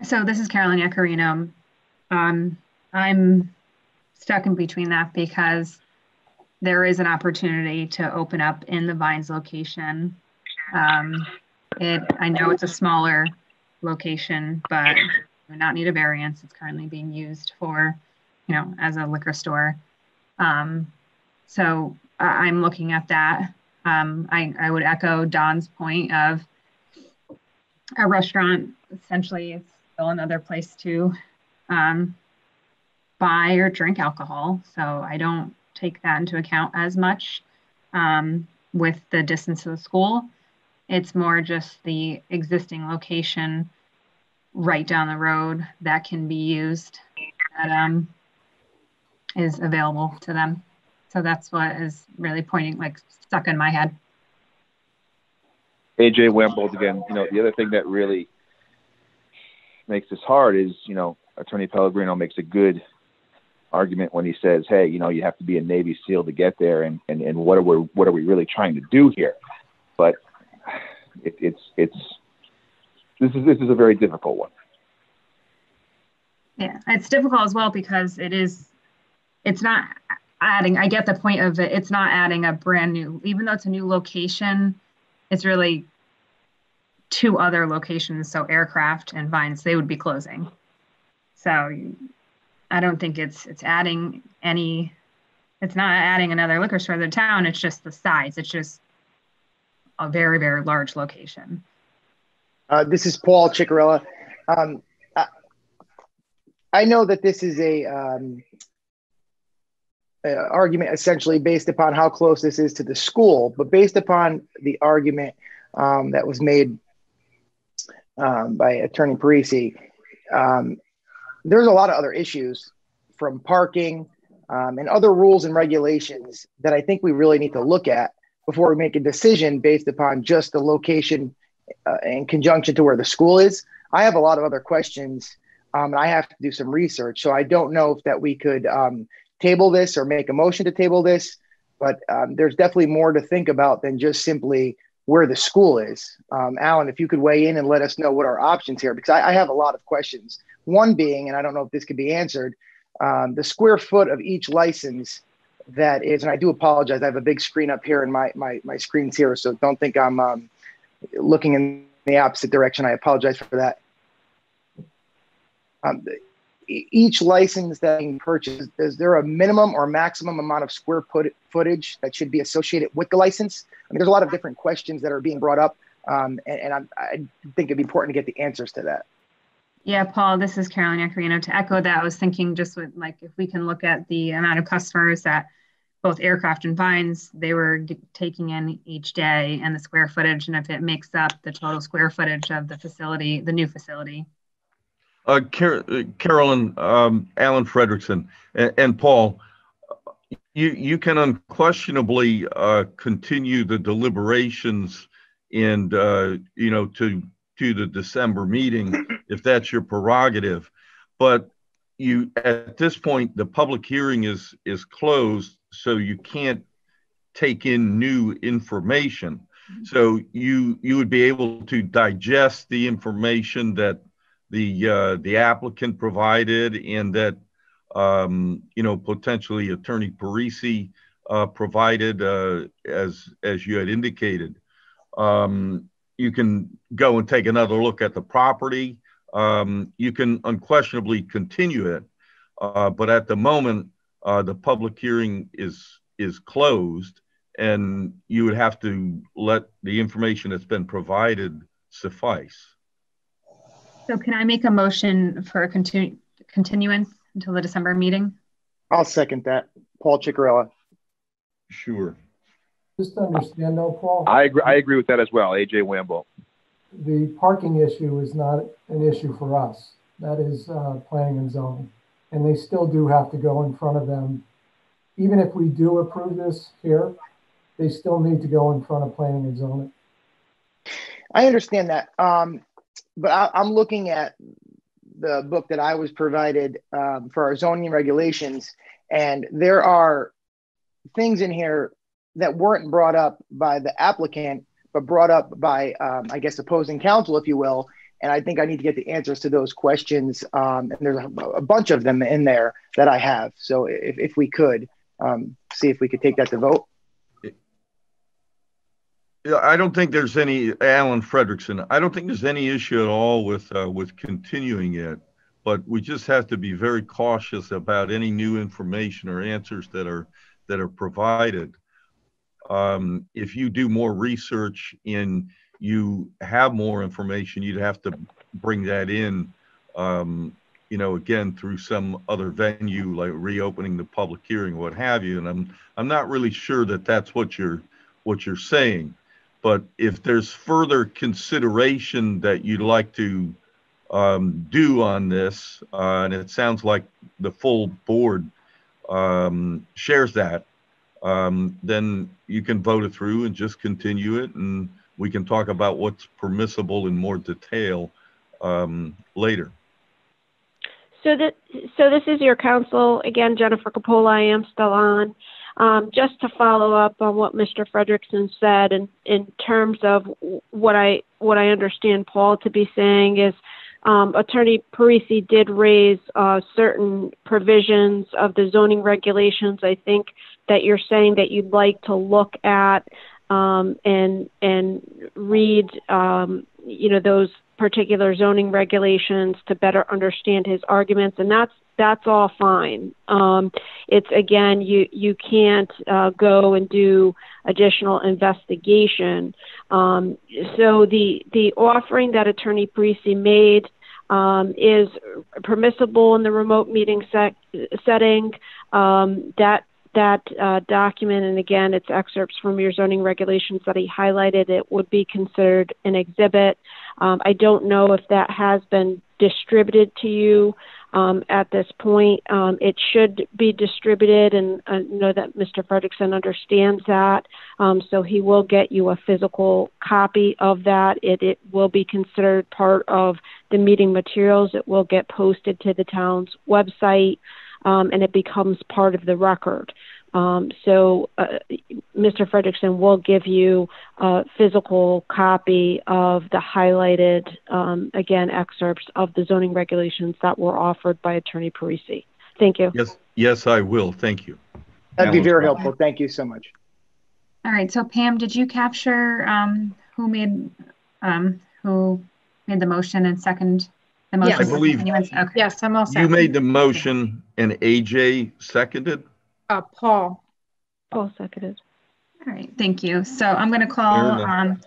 So this is Carolyn Yacarino. I'm stuck in between that because there is an opportunity to open up in the Vines location. I know it's a smaller location, but do not need a variance. It's currently being used for, as a liquor store. So I'm looking at that. I would echo Don's point of a restaurant. Essentially, it's still another place to buy or drink alcohol. So I don't take that into account as much with the distance to the school. It's more just the existing location right down the road that can be used, that is available to them. So that's what is really stuck in my head. AJ Wembold again, the other thing that really makes this hard is, Attorney Pellegrino makes a good argument when he says, hey, you have to be a Navy SEAL to get there, and what are we really trying to do here? But this is a very difficult one. Yeah, it's difficult as well because it's not adding, I get the point of it, it's not adding a brand new, even though it's a new location, it's really two other locations, so Aircraft and Vines, they would be closing. So I don't think it's adding any, it's not adding another liquor store to the town, it's just the size. It's just a very, very large location. This is Paul Ciccarella. I know that this is a argument essentially based upon how close this is to the school, but based upon the argument that was made by Attorney Parisi, there's a lot of other issues from parking and other rules and regulations that I think we really need to look at before we make a decision based upon just the location in conjunction to where the school is. I have a lot of other questions and I have to do some research. So I don't know if that we could table this or make a motion to table this, but there's definitely more to think about than just simply where the school is. Alan, if you could weigh in and let us know what our options here, because I have a lot of questions. One being, and I don't know if this could be answered, the square foot of each license that is, and I do apologize, I have a big screen up here and my screen's here, so don't think I'm looking in the opposite direction. I apologize for that. Each license that being purchased, is there a minimum or maximum amount of square footage that should be associated with the license? I mean, there's a lot of different questions that are being brought up, and I think it'd be important to get the answers to that. Yeah, Paul, this is Caroline Iacarino. To echo that, I was thinking just with, like, if we can look at the amount of customers that both Aircraft and Vines, they were taking in each day, and the square footage, and if it makes up the total square footage of the facility, the new facility. Carolyn, Alan Fredrickson, and Paul, you can unquestionably continue the deliberations and you know, to the December meeting if that's your prerogative, but you, at this point, the public hearing is closed, so you can't take in new information. So you would be able to digest the information that the applicant provided and that you know, potentially Attorney Parisi provided as you had indicated. You can go and take another look at the property. You can unquestionably continue it, but at the moment the public hearing is closed, and you would have to let the information that's been provided suffice. So can I make a motion for a continuance until the December meeting? I'll second that. Paul Ciccarella. Sure. Just to understand though, Paul. I agree with that as well, AJ Wamble. The parking issue is not an issue for us. That is planning and zoning. And they still do have to go in front of them. Even if we do approve this here, they still need to go in front of planning and zoning. I understand that. But I'm looking at the book that I was provided for our zoning regulations, and there are things in here that weren't brought up by the applicant, but brought up by, I guess, opposing counsel, if you will. And I think I need to get the answers to those questions. And there's a bunch of them in there that I have. So if we could see if we could take that to vote. Yeah, I don't think there's any, Alan Fredrickson, I don't think there's any issue at all with continuing it, but we just have to be very cautious about any new information or answers that are provided. If you do more research and you have more information, you'd have to bring that in, you know, again, through some other venue, like reopening the public hearing, what have you. And I'm not really sure that that's what you're saying. But if there's further consideration that you'd like to do on this, and it sounds like the full board shares that, then you can vote it through and just continue it, and we can talk about what's permissible in more detail later. So this is your counsel again, Jennifer Coppola. I am still on. Just to follow up on what Mr. Fredrickson said, in terms of what I understand Paul to be saying is, Attorney Parisi did raise certain provisions of the zoning regulations. I think that you're saying that you'd like to look at and read those particular zoning regulations to better understand his arguments, and that's all fine. It's again, you can't go and do additional investigation. So the offering that Attorney Parisi made is permissible in the remote meeting setting. That document, and again, it's excerpts from your zoning regulations that he highlighted, it would be considered an exhibit. I don't know if that has been distributed to you at this point. It should be distributed, and I know that Mr. Fredrickson understands that. So he will get you a physical copy of that. It will be considered part of the meeting materials. It will get posted to the town's website. And it becomes part of the record. So Mr. Fredrickson will give you a physical copy of the highlighted, again, excerpts of the zoning regulations that were offered by Attorney Parisi. Thank you. Yes, I will. Thank you. That'd be very helpful. Thank you so much. All right. So Pam, did you capture who made the motion and second the motion? Yes. I believe. Okay. Yes, I'm all set. You made the motion and AJ seconded? Paul. Paul seconded. All right, thank you. So I'm going to call on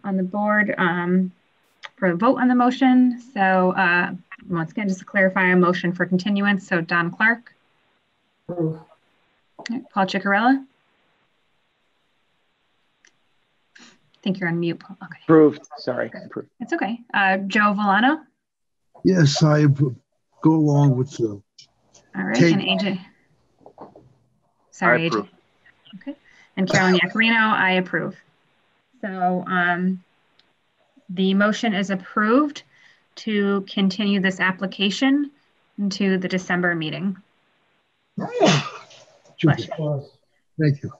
the board for a vote on the motion. So once again, just to clarify, a motion for continuance. So Don Clark. Approve. Okay, Paul Ciccarella. I think you're on mute, Paul. Okay. Approved. Sorry. Approved. It's okay. Joe Villano. Yes, I go along with the. All right, and AJ. Sorry, AJ. Okay, and Carolyn Iacarino, I approve. So the motion is approved to continue this application into the December meeting. Thank you.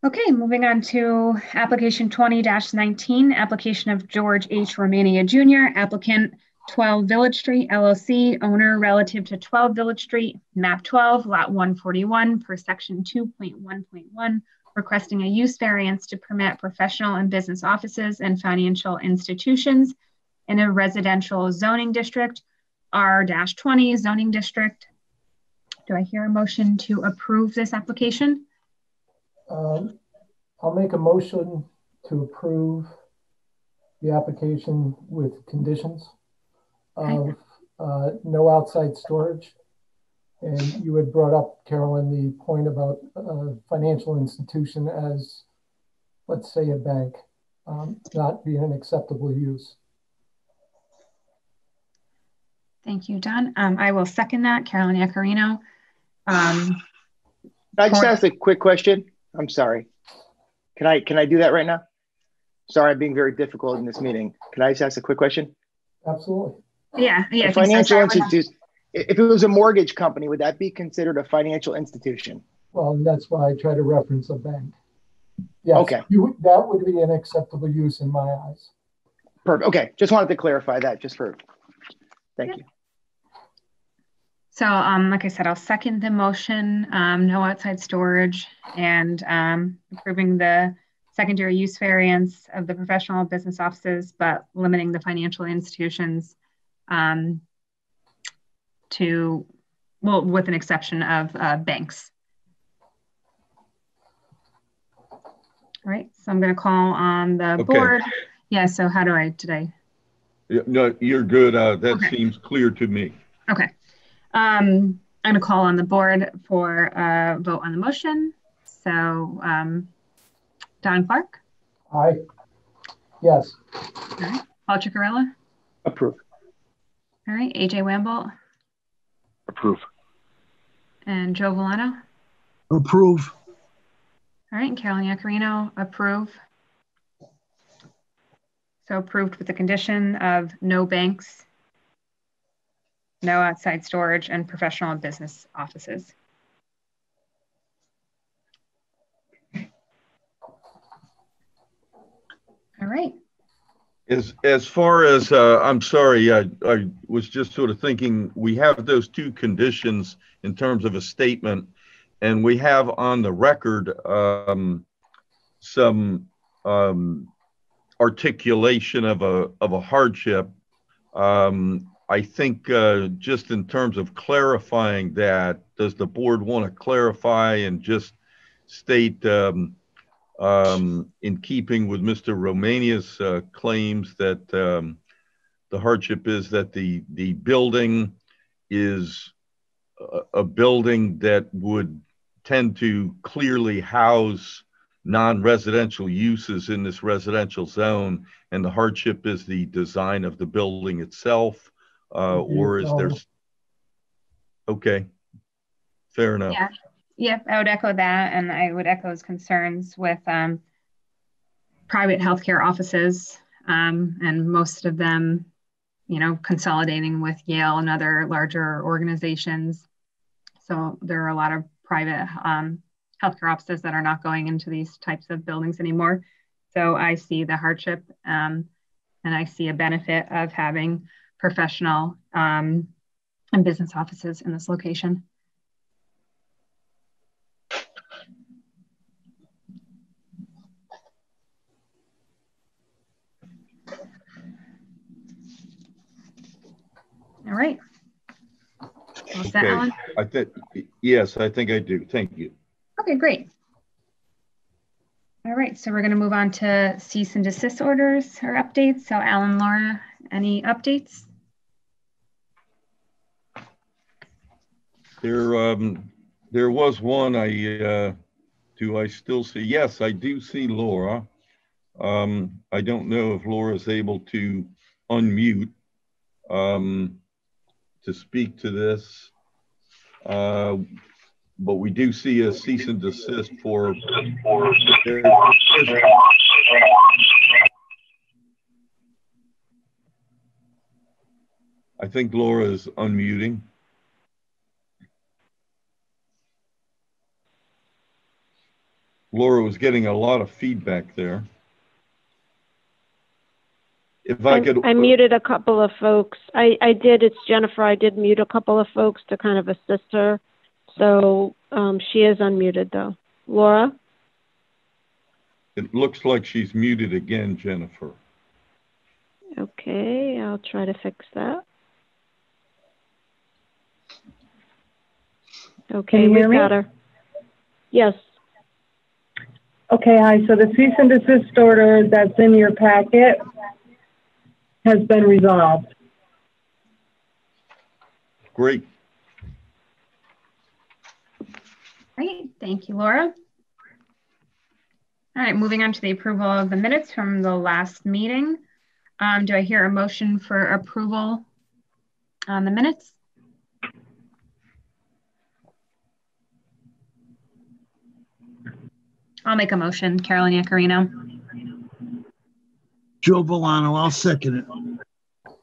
Okay, moving on to application 20-19, application of George H. Romania Jr., applicant 12 Village Street, LLC, owner relative to 12 Village Street, map 12, lot 141, per section 2.1.1, requesting a use variance to permit professional and business offices and financial institutions in a residential zoning district, R-20 zoning district. Do I hear a motion to approve this application? I'll make a motion to approve the application with conditions of no outside storage. And you had brought up, Carolyn, the point about a financial institution as, let's say, a bank, not being an acceptable use. Thank you, Don. I will second that, Carolyn Iacarino. Can I just ask a quick question? I'm sorry. Can I do that right now? Sorry, I'm being very difficult in this meeting. Can I just ask a quick question? Absolutely. Yeah. A financial institution. If it was a mortgage company, would that be considered a financial institution? Well, that's why I try to reference a bank. Yes, okay. That would be an acceptable use in my eyes. Perfect. Okay, just wanted to clarify that thank you. So like I said, I'll second the motion, no outside storage, and approving the secondary use variance of the professional business offices, but limiting the financial institutions to, well, with an exception of banks. All right, so I'm going to call on the board. Yeah, so how do I today? No, you're good. That seems clear to me. Okay. I'm going to call on the board for a vote on the motion. So Don Clark? Aye. Yes. All right. Paul Ciccarella? Approve. All right. AJ Wamble? Approve. And Joe Villano? Approve. All right. And Carolyn Iacarino? Approve. So approved with the condition of no banks, no outside storage, and professional and business offices. All right. As far as, I'm sorry, I was just sort of thinking, we have those two conditions in terms of a statement, and we have on the record some articulation of a hardship. I think just in terms of clarifying that, does the board want to clarify and just state in keeping with Mr. Romania's claims that the hardship is that the building is a building that would tend to clearly house non-residential uses in this residential zone, and the hardship is the design of the building itself, or is there? Okay, fair enough. Yeah, yep, I would echo that, and I would echo his concerns with private healthcare offices, and most of them, you know, consolidating with Yale and other larger organizations. So there are a lot of private healthcare offices that are not going into these types of buildings anymore. So I see the hardship, and I see a benefit of having professional and business offices in this location. All right. All set, Okay. Alan? Yes, I think I do. Thank you. Okay, great. All right, so we're going to move on to cease and desist orders or updates. So Alan, Laura, any updates? There was one. Do I still see? Yes, I do see Laura. I don't know if Laura is able to unmute to speak to this, but we do see a cease and desist for. I think Laura is unmuting. Laura was getting a lot of feedback there. If I muted a couple of folks. I did, it's Jennifer, I did mute a couple of folks to kind of assist her. So she is unmuted though. Laura? It looks like she's muted again, Jennifer. Okay, I'll try to fix that. Okay, we've got her. Yes. Okay, hi. So the cease and desist order that's in your packet has been resolved. Great. Great, thank you, Laura. All right, moving on to the approval of the minutes from the last meeting. Do I hear a motion for approval on the minutes? I'll make a motion, Carolyn Iaccarino. Joe Bolano, I'll second it.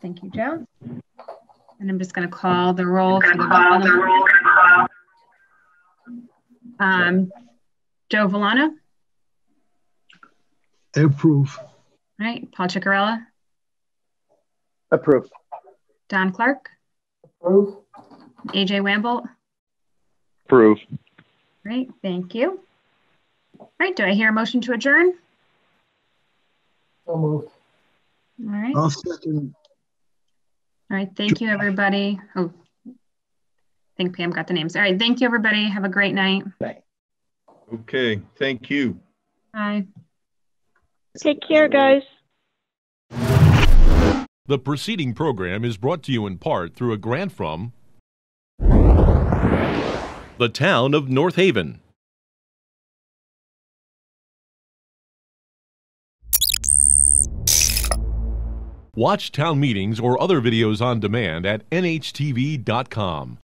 Thank you, Joe. And I'm just going to call the roll for the vote. Joe Volano. I approve. All right, Paul Ciccarella. Approve. Don Clark. Approve. AJ Wamble. Approve. Great, thank you. All right, do I hear a motion to adjourn? So moved. All right. I'll second. All right, thank you, everybody. Oh, I think Pam got the names. All right, thank you, everybody. Have a great night. Bye. Okay, thank you. Bye. Take care, guys. The preceding program is brought to you in part through a grant from the Town of North Haven. Watch town meetings or other videos on demand at nhtv.com.